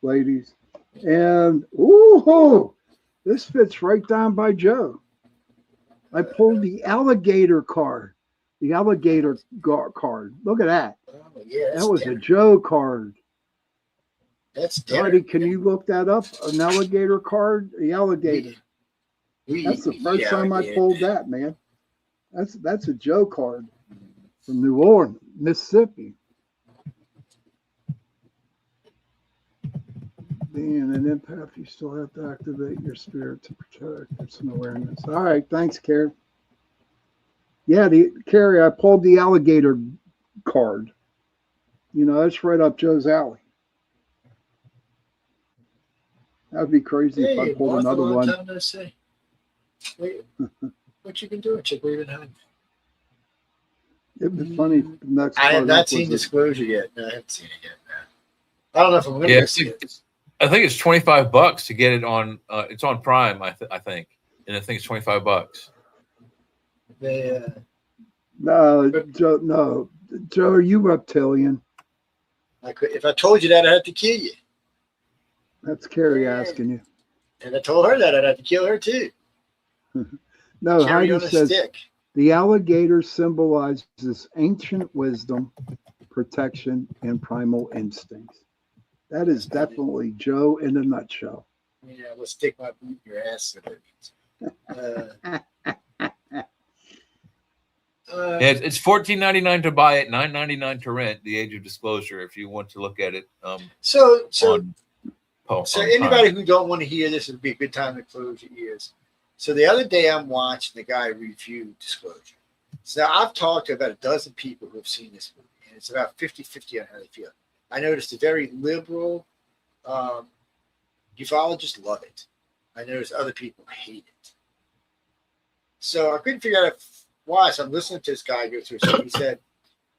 ladies, and ooh, this fits right down by Joe. I pulled the alligator card. The alligator card. Look at that. Oh, yeah, that was a Joe card. That's Marty, can you look that up? An alligator card? The alligator. That's the first time I pulled that, man. That's a Joe card from New Orleans, Mississippi. Being an empath, you still have to activate your spirit to protect. It's an awareness. All right, thanks, Carrie. Yeah, Carrie, I pulled the alligator card. You know, that's right up Joe's alley. That'd be crazy if I pulled another one. Wait, what you been doing, chick? Where you been hiding? It'd be funny if the next I have not seen Disclosure yet. No, I haven't seen it yet. No. I don't know if I'm going to see it. I think it's $25 to get it on. It's on Prime, I think, and I think it's $25. No, Joe. No, Joe, are you reptilian? If I told you that, I'd have to kill you. That's Carrie asking you. And I told her that I'd have to kill her too. No, Heidi says the alligator symbolizes ancient wisdom, protection, and primal instincts. That is definitely Joe in a nutshell. Yeah, let's stick my boot in your ass. It's $14.99 to buy it, $9.99 to rent. The Age of Disclosure, if you want to look at it. So anybody who don't want to hear this, would be a good time to close your ears. So the other day, I'm watching the guy review Disclosure. So now I've talked to about a dozen people who have seen this movie, and it's about 50-50 on how they feel. I noticed a very liberal ufologists love it. I noticed other people hate it. So I couldn't figure out why. So I'm listening to this guy go through. So he said,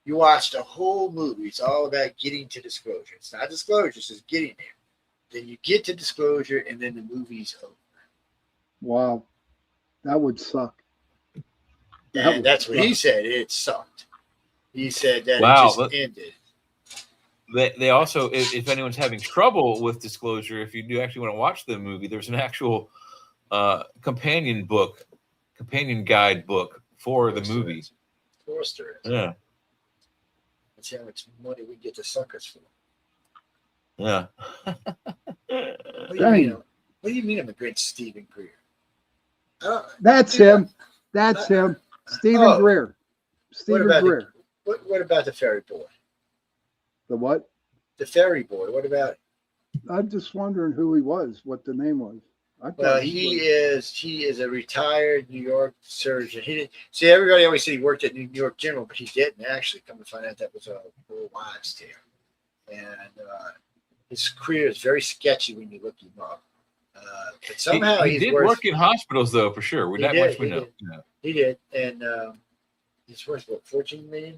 You watch the whole movie. It's all about getting to disclosure. It's not disclosure, it's just getting there. Then you get to disclosure, and then the movie's over. Wow, that would suck. And that's what he said. It sucked. He said that Wow, it just ended. They also, if anyone's having trouble with disclosure, if you do actually want to watch the movie, there's an actual companion guide book for the movie. Of course there is. Yeah. Let's see how much money we get the suckers for. Yeah. What do you mean I'm a great Stephen Greer? That's him. That's him. Stephen Greer. Stephen Greer. What about the Ferry Boy? The what? The Ferry Boy. What about it? I'm just wondering who he was, what the name was. Well, he is a retired New York surgeon. He didn't see, everybody always said he worked at New York General, but he didn't actually. Come to find out, that was a whole wives' tale. And his career is very sketchy when you look him up. But somehow he did work in hospitals, though, for sure. With that much we know. He did, and he's worth what, $14 million?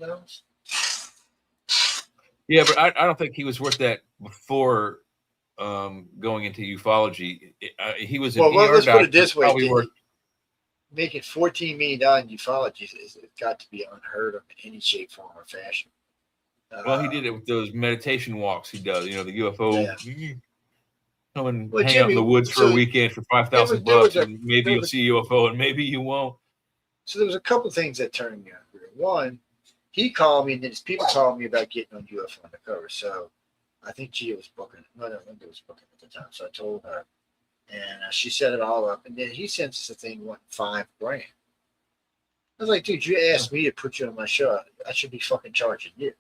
Yeah, but I don't think he was worth that before going into ufology. He was an ER let's doctor. put it this way: making $14 million in ufology has got to be unheard of in any shape, form, or fashion. Well, he did it with those meditation walks he does. You know, the UFO. Come and hang out in the woods for a weekend for $5,000, and maybe you'll see a UFO, and maybe you won't. So there was a couple of things that turned me on. One, he called me, and then his people called me about getting on UFO Undercover. So I think Gia was booking. No, Linda was booking at the time. So I told her, and she set it all up. And then he sends us a thing wanting $5,000. I was like, dude, you asked me to put you on my show. I should be fucking charging you.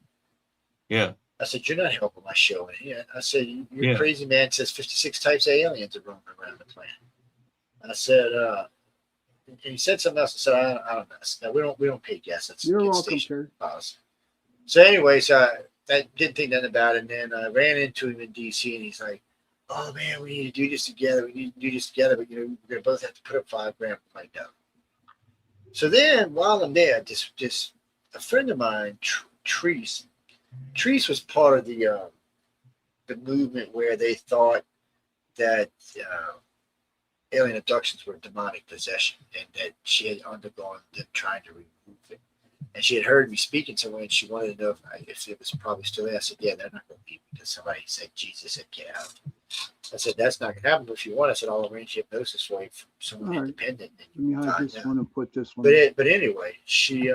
Yeah. I said, you're not helping my show. And I said, you're crazy man says 56 types of aliens are roaming around the planet. I said, and he said something else. I said, I don't know. No, we don't pay guests. That's You're welcome, sir. So anyways, I didn't think nothing about it. And then I ran into him in DC, and he's like, oh man, we need to do this together. We need to do this together. But we're gonna both have to put up $5,000 for my dough. So then while I'm there, just a friend of mine, Treese was part of the movement where they thought that alien abductions were demonic possession, and that she had undergone them trying to remove it. And she had heard me speaking somewhere, and she wanted to know if it was probably still there. I said, yeah, they're not going to be, because somebody said Jesus said get out. I said, that's not going to happen. But if you want, I said, I'll arrange hypnosis for you from someone independent. And I just want to put this one. But anyway, she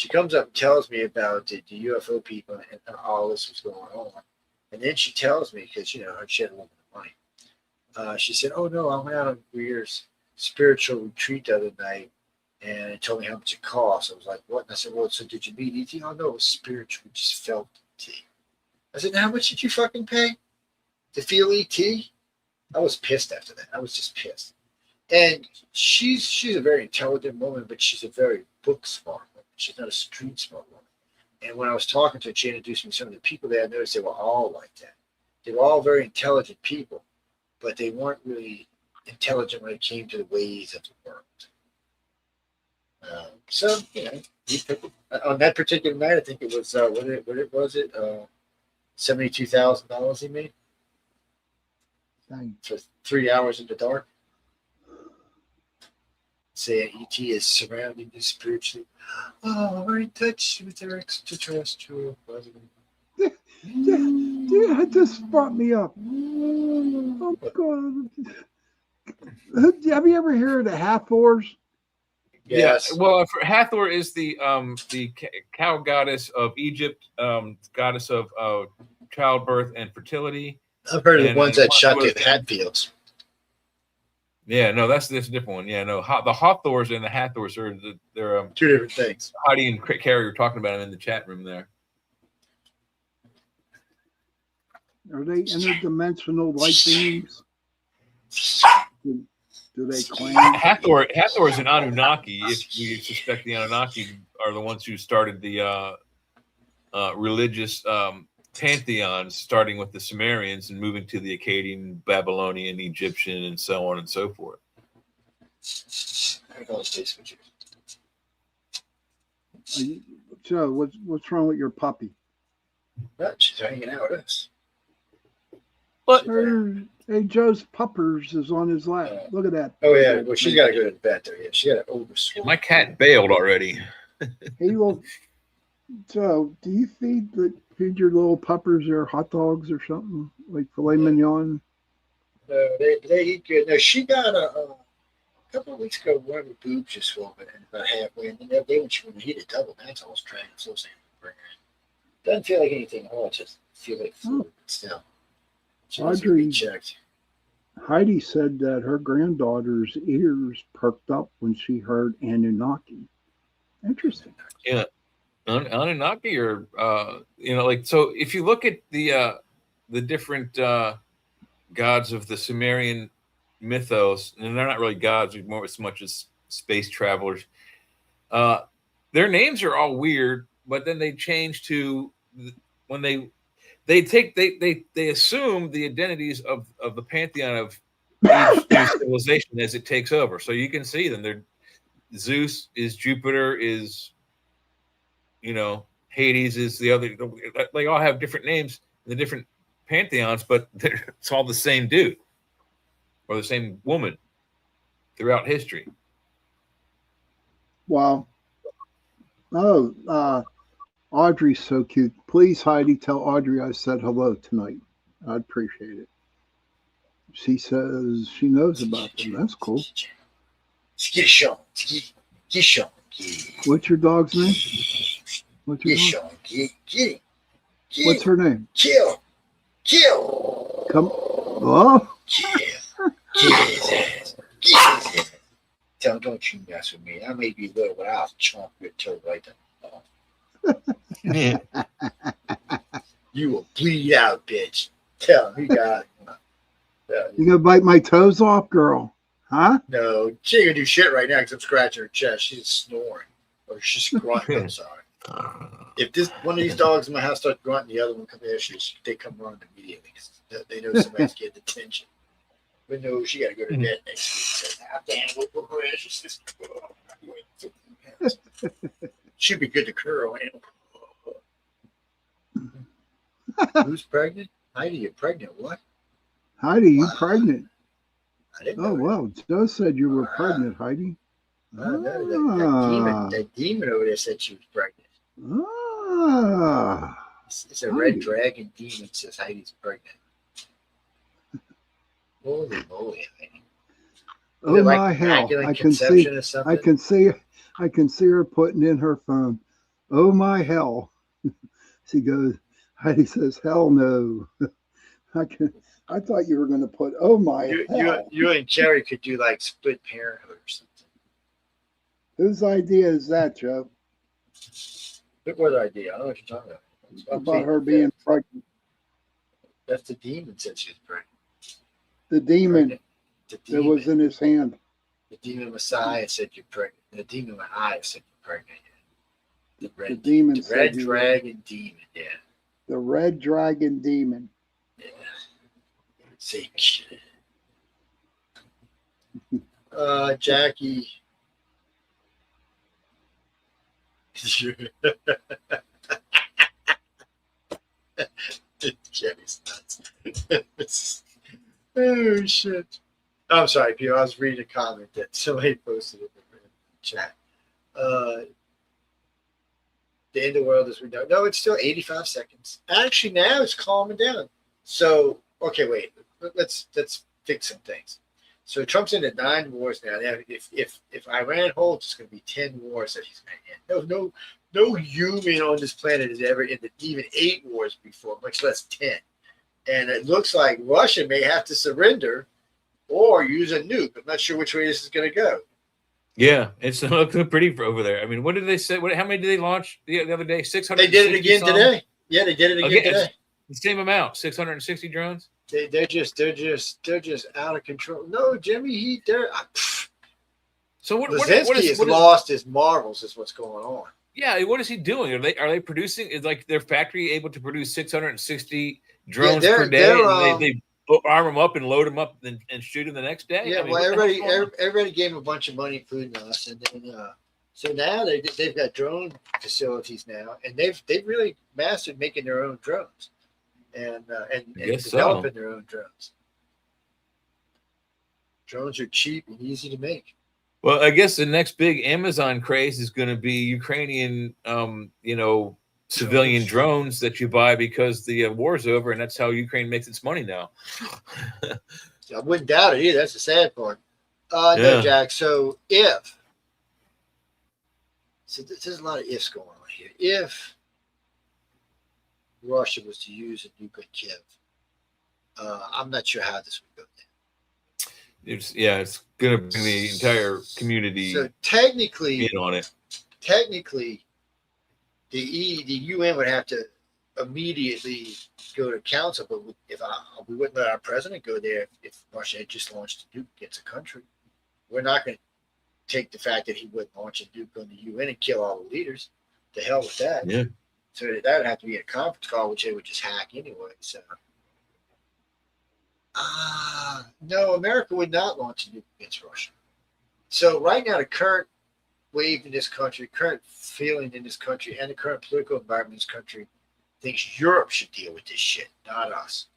comes up and tells me about the UFO people and all this was going on. And then she tells me, because, she had a little bit of money. She said, oh, no, I went out on Greer's spiritual retreat the other night, and it told me how much it cost. I was like, what? And I said, well, so did you meet E.T.? Oh, no, it was spiritual. We just felt E.T. I said, how much did you fucking pay to feel E.T.? I was pissed after that. I was just pissed. And she's a very intelligent woman, but she's a very book smart woman. She's not a street smart woman. And when I was talking to her, she introduced me to some of the people there. I noticed they were all like that. They were all very intelligent people, but they weren't really intelligent when it came to the ways of the world. So, on that particular night, I think it was, what was it? $72,000 he made for 3 hours in the dark. Saying E.T. is surrounding you spiritually. Oh, we're in touch with our extraterrestrial president. Dude, that just brought me up. Oh my God. Have you ever heard of the Hathors? Yes. Yeah, well, Hathor is the cow goddess of Egypt, goddess of childbirth and fertility. I've heard of the ones that shot the Hatfields. Yeah, no, that's a different one. Yeah, no, the Hathors and the Hathors are they're two different things. Heidi and Carrie were talking about them in the chat room there. Are they interdimensional light beings? Do they claim? Hathor is an Anunnaki. If we suspect the Anunnaki are the ones who started the religious pantheons, starting with the Sumerians and moving to the Akkadian, Babylonian, Egyptian, and so on and so forth. Joe, what's wrong with your puppy? She's hanging out with us. Hey, Joe's puppers is on his lap. Look at that. Oh yeah, well she's got to go to bed though. Yeah, she got an overswim. My cat bailed already. Hey, well, Joe, do you feed your little puppers their hot dogs or something like filet mignon? No, they eat good. No, she got a couple of weeks ago. One of her boobs just swelled and about halfway, and then the other day when she went to eat it double, that's almost dragging. So saying, doesn't feel like anything hard. Just feel like food, but still. Audrey checked. Heidi said that her granddaughter's ears perked up when she heard Anunnaki. Interesting. Yeah, Anunnaki, or like, so if you look at the different gods of the Sumerian mythos, and they're not really gods, more as much as space travelers. Their names are all weird, but then they change to when they assume the identities of the pantheon of each new civilization as it takes over. So you can see them. They're Zeus is Jupiter, is Hades is the other. They all have different names in the different pantheons, but it's all the same dude or the same woman throughout history. Wow. Oh, Audrey's so cute. Please, Heidi, tell Audrey I said hello tonight. I'd appreciate it. She says she knows about them. That's cool. What's your dog's name? What's her name? Kill. Come. Oh. Tell him, don't you mess with me. I may be little, but I'll chomp your toe right down. You will bleed out, bitch. Tell him he got it. You gonna bite my toes off, girl? Huh? No, she ain't gonna do shit right now because I'm scratching her chest. She's snoring. Or she's grunting. I'm sorry. If this one of these dogs in my house starts grunting, the other one comes here, they come running immediately because they know somebody's getting attention. But no, she got to go to bed next week. Damn, what precious. She'd be good to curl. Who's pregnant? Heidi, you're pregnant. What? Heidi, you pregnant? I didn't know. Well, Joe said you were pregnant, Heidi. No, that demon over there said she was pregnant. It's a red dragon demon says Heidi's pregnant. Holy moly, Heidi. Oh my hell! I can see her putting in her phone. Oh my hell! She goes. Heidi says, "Hell no." I thought you were going to put. Oh my hell! You and Jerry could do like split parenthood or something. Whose idea is that, Joe? What idea? I don't know what you're talking about. About her being pregnant. That's the demon said she was pregnant. The demon that was in his hand. The demon Messiah said you're pregnant. The demon Messiah said you're pregnant. The red dragon demon, yeah. The red dragon demon. Yeah. Jackie. Jenny's nuts. Oh shit! I'm sorry, Peter. I was reading a comment that somebody posted in the chat. The end of the world as we know. No, it's still 85 seconds. Actually, now it's calming down. So, okay, wait. Let's fix some things. So Trump's into 9 wars now. If Iran holds, it's going to be 10 wars that he's going to end. No human on this planet has ever ended even 8 wars before, much less 10. And it looks like Russia may have to surrender or use a nuke. I'm not sure which way this is going to go. Yeah, it's looking pretty over there. I mean, what did they say? How many did they launch the other day? 600. They did it again today. Yeah, they did it again today. The same amount, 660 drones. They're just out of control. No, Jimmy, So what has lost his marbles is what's going on. Yeah, what is he doing? Are they producing? Is like their factory able to produce 660 drones per day? They arm them up and load them up and shoot them the next day. Yeah, everybody gave him a bunch of money, including us, and then So now they've got drone facilities now, and they've really mastered making their own drones and guess developing their own drones. Drones are cheap and easy to make. Well, I guess the next big Amazon craze is going to be Ukrainian, civilian drones that you buy because the war's over, and that's how Ukraine makes its money now. I wouldn't doubt it either. That's the sad part. Yeah. No, Jack. So there's a lot of ifs going on here. If Russia was to use a nuke at Kiev, I'm not sure how this would go down. It's going to bring the entire community. So technically, in on it. Technically, the UN would have to immediately go to council, but we wouldn't let our president go there if Russia had just launched a nuke against a country. We're not going to take the fact that he wouldn't launch a nuke on the UN and kill all the leaders. To hell with that. Yeah. So that would have to be a conference call, which they would just hack anyway. So, no, America would not launch a nuke against Russia. So right now, the current wave in this country, current feeling in this country, and the current political environment in this country thinks Europe should deal with this shit, not us.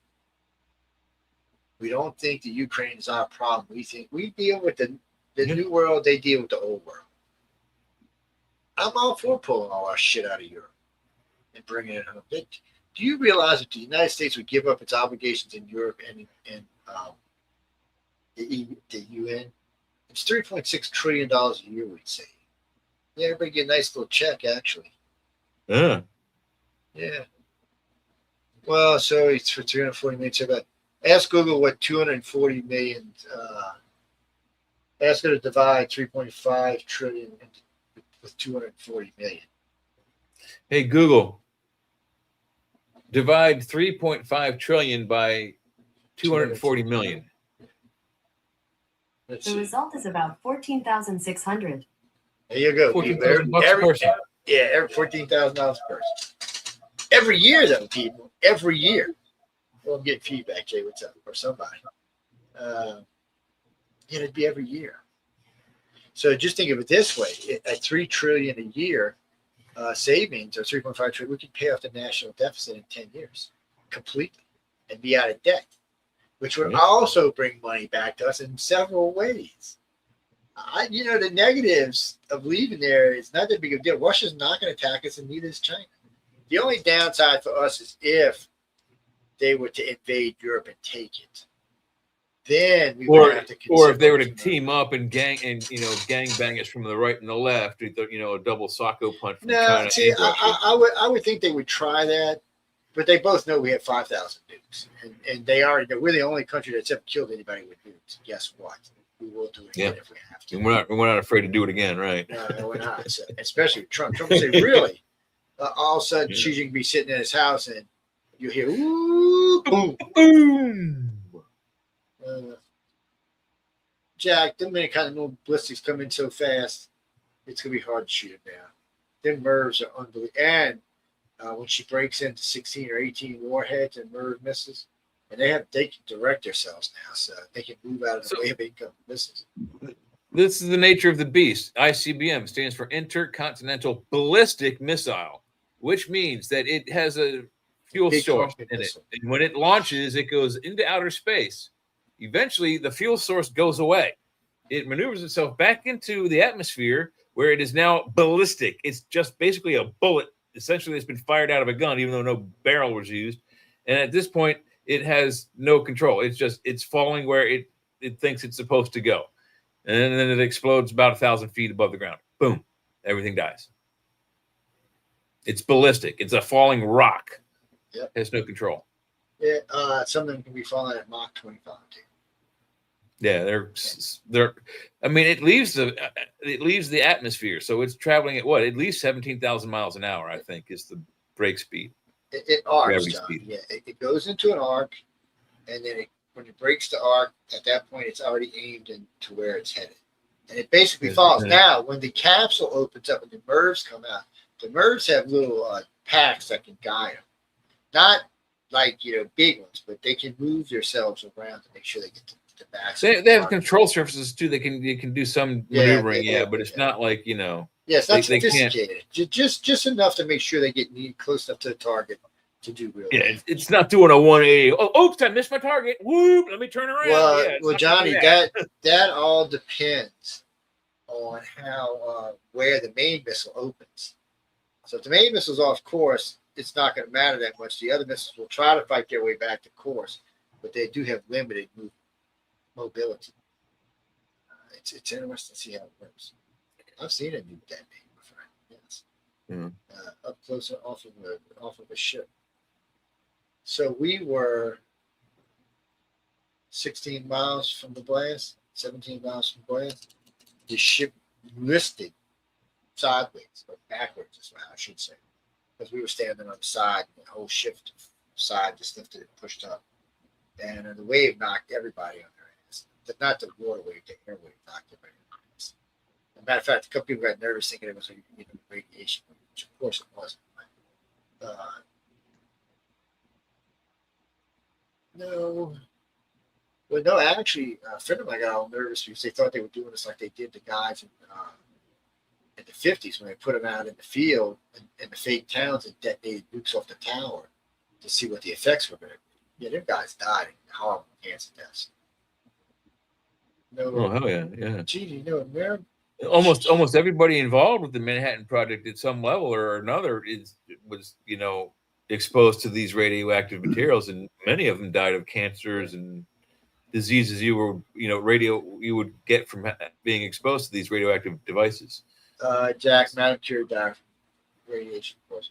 We don't think the Ukraine is our problem. We think we deal with the new world, they deal with the old world. I'm all for pulling all our shit out of Europe and bringing it home. Do you realize that the United States would give up its obligations in Europe and the UN? It's $3.6 trillion a year, we'd say. Yeah, everybody get a nice little check, actually. Yeah. Yeah. Well, so it's for 340 million. So ask Google what 240 million. Ask it to divide 3.5 trillion with 240 million. Hey, Google, divide 3.5 trillion by 240 million. The result is about 14,600. There you go. $14,000 per person. Yeah, every $14,000 per person. Every year, though, people. Every year. Well, I'm getting feedback, Jay. What's up? Or somebody. It'd be every year. So just think of it this way: at $3 trillion a year savings, or 3.5 trillion, we could pay off the national deficit in 10 years completely and be out of debt, which would also bring money back to us in several ways. The negatives of leaving there is not that big of a deal. Russia's not going to attack us, and neither is China. The only downside for us is if they were to invade Europe and take it. Then we would have to consider, or if they were to team up and gang bang us from the right and the left, a double Socko punch. From no, see, I would think they would try that, but they both know we have 5,000 nukes, and they already know we're the only country that's ever killed anybody with nukes. Guess what? We will do it again if we have to. And we're not afraid to do it again, right? No, we're not. So, especially with Trump. Trump will say, really? All of a sudden, Xi Jinping be sitting in his house, and you hear, ooh, boom, boom. Jack, them many kind of little ballistics come in so fast, it's gonna be hard to shoot them down. Them MIRVs are unbelievable. And when she breaks into 16 or 18 warheads and MIRV missiles, and they can direct themselves now, so they can move out of the way of income missiles. This is the nature of the beast. ICBM stands for Intercontinental Ballistic Missile, which means that it has a fuel source in it. And when it launches, it goes into outer space. Eventually, the fuel source goes away. It maneuvers itself back into the atmosphere where it is now ballistic. It's just basically a bullet, essentially, that's been fired out of a gun, even though no barrel was used. And at this point, it has no control. It's falling where it thinks it's supposed to go. And then it explodes about 1,000 feet above the ground. Boom. Everything dies. It's ballistic. It's a falling rock. Yep. It has no control. Yeah, some of them can be falling at Mach 25 too. Yeah, they're. I mean, it leaves the atmosphere, so it's traveling at what? At least 17,000 miles an hour, I think, is the break speed. It arcs, John. Yeah, it goes into an arc, and then when it breaks the arc, at that point, it's already aimed into where it's headed, and it basically falls. Now, when the capsule opens up and the MIRVs come out, the MIRVs have little packs that can guide them, not like big ones, but they can move themselves around to make sure they get to the back. So they have control surfaces too. They can do some maneuvering, but it's not like Yeah, it's not They can't. sophisticated. Just enough to make sure they get close enough to the target to do real. Yeah, it's not doing a 180. Oh, oops! I missed my target. Whoop! Let me turn around. Well, yeah, well, Johnny, that all depends on how where the main missile opens. So if the main missile's off course, it's not going to matter that much. The other missiles will try to fight their way back to course, but they do have limited mobility. It's interesting to see how it works. I've seen a nuke detonate before. Yes, up close and off of a ship. So we were 16 miles from the blast, 17 miles from the blast. The ship listed sideways or backwards, is what I should say, because we were standing on the side, and the whole shift side just lifted and pushed up, and the wave knocked everybody on their ass. Not the water wave, the air wave knocked everybody on their ass. As a matter of fact, a couple people got nervous thinking it was radiation, which of course it wasn't. No, actually, a friend of mine got all nervous because they thought they were doing this like they did the guys in the 50s when they put them out in the field in the fake towns and detonated nukes off the tower to see what the effects were going to be. Yeah, them guys died in horrible cancer deaths. No, oh hell yeah. Gee, America. Almost everybody involved with the Manhattan Project at some level or another was exposed to these radioactive materials, and many of them died of cancers and diseases you would get from being exposed to these radioactive devices. Jack Manicure died from radiation, of course,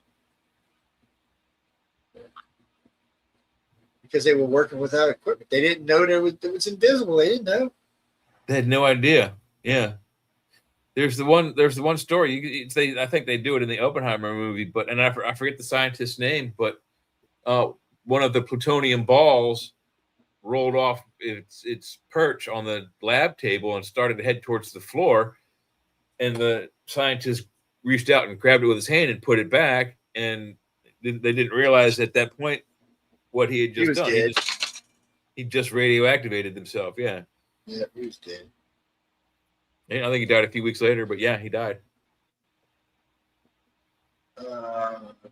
because they were working without equipment. They didn't know it was invisible. They didn't know. They had no idea. Yeah. There's the one story. I think they do it in the Oppenheimer movie, and I forget the scientist's name, but one of the plutonium balls rolled off its perch on the lab table and started to head towards the floor, and the scientist reached out and grabbed it with his hand and put it back, and they didn't realize at that point what he had just done. Dead. He just radioactivated himself. Yeah, he was dead. I think he died a few weeks later, but yeah, he died.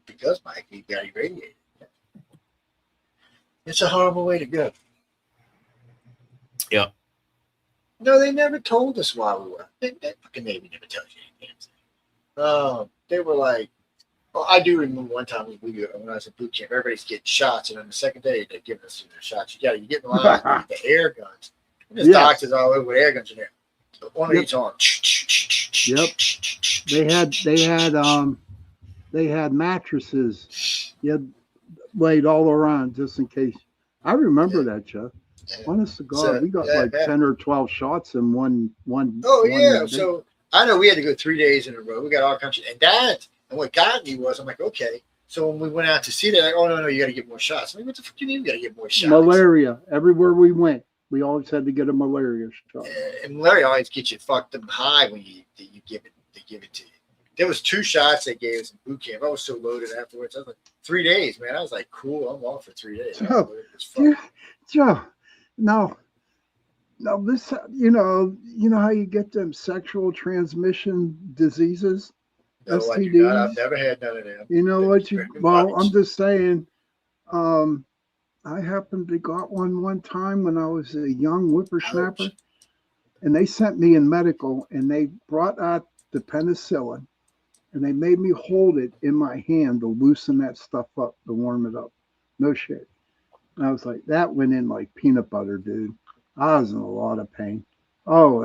Because Mike, he got irradiated. It's a horrible way to go. Yeah. No, they never told us why we were. That fucking Navy never tells you anything. They were like, well, I do remember one time when I was at boot camp, everybody's getting shots, and on the second day they're giving us their shots. You get in line, the air guns. And there's doctors all over with air guns in there. One of each arm. Yep. They had mattresses laid all around just in case. I remember that, Jeff. Honest to God, we got like 10 or 12 shots in one. Oh yeah. So I know we had to go 3 days in a row. We got all kinds of, and what got me was I'm like, okay. So when we went out to see that, like, oh no, you got to get more shots. I mean, what the fuck do you mean you got to get more shots? Malaria. Everywhere we went, we always had to get a malaria shot. And malaria always gets you fucked up high when you give it to you. There was 2 shots they gave us in boot camp. I was so loaded afterwards. I was like, 3 days, man. I was like, cool. I'm off for 3 days. Joe, no, this, you know how you get them sexual transmission diseases? No, STDs? I do not. I've never had none of them. You know what I'm just saying, I happened to got one time when I was a young whippersnapper, and they sent me in medical, and they brought out the penicillin, and they made me hold it in my hand to loosen that stuff up, to warm it up. No shit. And I was like, that went in like peanut butter, dude. I was in a lot of pain. Oh,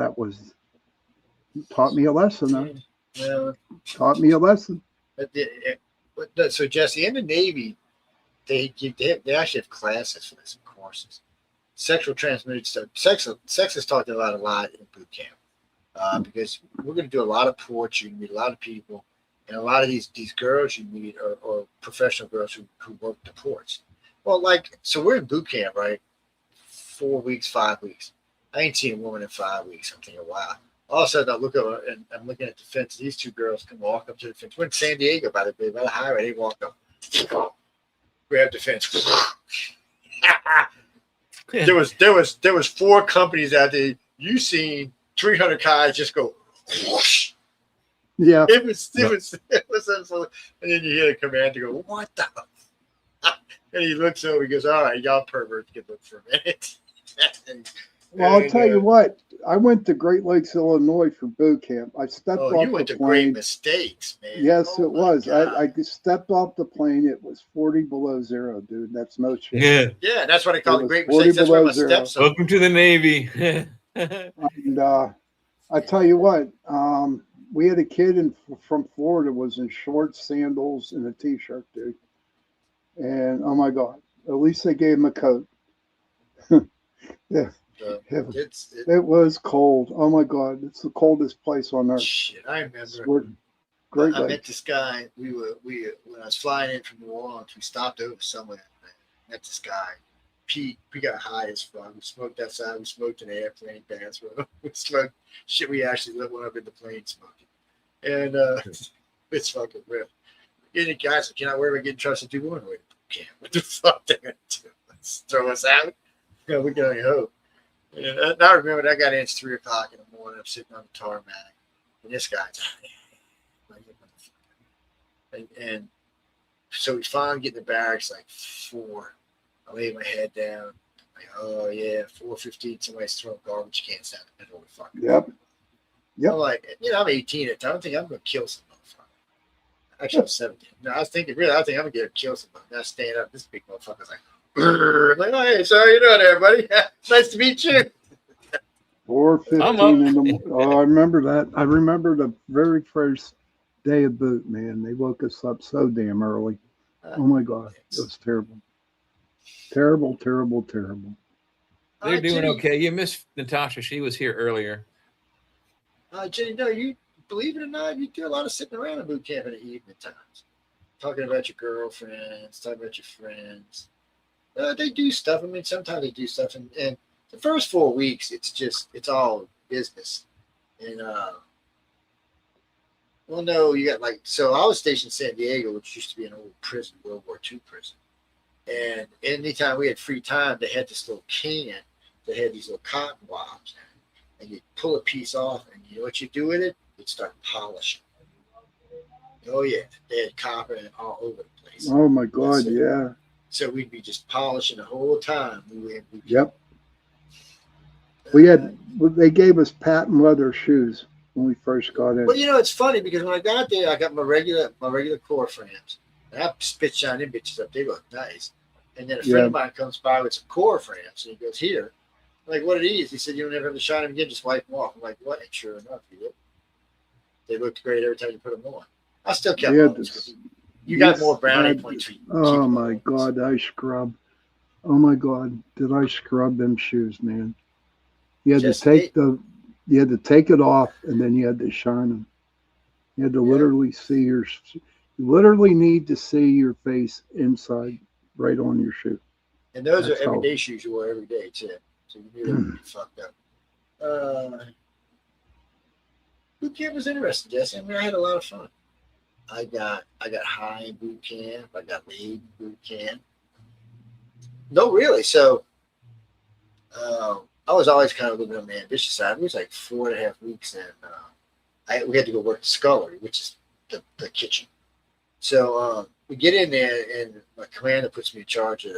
taught me a lesson, huh? Yeah. Taught me a lesson. So, Jesse, in the Navy, they actually have classes for this, courses. Sexual transmitted stuff. Sex is talked about a lot in boot camp because we're going to do a lot of ports. You meet a lot of people, and a lot of these girls you meet are professional girls who work the ports. Well, so we're in boot camp, right? 4 weeks, 5 weeks. I ain't seen a woman in 5 weeks. I'm thinking, wow. All of a sudden, I look over and I'm looking at the fence. These 2 girls can walk up to the fence. We're in San Diego, by the highway. They walk up, grab the fence. There was 4 companies out there. You seen 300 guys just go whoosh. Yeah. It was, and then you hear the commander go, "What the?" And he looks over. He goes, "All right, y'all perverts can look for a minute." Well, I'll tell you what. I went to Great Lakes, Illinois for boot camp. I stepped off you went the to plane. great mistakes, man. Yes, it was. I stepped off the plane. It was 40 below zero, dude. That's no shit. Yeah, that's what I call It the was great 40 mistakes. That's where below my zero. steps are. Welcome to the Navy. And I tell you what, we had a kid from Florida was in shorts, sandals, and a t-shirt, dude. And oh my God, at least they gave him a coat. Yeah. It was cold. Oh my God, it's the coldest place on earth. Shit, I remember. Great I met Lakes. this guy. We when I was flying in from New Orleans, we stopped over somewhere. Met this guy. Pete. We got high as fuck. We smoked outside. We smoked in the airplane bathroom. We smoked shit. We actually went up in the plane smoking, and it's fucking real. And the guys like, "You're not worried about getting trusted to one way." Can't. What the fuck they're gonna do? Let's throw us out? Yeah, we can only hope. And I remember that got in. It's 3 o'clock in the morning. I'm sitting on the tarmac, and this guy's. And so we finally get in the barracks like 4. I lay my head down. Like, oh yeah, 4:15. Somebody's throwing garbage cans down the middle of the fucking. Yep. I'm like, I'm 18 at the time. I don't think I'm gonna kill some motherfucker. Actually, I'm 17. No, I was thinking, really, I think I'm gonna kill somebody. Now stand up. This big motherfucker's like, I'm like, oh hey, so how you doing, everybody? Nice to meet you. 4:15 in the morning. Oh, I remember that. I remember the very first day of boot, man. They woke us up so damn early. Oh my God, it was terrible. Terrible. They're doing okay. You missed Natasha. She was here earlier. Jenny, no, you believe it or not, you do a lot of sitting around in boot camp in the evening times, talking about your girlfriends, talking about your friends. They do stuff. I mean, sometimes they do stuff, and the first 4 weeks, it's all business. And well, no, you got so I was stationed in San Diego, which used to be an old prison, World War II prison. And anytime we had free time, they had this little can that had these little cotton wops. And you pull a piece off, and you know what you do with it? You'd start polishing. Oh, yeah. They had copper all over the place. Oh, my God, yeah. So we'd be just polishing the whole time. Yep. They gave us patent leather shoes when we first got in. Well, it's funny because when I got there, I got my regular core frames. And I spit shine them bitches up. They look nice. And then a friend of mine comes by with some core frames, and he goes, "Here." I'm like, "What are these?" He said, "You'll never have to shine them again. Just wipe them off." I'm like, "What?" And sure enough, he did. They looked great every time you put them on. I still kept them. You got more brownie points. Oh my God, I scrub. Oh my God, did I scrub them shoes, man? You had to take it off, and then you had to shine them. You had to literally see you literally need to see your face inside, right on your shoe. And those are everyday shoes you wear every day too. So you knew they would be fucked up. Boot camp was interesting, Jesse. I mean, I had a lot of fun. I got high in boot camp. I got laid in boot camp. No, really. So I was always kind of looking on the ambitious side. It was like 4.5 weeks, and we had to go work the scullery, which is the kitchen. So we get in there, and my commander puts me in charge of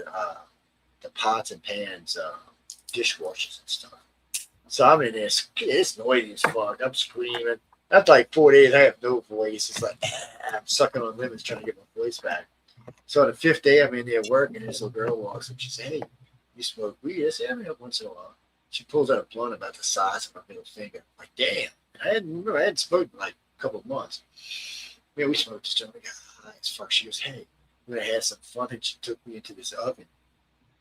the pots and pans, dishwashers and stuff. So I'm in there. It's noisy as fuck. I'm screaming. After like 4 days, I have no voice. It's like I'm sucking on lemons trying to get my voice back. So on the 5th day, I'm in there working, and this little girl walks up. She says, "Hey, you smoke weed?" I say, "I mean, once in a while." She pulls out a blunt about the size of my middle finger. I'm like, damn. I hadn't smoked in like a couple of months. Man, we smoked this joint. I got high as fuck. She goes, "Hey, we're gonna have some fun." And she took me into this oven,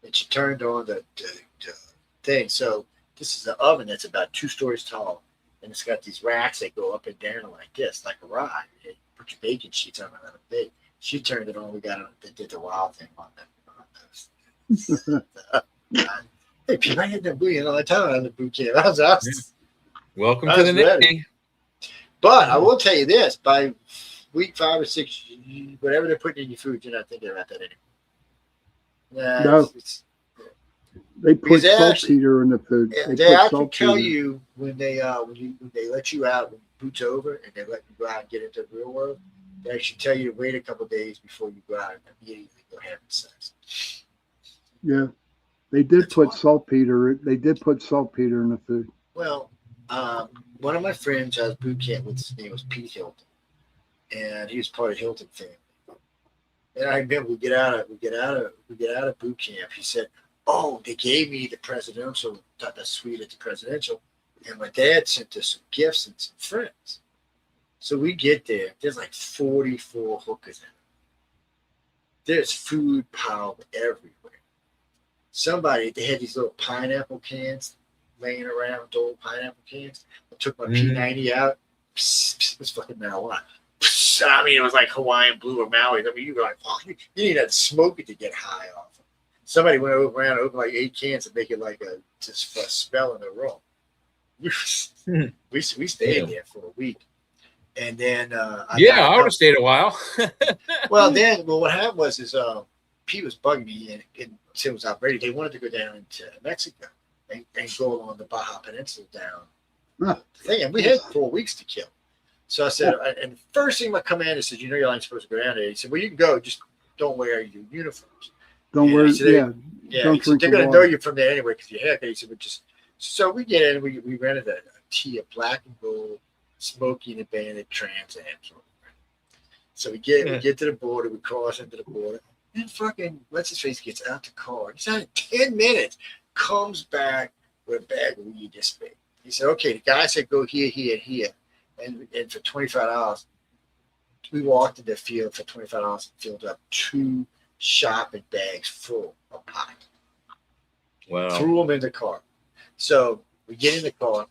and she turned on the thing. So this is an oven that's about 2 stories tall, and it's got these racks that go up and down like this, like a rod. You put your bacon sheets on it on a big. She turned it on. We got it. They did the wild thing on those. Hey, Pete, I had that booty all the time on the boot camp. I was awesome. Welcome to the Navy. But I will tell you this: by week 5 or 6, whatever they're putting in your food, you're not thinking about that anymore. No. They put Because they saltpeter in the food. They put actually tell saltpeter. you when they let you out, when boot's over, and they let you go out and get into the real world. They actually tell you to wait a couple of days before you go out and immediately go having sex. Yeah, they did put saltpeter. They did put saltpeter in the food. Well, one of my friends I was boot camp with, his name was Pete Hilton, and he was part of Hilton family. And I remember we get out of boot camp. He said, "Oh, they gave me the presidential, the suite at the presidential, and my dad sent us some gifts and some friends." So we get there. There's like 44 hookers in it. There's food piled everywhere. They had these little pineapple cans laying around, old pineapple cans. I took my P90 out. Psst, psst, it was fucking marijuana. Psst, I mean, it was like Hawaiian Blue or Maui. I mean, you were like, oh, you need to smoke it to get high off. Somebody went around and opened like 8 cans to make it like a smell in the room. We stayed there for a week. And then I would have stayed a while. Well, what happened was Pete was bugging me, and since it was out ready, they wanted to go down into Mexico and go along the Baja Peninsula down the thing. And we had 4 weeks to kill. So I said, and the first thing my commander said, "You know, you're not supposed to go down there." He said, "Well, you can go, just don't wear your uniforms. Don't wear, yeah. Don't drink they're the going to water. know you from there anyway because your haircut." He said, "But just." So we get in, we rented a black and gold, Smokey and the Bandit Trans Am. So we get to the border, we cross into the border, and fucking what's his face gets out the car. He's out in 10 minutes, comes back with a bag of weed this big. He said, "Okay, the guy said go here, here, here, and for $25." We walked in the field for $25 and filled up 2 shopping bags full of pot. Wow! Threw them in the car. So we get in the car,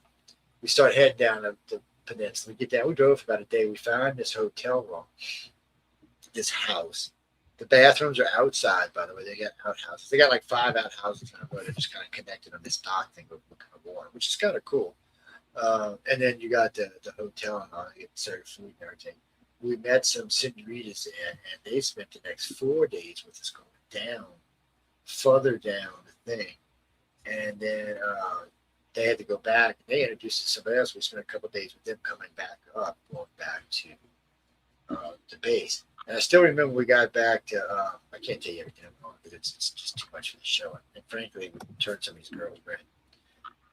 we start heading down the peninsula. We get down. We drove for about a day. We found this hotel room, this house. The bathrooms are outside, by the way. They got outhouses. They got like 5 outhouses on the road. They're just kind of connected on this dock thing with water, which is kind of cool. And then you got the hotel and all. You get served food and everything. We met some senoritas there, and they spent the next 4 days with us going down, further down the thing. And then they had to go back. They introduced us to somebody else. We spent a couple of days with them coming back up, going back to the base. And I still remember we got back to, I can't tell you everything because it's just too much for the show. And frankly, we turned some of these girls red.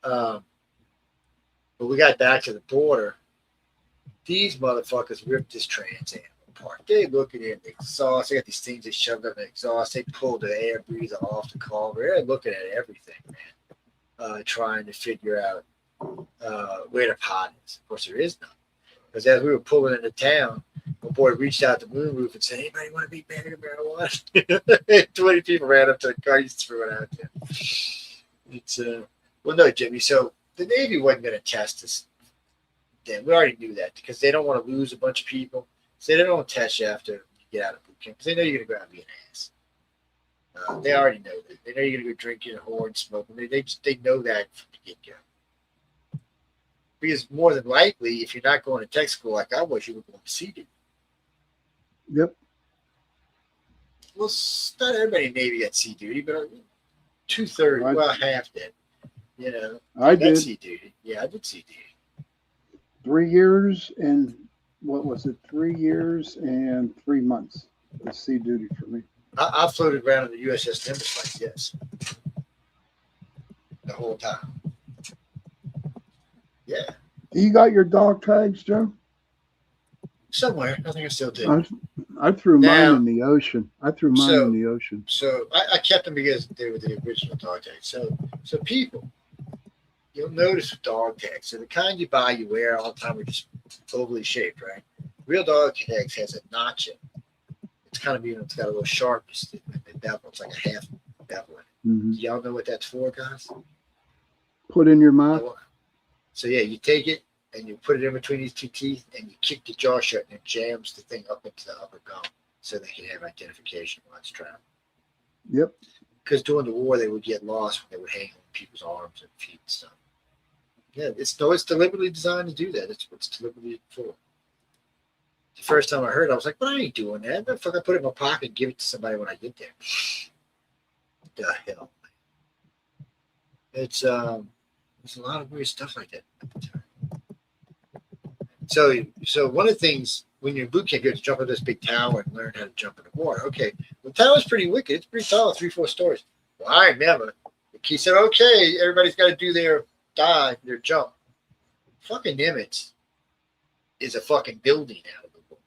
But we got back to the border. These motherfuckers ripped this Trans Am apart. They looking at the exhaust. They got these things they shoved up in the exhaust. They pulled the air breather off the car. They're looking at everything, man. Trying to figure out where the pot is. Of course, there is none. Because as we were pulling into town, my boy reached out the moonroof and said, "Anybody want to be bagging marijuana?" 20 people ran up to the car. He just threw it out there. It's well, no, Jimmy. So the Navy wasn't going to test us. Then we already knew that because they don't want to lose a bunch of people. So they don't test you after you get out of boot camp because they know you're going to go out and be an ass. They already know that. They know you're going to go drinking and whore and smoking. They know that from the get-go. Because more than likely, if you're not going to tech school like I was, you were going to sea duty. Yep. Well, not everybody in the Navy got sea duty, but 2/3, well, half did. You know, I did sea duty. Yeah, I did sea duty. 3 years and what was it? 3 years and 3 months was sea duty for me. I floated around in the USS Nimbus like this the whole time. Yeah. You got your dog tags, Joe? Somewhere. I think I still do. I threw mine in the ocean. So I kept them because they were the original dog tags. So people, you'll notice with dog tags. So the kind you buy, you wear all the time, are just overly shaped, right? Real dog tags has a notch in it. It's kind of, it's got a little sharpness to it. Bevel. It's like a half bevel in it. Mm-hmm. Do y'all know what that's for, guys? Put in your mouth. So yeah, you take it and you put it in between these 2 teeth and you kick the jaw shut and it jams the thing up into the upper gum so they can have identification while it's traveling. Yep. Because during the war they would get lost when they would hang on people's arms and feet and stuff. Yeah, it's deliberately designed to do that. It's what's deliberately for. The first time I heard it, I was like, "Well, I ain't doing that. The fuck, I put it in my pocket and give it to somebody when I get there." The hell, It's there's a lot of weird stuff like that. So one of the things when you're in boot camp, you have to jump on this big tower and learn how to jump in the water. Okay, the tower's pretty wicked. It's pretty tall, 3-4 stories. Well, I remember the key said, okay, everybody's got to do their dive, their jump. Fucking Nimitz is a fucking building out of the wall.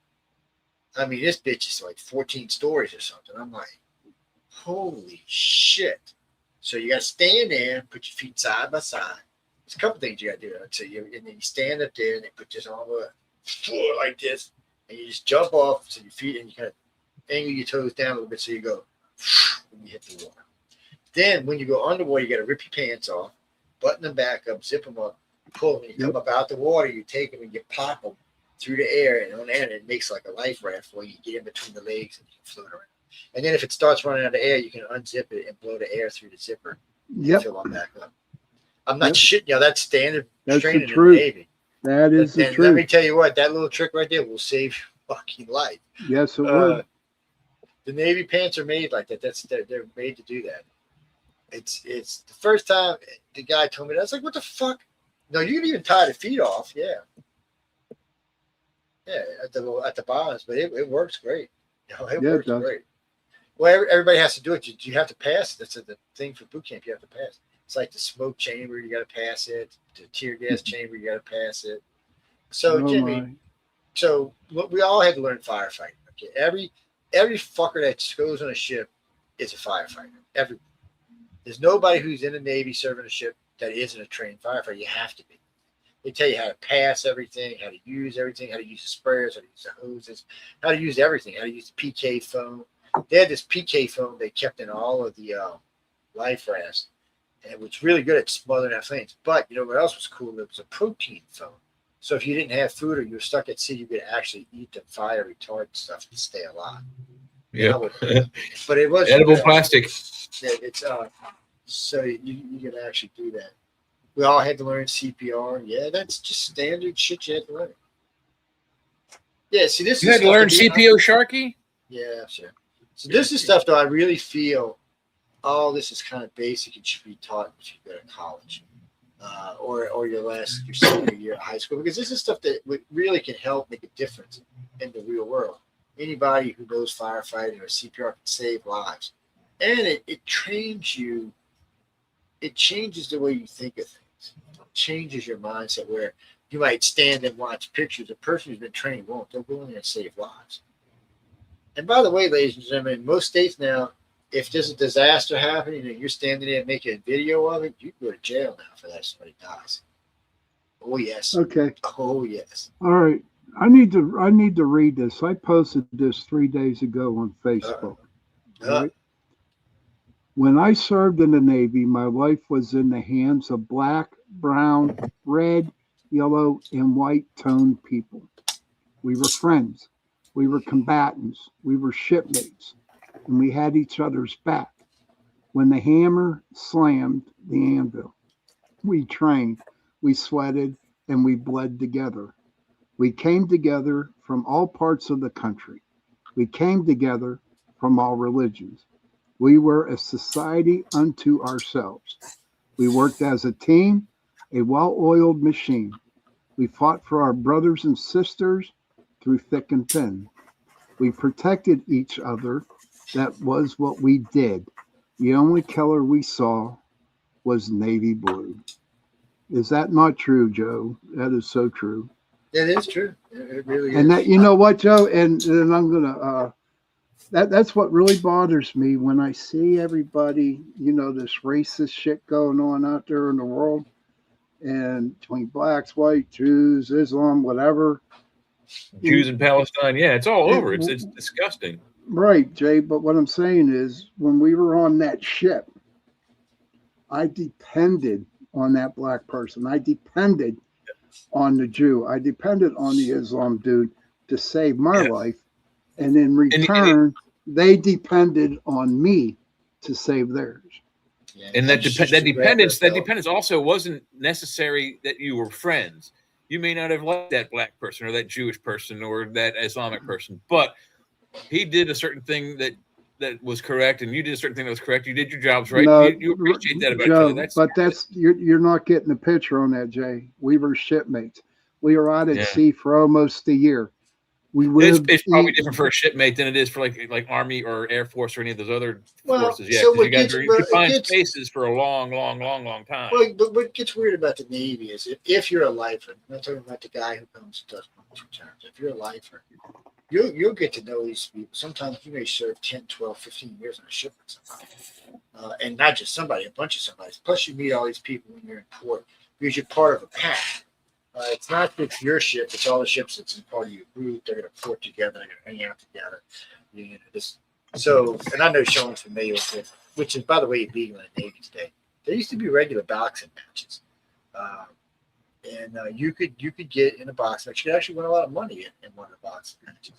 I mean, this bitch is like 14 stories or something. I'm like, holy shit. So you got to stand there, put your feet side by side. There's a couple things you got to do. So and then you stand up there and they put this on the floor like this. And you just jump off so your feet and you kind of angle your toes down a little bit so you go when you hit the water. Then when you go underwater, you got to rip your pants off, button them back up, zip them up, pull them. When you come up out the water, you take them and you pop them through the air. And on the end, it makes like a life raft where you get in between the legs and you can float around. And then if it starts running out of air, you can unzip it and blow the air through the zipper and fill them back up. I'm not shitting you. That's standard training in the Navy. That is the truth. Let me tell you what, that little trick right there will save your fucking life. Yes, it will. The Navy pants are made like that. They're made to do that. It's the first time the guy told me that. I was like, what the fuck? No, you can even tie the feet off. Yeah. Yeah, at the bottoms, but it works great. It works great. Well, everybody has to do it. You have to pass. That's the thing for boot camp. You have to pass. It's like the smoke chamber. You got to pass it. The tear gas chamber. You got to pass it. So, Jimmy, we all had to learn firefighting. Okay, every fucker that goes on a ship is a firefighter. Everyone. There's nobody who's in the Navy serving a ship that isn't a trained firefighter. You have to be. They tell you how to pass everything, how to use everything, how to use the sprayers, how to use the hoses, how to use everything, how to use the PK foam. They had this PK foam they kept in all of the life rafts, and it was really good at smothering out flames. But you know what else was cool? It was a protein foam. So if you didn't have food or you were stuck at sea, you could actually eat the fire retardant stuff to stay alive. Yeah, but it was edible plastic. It's so you can actually do that. We all had to learn CPR. Yeah, that's just standard shit you had to learn. Yeah, see, this you had to learn CPO, Sharky. Yeah, sure. So this is stuff that I really feel. Oh, this is kind of basic. It should be taught if you go to college, or your senior year of high school, because this is stuff that really can help make a difference in the real world. Anybody who knows firefighting or CPR can save lives, and it trains you. It changes the way you think of things. It changes your mindset where you might stand and watch pictures. A person who's been trained won't. They'll go in there and save lives. And by the way, ladies and gentlemen, in most states now, if there's a disaster happening and you're standing there and making a video of it, you can go to jail now for that if somebody dies. Oh, yes. Okay. Oh, yes. All right. I need to read this. I posted this 3 days ago on Facebook. Right? When I served in the Navy, my life was in the hands of black, brown, red, yellow, and white toned people. We were friends. We were combatants. We were shipmates. And we had each other's back. When the hammer slammed the anvil, we trained, we sweated, and we bled together. We came together from all parts of the country. We came together from all religions. We were a society unto ourselves. We worked as a team, a well-oiled machine. We fought for our brothers and sisters through thick and thin. We protected each other. That was what we did. The only color we saw was navy blue. Is that not true, Joe? That is so true. It is true. It really is. And that, you know what, Joe? And I'm gonna. That's what really bothers me when I see everybody, this racist shit going on out there in the world, and between blacks, white, Jews, Islam, whatever. Jews in Palestine, yeah, it's all over. It's disgusting. Right, Jay. But what I'm saying is, when we were on that ship, I depended on that black person. I depended on the Jew. I depended on the Islam dude to save my life. And in return, they depended on me to save theirs. And that dependence also wasn't necessary that you were friends. You may not have liked that black person or that Jewish person or that Islamic person, but he did a certain thing that that was correct, and you did a certain thing that was correct. You did your jobs right. No, You appreciate that about each Joe, other. but you're not getting the picture on that, Jay. We were shipmates. We were out at sea for almost a year. We lived. It's probably different for a shipmate than it is for like Army or Air Force or any of those other forces. Yeah, so because you guys are in confined spaces for a long time. Well, but what gets weird about the Navy is if you're a lifer, I'm not talking about the guy who comes and does returns. If you're a lifer, you'll get to know these people. Sometimes you may serve 10, 12, 15 years on a ship with somebody. And not just somebody, a bunch of somebody. Plus, you meet all these people when you're in port because you're part of a pack. It's not just your ship; it's all the ships that's in part of your group. They're going to port together. They're going to hang out together. And I know Sean's familiar with it, which is, by the way, illegal in the Navy today. There used to be regular boxing matches, and you could get in a boxing match. You could actually win a lot of money in one of the boxing matches.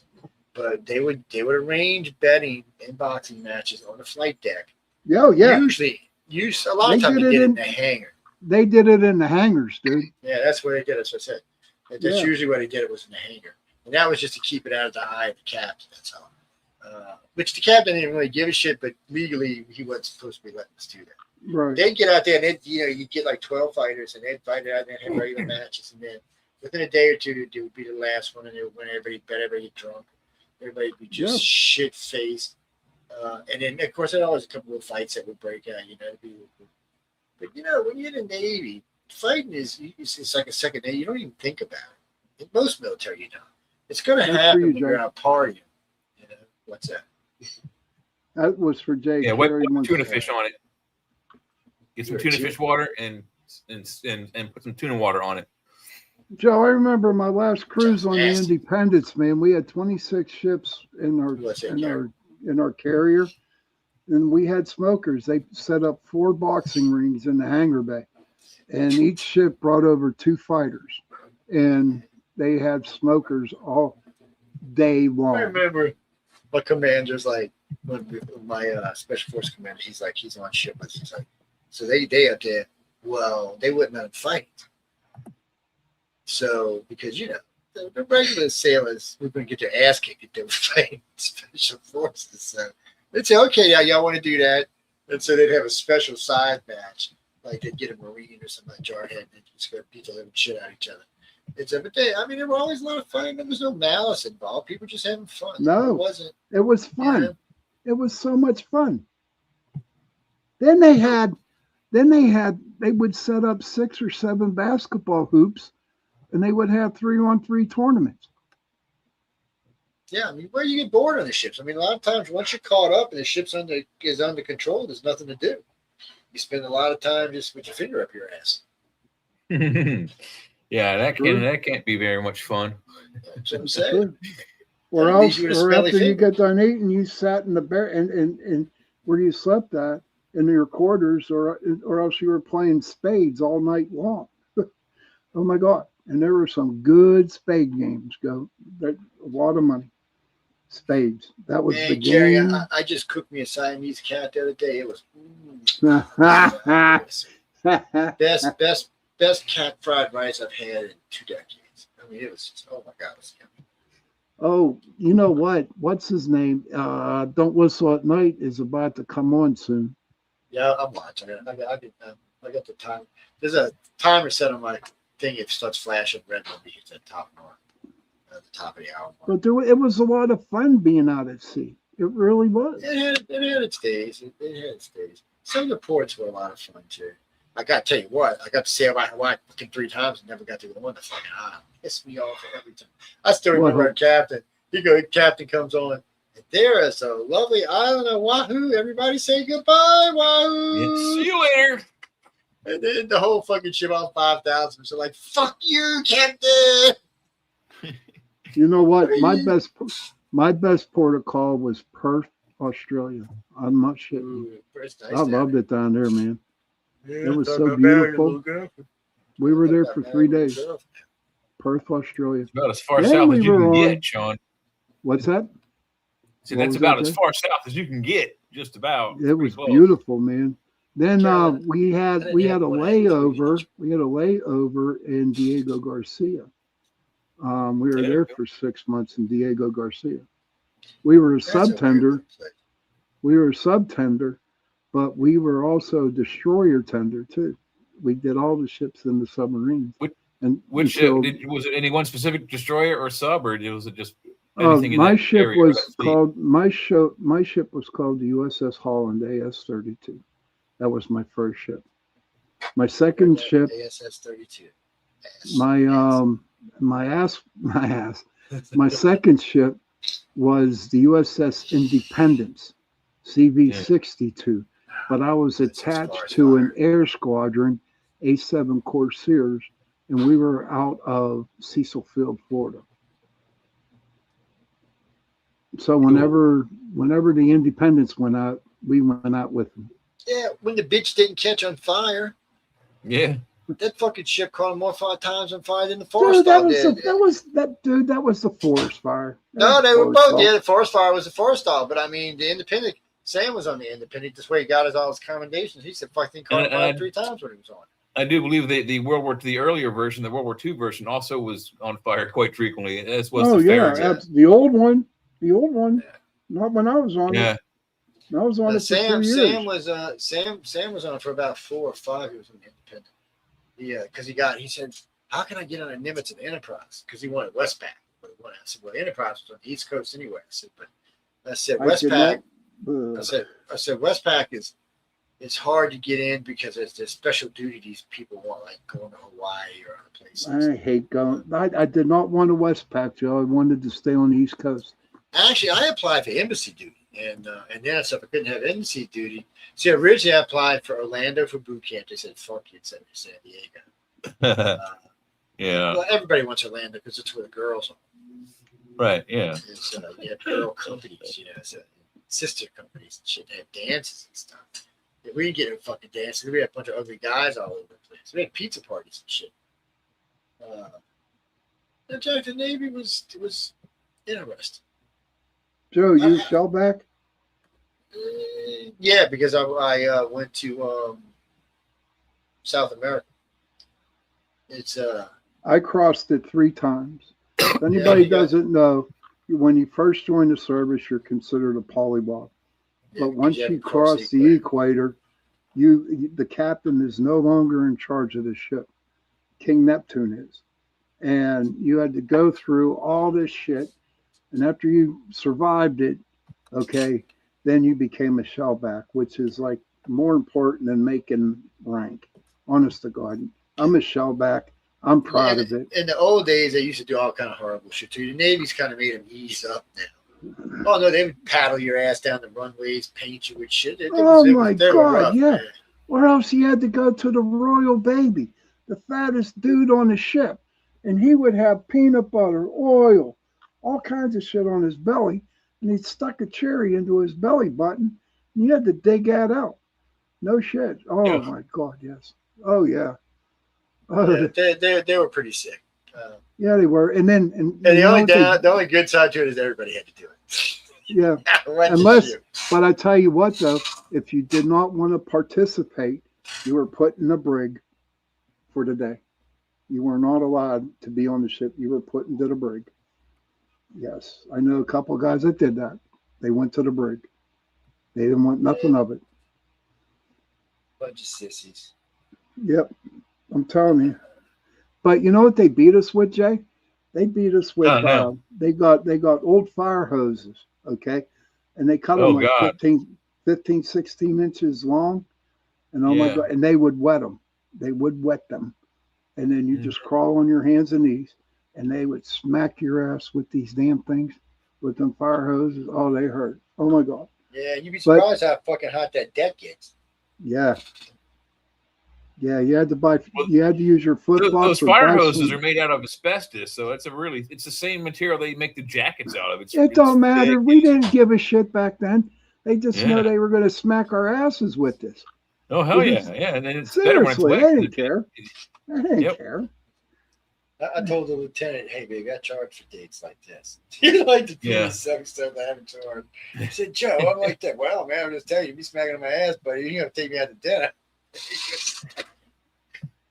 But they would arrange betting in boxing matches on the flight deck. Oh yeah. Usually, a lot of times they did it in the hangar. They did it in the hangars, dude. Yeah, that's where they did it. That's what I said. That's usually where they did it, was in the hangar. And that was just to keep it out of the eye of the captain. That's all. Which the captain didn't really give a shit, but legally he wasn't supposed to be letting us do that. Right. They'd get out there and you'd get like 12 fighters and they'd fight it out and have regular matches. And then within a day or two, it would be the last one and they would win. Everybody get drunk. Everybody would be just shit faced. And then, of course, there always a couple of fights that would break out, But when you're in the Navy, fighting is like a second nature. You don't even think about it. In most military, you don't. It's going to happen when you're out partying. What's that? That was for Jay. Yeah, wet tuna fish on it. Get some tuna fish water and put some tuna water on it. Joe, I remember my last cruise on the Independence, man. We had 26 ships in our carrier, and we had smokers. They set up 4 boxing rings in the hangar bay, and each ship brought over 2 fighters, and they had smokers all day long. I remember my commander's like, my special force commander, he's on ship with us. He's like, so they up there, well, they wouldn't let them fight. So, because, the regular sailors were going to get their ass kicked if they were fighting special forces. So they'd say, okay, yeah, y'all want to do that. And so they'd have a special side match. Like they'd get a Marine or something like Jarhead and just go beat the living shit out of each other. But there were always a lot of fun. There was no malice involved. People just having fun. No, it wasn't. It was fun. It was so much fun. Then they would set up 6 or 7 basketball hoops, and they would have 3-on-3 tournaments. Yeah, where you get bored on the ships. A lot of times once you're caught up and the ship's is under control, there's nothing to do. You spend a lot of time just with your finger up your ass. Yeah, that can't be very much fun. That's what I'm saying. Or after you get done eating, you sat in the bed and where you slept at in your quarters, or else you were playing spades all night long. Oh my God! And there were some good spade games. A lot of money. Spades. That was the Gary, game. I just cooked me a Siamese cat the other day. It was best cat fried rice I've had in 2 decades. It was just, oh my God, it was yummy. Oh, you know what? What's his name? Don't Whistle at Night is about to come on soon. Yeah, I'm watching it. I got the time. There's a timer set on my thing. It starts flashing red when it hits that top mark, at the top of the hour. But it was a lot of fun being out at sea. It really was. It had its days. It had its days. Some of the ports were a lot of fun too. I got to tell you what, I got to sail by Hawaii 3 times and never got to go on the fucking island. Pissed me off every time. I still remember our captain. Captain comes on, and there is a lovely island of Wahoo. Everybody say goodbye, Wahoo. Yeah, see you later. And then the whole fucking ship on 5,000. So like, fuck you, Captain. You know what? My best port of call was Perth, Australia. I'm not shitting. Nice I loved it down there, man. Yeah, it was so beautiful. We were there for 3 days. Perth, Australia. It's about as far south as you can get, Sean. What's that? See, that's about as far south as you can get, just about. It was beautiful, man. Then we had a layover. We had a layover in Diego Garcia. We were there for 6 months in Diego Garcia. We were a subtender. We were sub tender, but we were also destroyer tender too. We did all the ships in the submarines. Which killed, was it any one specific destroyer or sub, or was it just anything in my that ship area? was called my ship was called the USS Holland AS-32. That was my first ship. My second ship, ASS-32. my second ship was the USS Independence, CV-62, but I was attached to an air squadron, A-7 Corsairs, and we were out of Cecil Field, Florida. So whenever the Independence went out, we went out with them. Yeah, when the bitch didn't catch on fire. Yeah. That fucking ship caught more times on fire than the Dude, forest that fire was did. that was the forest fire. No, they were both. Yeah, the forest fire was the forest fire, but I mean, the Independent. Sam was on the Independent. This way, he got all his commendations. He said, "Fucking caught on fire 3 times when he was on." I do believe the earlier version, the World War II version, also was on fire quite frequently. As was the Farragut. the old one. Not when I was on Yeah. it. I was on it for 2 years. Sam was on it for about 4 or 5. He was on the Independent. Yeah, because he said, "How can I get on a Nimitz and Enterprise?" Because he wanted Westpac. But I said, "Well, Enterprise was on the East Coast anyway." I said, Westpac. I said Westpac it's hard to get in because there's special duty these people want, like going to Hawaii or other places. I hate going. I did not want a Westpac, Joe. I wanted to stay on the East Coast. Actually, I applied for embassy duty, and then I said I couldn't have embassy duty. See, originally I applied for Orlando for boot camp. They said, "Fuck you," send me to San Diego. Yeah. Well, everybody wants Orlando because it's where the girls are. Right. Yeah. It's you have girl companies, so sister companies and shit. They have dances and stuff. Yeah, we didn't get a fucking dance. We had a bunch of ugly guys all over the place. We had pizza parties and shit. Jack, the Navy was interesting. Joe, you shellback? Yeah, because I went to South America. It's I crossed it 3 times. If anybody doesn't know, when you first join the service, you're considered a polybop. But once you cross the equator, the captain is no longer in charge of the ship. King Neptune is. And you had to go through all this shit. And after you survived it, okay, then you became a shellback, which is like more important than making rank. Honest to God. I'm a shellback. I'm proud of it. In the old days, they used to do all kind of horrible shit too. The Navy's kind of made them ease up now. Oh no, they would paddle your ass down the runways, paint you with shit. My God, yeah. Or else you had to go to the Royal Baby, the fattest dude on the ship, and he would have peanut butter, oil, all kinds of shit on his belly, and he stuck a cherry into his belly button, and you had to dig that out. No shit. Oh my God, yes. Oh yeah. They were pretty sick. Yeah, they were. And the only good side to it is everybody had to do it. Yeah. But I tell you what, though, if you did not want to participate, you were put in a brig for the day. You were not allowed to be on the ship. You were put into the brig. Yes. I know a couple of guys that did that. They went to the brig. They didn't want nothing of it. Bunch of sissies. Yep. I'm telling you. But you know what they beat us with, Jay? They beat us with they got old fire hoses, okay? And they cut them like 15, 16 inches long. And my God, and they would wet them. They would wet them. And then you just crawl on your hands and knees, and they would smack your ass with these damn things, with them fire hoses. Oh, they hurt. Oh my God. Yeah, you'd be surprised how fucking hot that deck gets. Yeah. Yeah, you had to use your flip flops. Those fire hoses are made out of asbestos, so it's the same material they make the jackets out of. It don't matter. We didn't give a shit back then. They just know they were going to smack our asses with this. Oh hell yeah, yeah! And then it's seriously, better when it's wet. They didn't care. They didn't care. I told the lieutenant, "Hey, baby, I charge for dates like this." He liked to do the seven stuff I haven't charged. He said, "Joe, I'm like that." Well, man, I'm just telling you, be smacking on my ass, buddy. You're gonna take me out to dinner.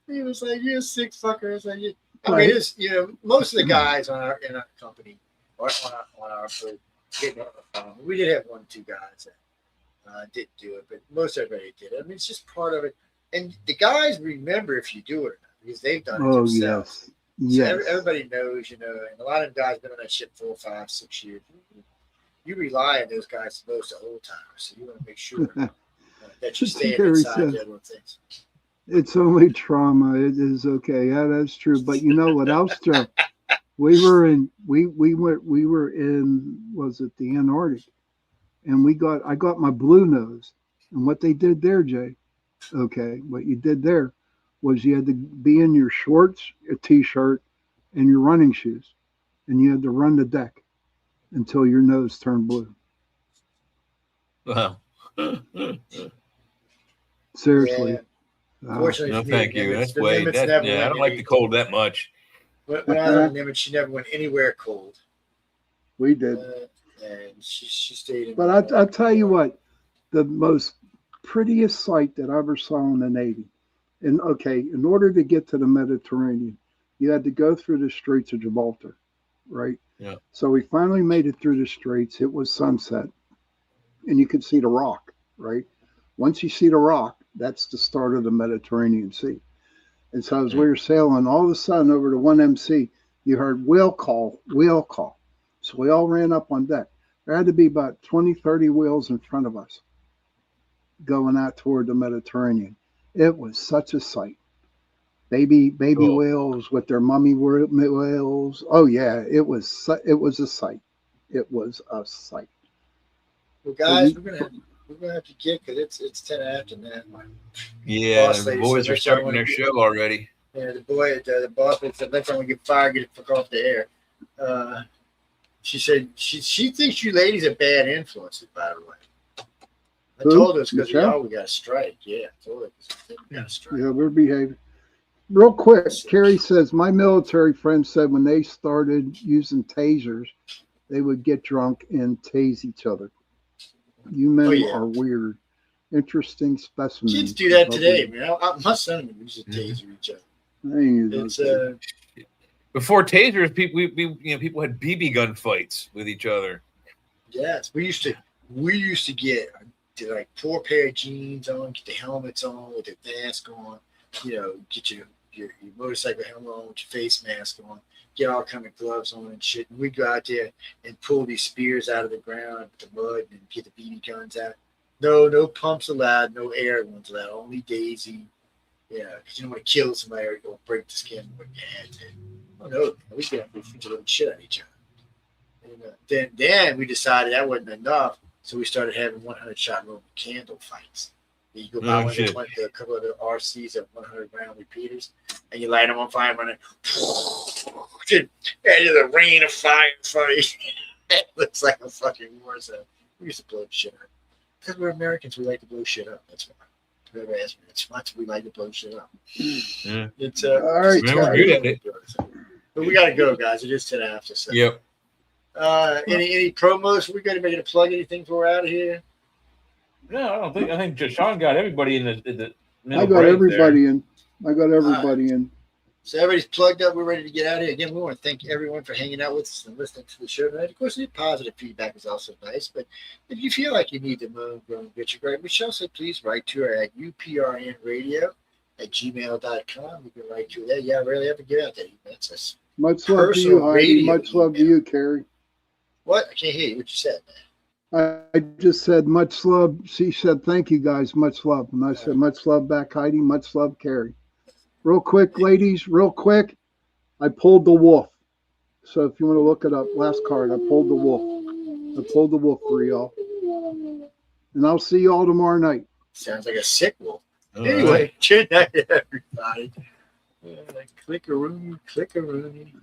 He was like, "You're a sick fucker." I was like, I mean, it's most of the guys in our company or on our boat, we did have 1 or 2 guys that didn't do it, but most everybody did it. I mean, it's just part of it. And the guys remember if you do it or not because they've done it themselves. Yes. So everybody knows, and a lot of guys been on that ship 4, 5, 6 years. You rely on those guys most of the whole time, so you want to make sure that you stay inside the other things. It's only trauma. It is okay. Yeah, that's true. But you know what else, Joe? We were in was it the Antarctic, and I got my blue nose, and what they did there, Jay, okay, what you did there was you had to be in your shorts, a t-shirt, and your running shoes, and you had to run the deck until your nose turned blue. Wow. Seriously. Yeah. Unfortunately, no, thank you. Nimitz, That's way. I don't like the cold that much. When I was on Nimitz, she never went anywhere cold. We did. And she stayed in. But I'll tell you what, the most prettiest sight that I ever saw in the Navy. And okay, in order to get to the Mediterranean, you had to go through the Straits of Gibraltar, right? Yeah. So we finally made it through the Straits. It was sunset, and you could see the rock, right? Once you see the rock, that's the start of the Mediterranean Sea. And so as we were sailing, all of a sudden over to 1MC, you heard whale call, whale call. So we all ran up on deck. There had to be about 20, 30 whales in front of us going out toward the Mediterranean. It was such a sight. Baby whales with their mummy whales. Oh yeah, it was a sight. It was a sight. Well, guys, we're gonna have to get because it's 10 after now. Yeah, the boys are starting their show already. Yeah, the boss said next time we get fired, get the fuck off the air. She said she thinks you ladies are bad influences, by the way. I told us because we got a strike. Yeah, I told her because we got a strike. Yeah, we're behaving. Real quick, Carrie says, my military friend said when they started using tasers, they would get drunk and tase each other. You men are weird. Interesting specimens. Kids do that today, man. My son used to taser each other. Before tasers, people had BB gun fights with each other. Yes, we used to get like 4 pair of jeans on, get the helmets on with the mask on, get your motorcycle helmet on with your face mask on, get all kind of gloves on and shit. And we'd go out there and pull these spears out of the ground with the mud and get the BB guns out. No pumps allowed, no air ones allowed, only Daisy. Yeah, because you don't want to kill somebody or go break the skin with your hand. Oh no, we get up and beat the living shit out of each other. And, then we decided that wasn't enough, so we started having 100-shot Roman candle fights. You go buy a couple of the RCs of 100-round repeaters, and you light them on fire, running, and the rain of fire fight. It looks like a fucking war zone. We used to blow shit up because we're Americans. We like to blow shit up. That's why. Whoever asked me, that's why we like to blow shit up. Yeah. It's all right. We're good at it. But we gotta go, guys. It is 10 after. So. Yep. Any promos? We gotta make it a plug anything before we're out of here. No, I don't think. I think Sean got everybody in the I got everybody in. So everybody's plugged up. We're ready to get out of here. Again, we want to thank everyone for hanging out with us and listening to the show tonight. Of course, the positive feedback is also nice. But if you feel like you need to moan, groan, bitch, or gripe, Michelle said please write to her at uprnradio@gmail.com. You can write to her there. Yeah, I really have to get out there. That's us. Much love to you, Heidi. Much love to you, Carrie. What? I can't hear you. What you said, man? I just said much love. She said, thank you guys, much love. And I said, much love back, Heidi, much love, Carrie. Real quick, ladies, real quick. I pulled the wolf. So if you want to look it up, last card, I pulled the wolf. I pulled the wolf for y'all. And I'll see you all tomorrow night. Sounds like a sick wolf. Anyway, good night, everybody. Click-a-rooney, click-a-rooney.